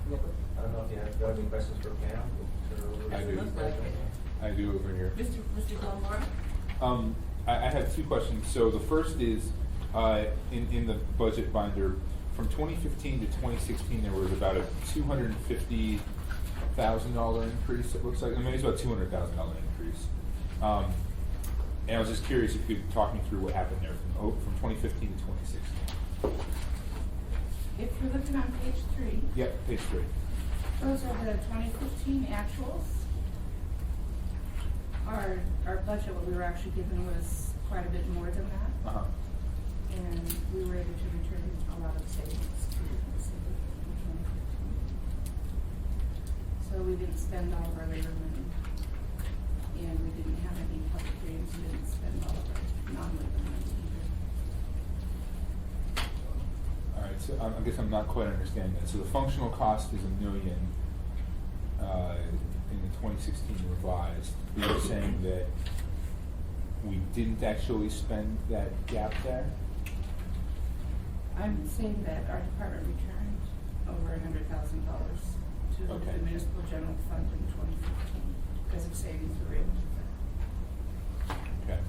Wilbur. I don't know if you have any questions for Pam. I do. I do over here. Mr. Gilmore? I have two questions. So the first is in the budget binder from 2015 to 2016, there was about a $250,000 increase. It looks like maybe it's about $200,000 increase. And I was just curious if you could talk me through what happened there from 2015 to 2016. If you're looking on page 3. Yep, page 3. Those are the 2015 actuals. Our budget, what we were actually given was quite a bit more than that. Uh-huh. And we were able to return a lot of savings to the city in 2015. So we didn't spend all of our labor money. And we didn't have any public games. We didn't spend all of our non-labor money either. All right, so I guess I'm not quite understanding that. So the functional cost is $1 million in the 2016 revised. You're saying that we didn't actually spend that gap there? I'm saying that our department returned over $100,000 to the municipal general fund in 2015 because of savings we were able to get. Okay.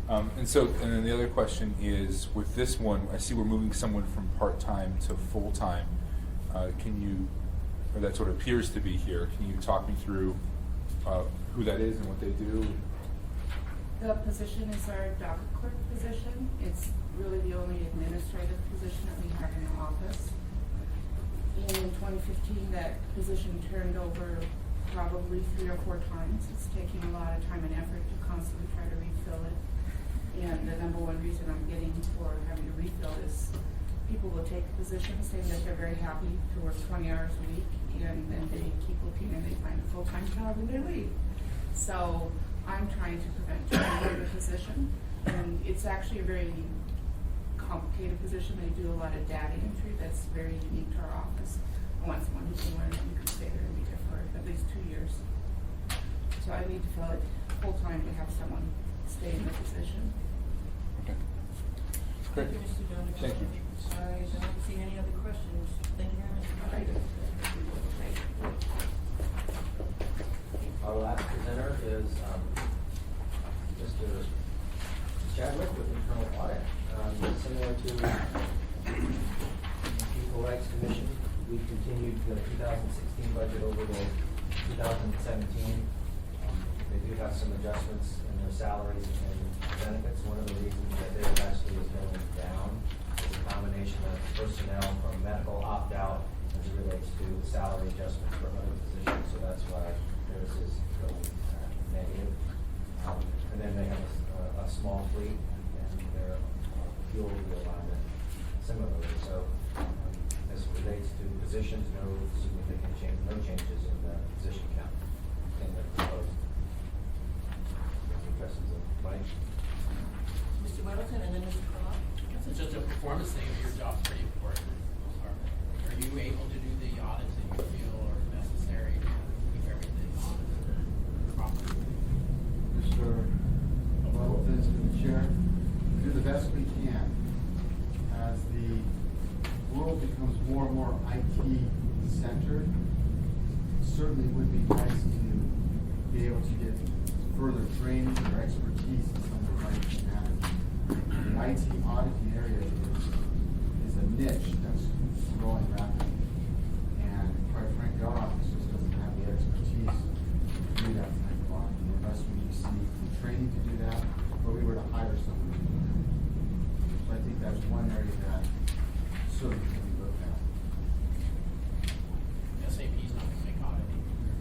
And then the other question is, with this one, I see we're moving someone from part-time to full-time. Or that sort of appears to be here. Can you talk me through who that is and what they do? The position is our docket clerk position. It's really the only administrative position that we have in the office. And in 2015, that position turned over probably 3 or 4 times. It's taking a lot of time and effort to constantly try to refill it. And the number one reason I'm getting for having to refill is people will take a position saying that they're very happy to work 20 hours a week, and then they keep looking and they find a full-time job and they leave. So I'm trying to prevent turnover of the position, and it's actually a very complicated position. They do a lot of data entry that's very unique to our office. I want someone who can learn and who can stay there and be there for at least 2 years. So I need to fill it full-time to have someone stay in the position. Okay. Thank you, Mr. Jones. Thank you. I don't see any other questions. Thank you very much. Our last presenter is Mr. Chadwick with Internal Audit. Similar to Equal Rights Commission, we continued the 2016 budget over the 2017. They do have some adjustments in their salaries and benefits. One of the reasons that they're actually is going down is a combination of personnel from medical opt-out as it relates to the salary adjustments for other positions. So that's why theirs is going negative. And then they have a small fleet and their fuel realignment similarly. So as this relates to positions, no significant change, no changes in the position count in the proposed. Any questions of Mike? Mr. Middleton and then Mr. Crowe. It's just a performance thing. Your job's pretty important. Are you able to do the audits that you feel are necessary to keep everything audited properly? Mr. Middleton, the chair, do the best we can. As the world becomes more and more IT centered, it certainly would be nice to be able to get further training or expertise in some of the IT management. The IT auditing area is a niche that's growing rapidly. And quite frankly, our office just doesn't have the expertise to do that type of auditing unless we receive the training to do that, or we were to hire someone to do that. So I think that's one area that certainly can be looked at. SAP is not going to make auditing easier.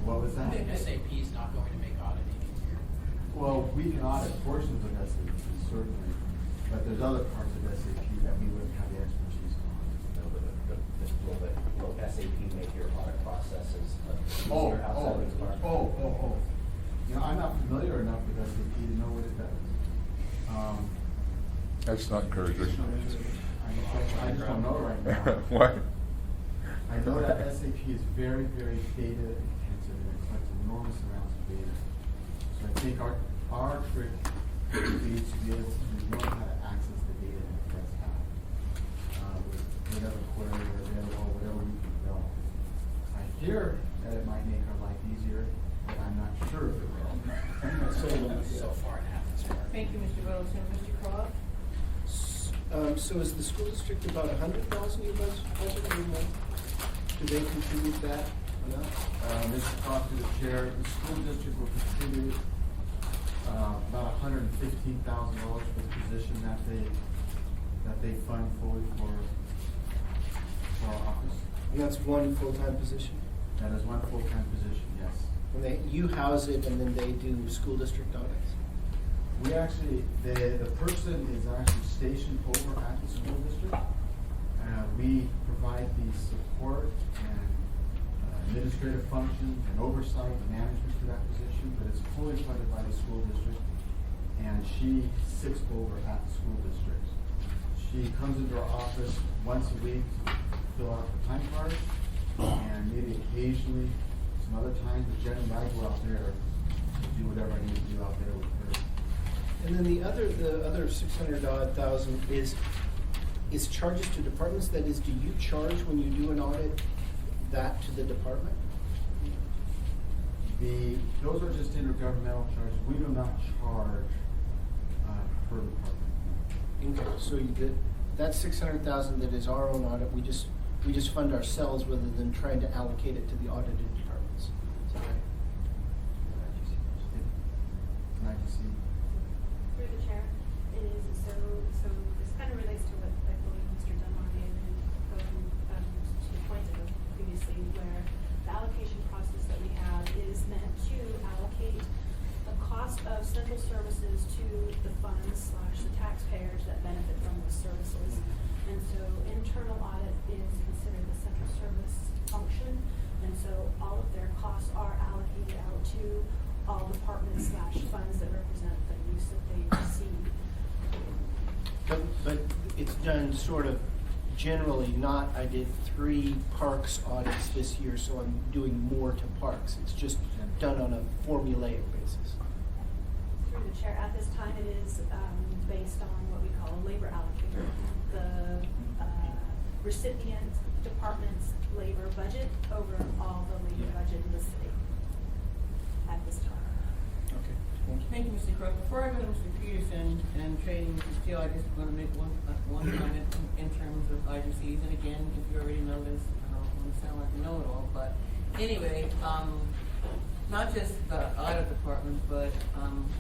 What was that? SAP is not going to make auditing easier. Well, we can audit portions of SAP, certainly, but there's other parts of SAP that we wouldn't have the expertise on. No, but will SAP make your audit processes Oh, easier outside of the department? You know, I'm not familiar enough with SAP to know what it does. That's not encouraging. I just don't know right now. What? I know that SAP is very, very data intensive and it collects enormous amounts of data. So I think our trick would be to be able to know how to access the data that it does have. With whatever query or available, whatever we can develop. I hear that it might make our life easier, but I'm not sure if it will. So far it hasn't. Thank you, Mr. Middleton. Mr. Crowe. So is the school district about 100,000 you guys budget or more? Do they contribute that enough? Mr. Cox, to the chair, the school district will contribute about $115,000 for the position that they fund fully for our office. And that's one full-time position? That is one full-time position, yes. And you house it and then they do school district audits? We actually, the person is actually stationed over at the school district. We provide the support and administrative functions and oversight and management for that position, but it's fully funded by the school district. And she sits over at the school district. She comes into our office once a week to fill out the time card, and maybe occasionally, some other times, but generally I go out there to do whatever I need to do out there with her. And then the other 600,000 is charges to departments. That is, do you charge when you do an audit that to the department? Those are just intergovernmental charges. We do not charge per department. Okay, so that 600,000 that is our own audit, we just fund ourselves rather than trying to allocate it to the audited departments. Is that right? Can I just see? Through the chair, it is, so this kind of relates to what I believe Mr. Dunbar may have been going to the point of previously, where the allocation process that we have is meant to allocate the cost of central services to the funds / the taxpayers that benefit from those services. And so internal audit is considered the central service function, and so all of their costs are allocated out to all departments / funds that represent the use that they receive. But it's done sort of generally, not I did 3 parks audits this year, so I'm doing more to parks. It's just done on a formulaic basis. Through the chair, at this time it is based on what we call a labor allocator. The recipient department's labor budget over all the labor budget in the city at this time. Okay. Thank you, Mr. Crowe. Before I go to Mr. Peterson and training Mr. Steele, I just want to make one comment in terms of IGCs. And again, if you already know this, I don't want to sound like a know-it-all, but anyway, not just the audit department, but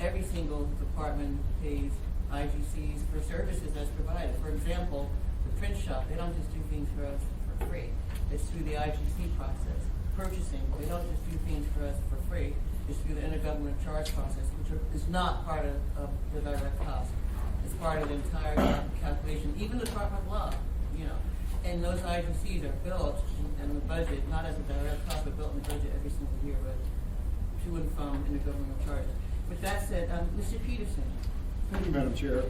every single department pays IGCs for services that's provided. For example, the print shop, they don't just do things for us for free. It's through the IGC process. Purchasing, they don't just do things for us for free. It's through the intergovernmental charge process, which is not part of the direct cost. It's part of the entire calculation, even the Department of Law, you know. And those IGCs are built in the budget, not as a direct cost, but built in the budget every single year, but to and from intergovernmental charges. With that said, Mr. Peterson. Thank you, Madam Chair.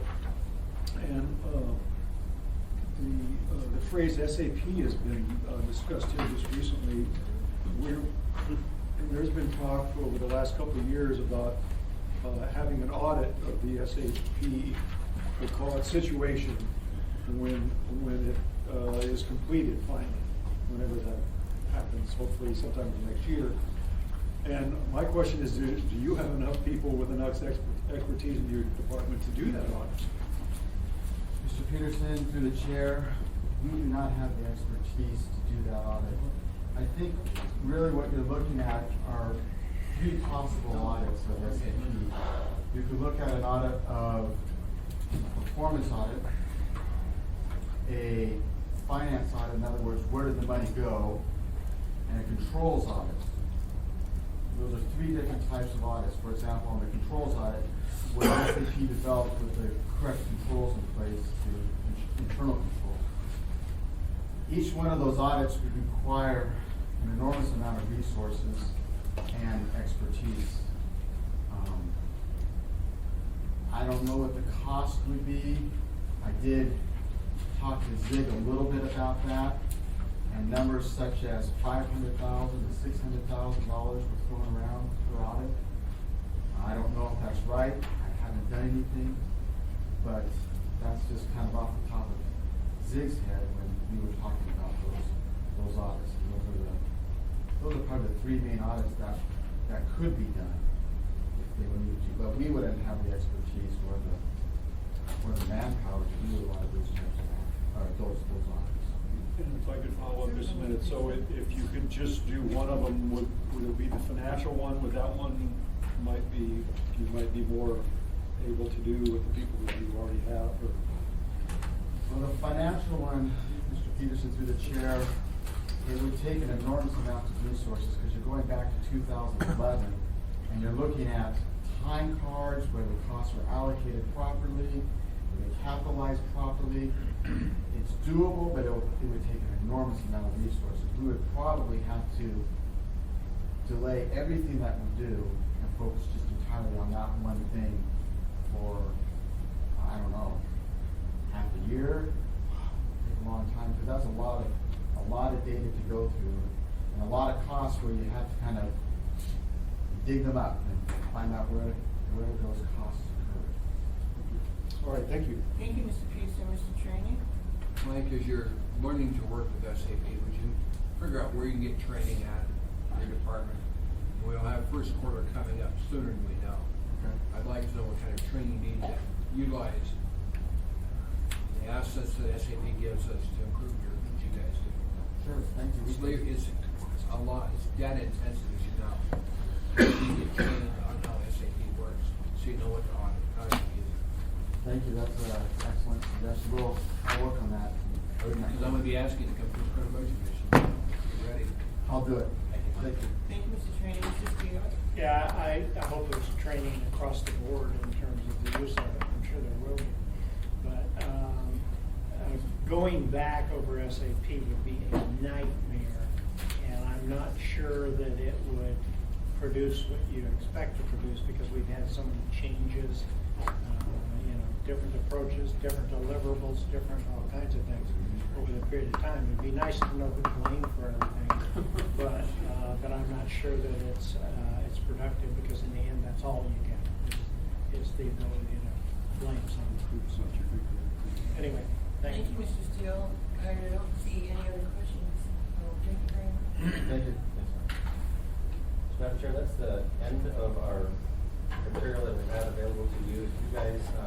And the phrase SAP has been discussed here just recently. There's been talk over the last couple of years about having an audit of the SAP, we call it situation, when it is completed finally, whenever that happens, hopefully sometime next year. And my question is, do you have enough people with enough expertise in your department to do that audit? Mr. Peterson, through the chair, we do not have the expertise to do that audit. I think really what you're looking at are three possible audits of SAP. You could look at an audit of performance audit, a finance audit, in other words, where did the money go, and a controls audit. Those are three different types of audits. For example, on the controls audit, where SAP developed with the correct controls in place to internal controls. Each one of those audits would require an enormous amount of resources and expertise. I don't know what the cost would be. I did talk to Zig a little bit about that, and numbers such as $500,000 to $600,000 were thrown around per audit. I don't know if that's right. I haven't done anything, but that's just kind of off the top of Zig's head when we were talking about those audits. And those are probably the three main audits that could be done if they were needed to. But we wouldn't have the expertise or the manpower to do a lot of those types of those audits. And if I could follow up just a minute, so if you could just do one of them, would it be the financial one? Would that one you might be more able to do with the people that you already have? Or? Well, the financial one, Mr. Peterson, through the chair, it would take an enormous amount of resources because you're going back to 2011 and you're looking at time cards where the costs were allocated properly, were they capitalized properly. It's doable, but it would take an enormous amount of resources. We would probably have to delay everything that we do and focus just entirely on that one thing for, I don't know, half a year. Take a long time because that's a lot of data to go through and a lot of costs where you have to kind of dig them up and find out where those costs occur. All right, thank you. Thank you, Mr. Peterson. Mr. Training? Mike, as you're learning to work with SAP, would you figure out where you can get training at in your department? We'll have first quarter coming up sooner than we know. Okay. I'd like to know what kind of training you need to utilize the assets that SAP gives us to improve what you guys do. Sure, thank you. It's a lot, it's data intensive, as you know. You get training on how SAP works, so you know what to audit, how to use it. Thank you, that's an excellent suggestion. I'll work on that. Because I'm going to be asking you to come to the Credit Budget Commission. You ready? I'll do it. Thank you. Thank you, Mr. Training. Mr. Steele? Yeah, I hope there's training across the board in terms of the use of it. I'm sure there will be. But going back over SAP would be a nightmare, and I'm not sure that it would produce what you expect to produce because we've had so many changes, different approaches, different deliverables, different all kinds of things over the period of time. It'd be nice to know who's blamed for everything, but I'm not sure that it's productive because in the end, that's all you get is the ability to blame someone. Anyway, thank you. Mr. Steele. I don't see any other questions. So thank you very much. Thank you. So, Madam Chair, that's the end of our material that we have available to you. If you guys, I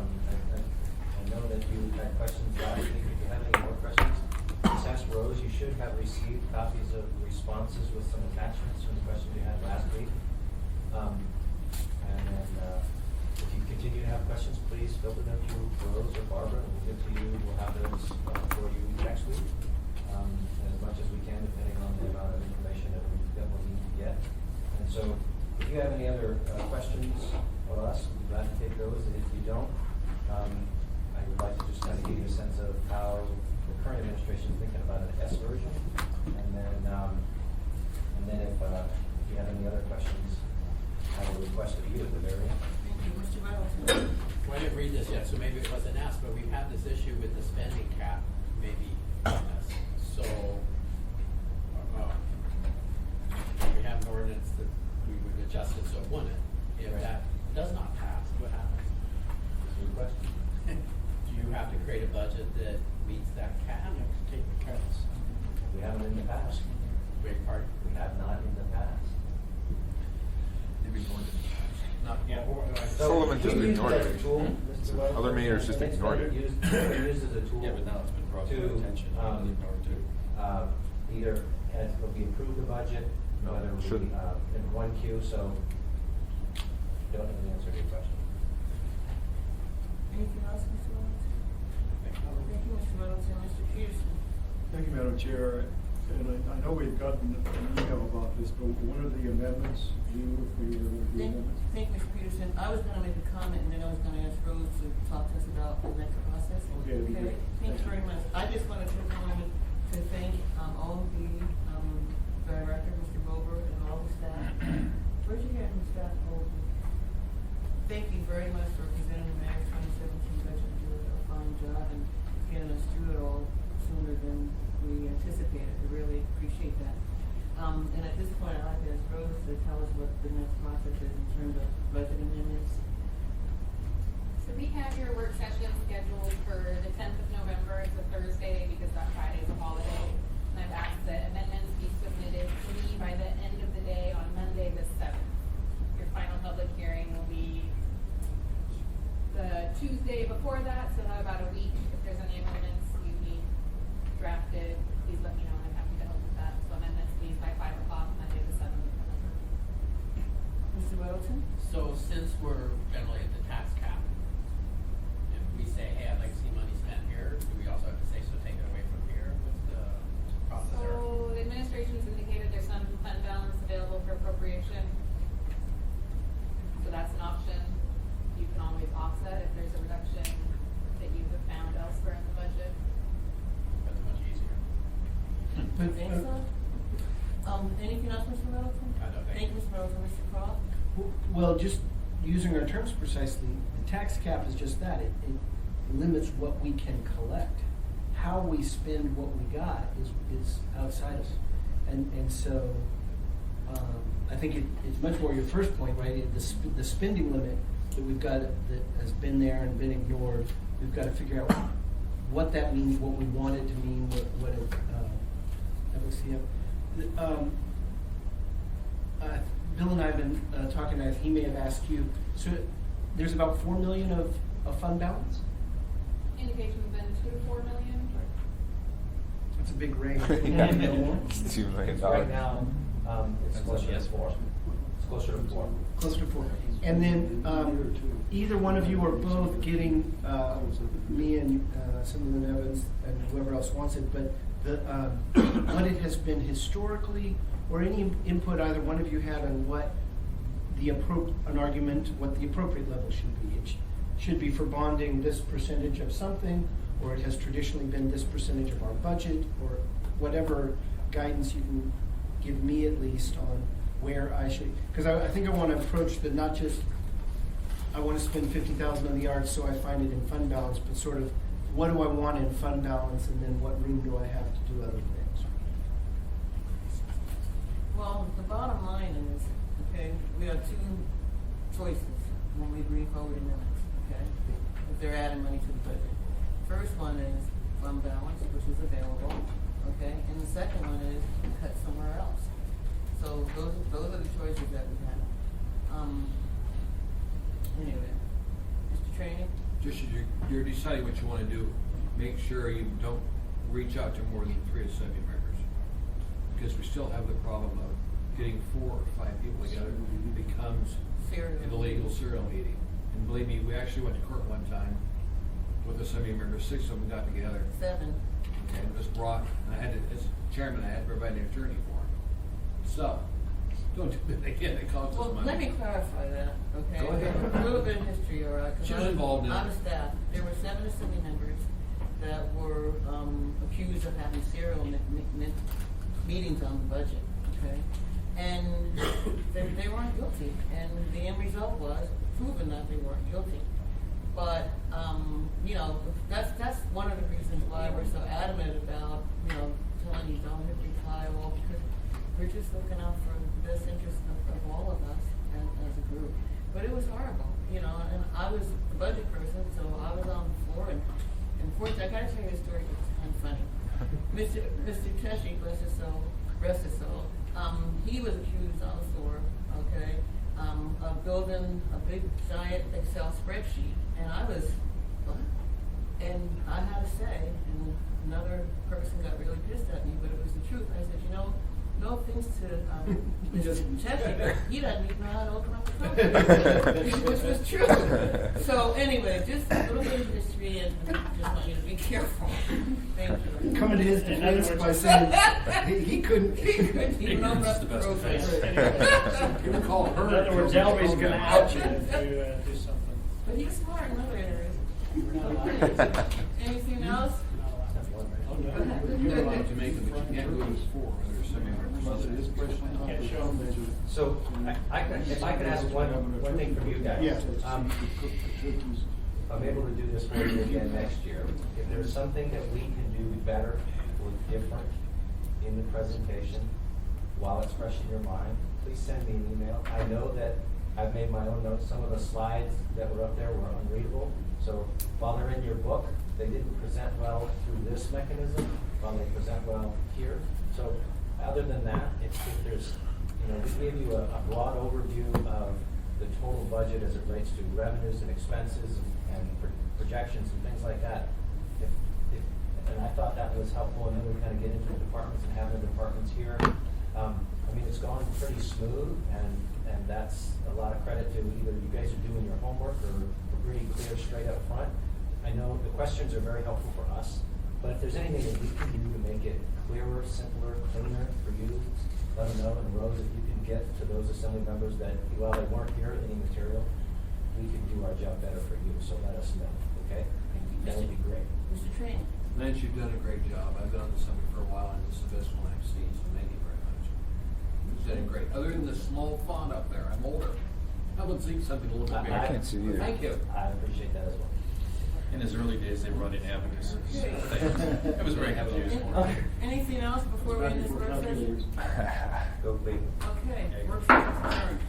know that you had questions last week. If you have any more questions, just ask Rose. You should have received copies of responses with some attachments from the questions you had last week. And then if you continue to have questions, please filter them to Rose or Barbara. We'll get to you. We'll have those for you next week, as much as we can, depending on the amount of information that we'll need to get. And so, if you have any other questions of us, we'd be glad to take those. And if you don't, I would like to just kind of give you a sense of how the current administration is thinking about an S version. And then if you have any other questions, I will request of you at the very end. Thank you, Mr. Middleton. Well, I didn't read this yet, so maybe it wasn't asked, but we've had this issue with the spending cap, maybe, so, we have an ordinance that we would adjust it so it wouldn't. If that does not pass, what happens? Good question. Do you have to create a budget that meets that cap? You have to take the cuts. We haven't in the past. Beg pardon? We have not in the past. Not, Yeah. Sullivan just we use ignored that it. as a tool, Mr. Wells. Other mayors just It's ignored it. used as a tool. Yeah, but now it's been brought to our attention. Either as we approve the budget, whether we, Shouldn't. in one queue, so don't have an answer to your question. Anything else, Mr. Middleton? Thank you, Mr. Middleton. Mr. Peterson? Thank you, Madam Chair. And I know we've gotten an email about this, but what are the amendments due if we are going to do amendments? Thank you, Mr. Peterson. I was gonna make a comment, and then I was gonna ask Rose to talk to us about the next process. Okay, that'd be good. Thanks very much. I just wanted to take a moment to thank, all of the, director, Mr. Gober, and all the staff. Where'd you get from staff, Gober? Thank you very much for presenting the May 2017 budget. You did a fine job and getting us through it all sooner than we anticipated. We really appreciate that. And at this point, I'd like to ask Rose to tell us what the next process is in terms of budget amendments. So we have your work session scheduled for the 10th of November. It's a Thursday because that Friday is a holiday. And I've asked that amendments be submitted to me by the end of the day on Monday the 7th. Your final public hearing will be the Tuesday before that, so have about a week. If there's any amendments you need drafted, please let me know. I'm happy to help with that. So amendments please by 5 o'clock Monday the 7th of November. Mr. Middleton? So since we're generally at the tax cap, if we say, hey, I'd like to see money spent here, do we also have to say, so take it away from here? What's the process there? So the administration's indicated there's some fund balance available for appropriation. So that's an option. You can always offset if there's a reduction that you have found elsewhere in the budget. That's much easier. Think so? Anything else, Mr. Middleton? Thank you, Mr. Middleton. Mr. Croft? Well, just using our terms precisely, the tax cap is just that. It limits what we can collect. How we spend what we got is outside of it. And so I think it's much more your first point, right? The spending limit that we've got that has been there and been ignored, we've got to figure out what that means, what we want it to mean, what it, Bill and I have been talking, he may have asked you, so there's about 4 million of fund balance? Indication's been 2 to 4 million. That's a big range. It's $2 million. Right now, it's closer to 4. It's closer to 4. Closer to 4. And then either one of you or both getting me and Assemblyman Evans and whoever else wants it, but what it has been historically, or any input either one of you had on what the an argument, what the appropriate level should be. It should be for bonding this percentage of something, or it has traditionally been this percentage of our budget, or whatever guidance you can give me at least on where I should, because I think I want to approach the not just, I want to spend $50,000 on the arts so I find it in fund balance, but sort of what do I want in fund balance, and then what room do I have to do other things? Well, the bottom line is, okay, we have two choices when we bring forward amendments, okay? If they're adding money to the budget. First one is fund balance, which is available, okay? And the second one is cut somewhere else. So those are the choices that we have. Anyway, Mr. Trainee? Just as you're deciding what you want to do, make sure you don't reach out to more than 3 assembly members. Because we still have the problem of getting 4 or 5 people together. It becomes an illegal serial meeting. And believe me, we actually went to court one time with assembly members, 6 of them got together. 7. And it was brought, and I had to, as chairman, I had to provide an attorney for him. So, don't do that again, it costs us Well, money. let me clarify that, okay? Go ahead. A little bit of history, all right? 'Cause She was involved in it. I'm a staff. There were 7 assembly members that were accused of having serial meetings on the budget, okay? And they weren't guilty, and the end result was proven that they weren't guilty. But, you know, that's one of the reasons why we're so adamant about, you know, telling you don't hit your firewall, because we're just looking out for the best interest of all of us as a group. But it was horrible, you know, and I was the budget person, so I was on the floor, and unfortunately, I gotta tell you a story because it's kind of funny. Mr. Teshi, bless his soul, rest his soul, he was accused on the floor, okay, of building a big giant Excel spreadsheet, and I was, what? And I had to say, and another person got really pissed at me, but it was the truth. I said, you know, no offense to Mr. Teshi, but he doesn't even know how to open up a company, which was true. So anyway, just a little bit of history, and just want you to be careful. Thank you. Coming to his defense by saying he couldn't. Even open up the program. You call her. In other words, Elby's gonna out you if you do something. But he's smart in other areas. Anything else? You're allowed to make them, but you can't go to 4. So, if I could ask one thing from you guys. Yes. If I'm able to do this for you again next year, if there's something that we can do better or different in the presentation while it's fresh in your mind, please send me an email. I know that I've made my own notes. Some of the slides that were up there were unreadable. So while they're in your book, they didn't present well through this mechanism, while they present well here. So other than that, if there's, you know, we gave you a broad overview of the total budget as it relates to revenues and expenses and projections and things like that. And I thought that was helpful, and then we kind of get into the departments and having the departments here. I mean, it's gone pretty smooth, and that's a lot of credit to either you guys are doing your homework or pretty clear straight up front. I know the questions are very helpful for us, but if there's anything that we can do to make it clearer, simpler, cleaner for you, let them know. And Rose, if you can get to those assembly members that, while they weren't here, any material, we can do our job better for you. So let us know, okay? That would be great. Mr. Train. Lance, you've done a great job. I've been on the summit for a while, and it's the best one I've seen, so thank you very much. You've done great. Other than the small font up there, I'm older. I would see something a little bit bigger. I can't see either. Thank you. I appreciate that as well. In his early days, they brought in abacus. It was very heavily used for. Anything else before we end this work session? Go, please. Okay, work session adjourned.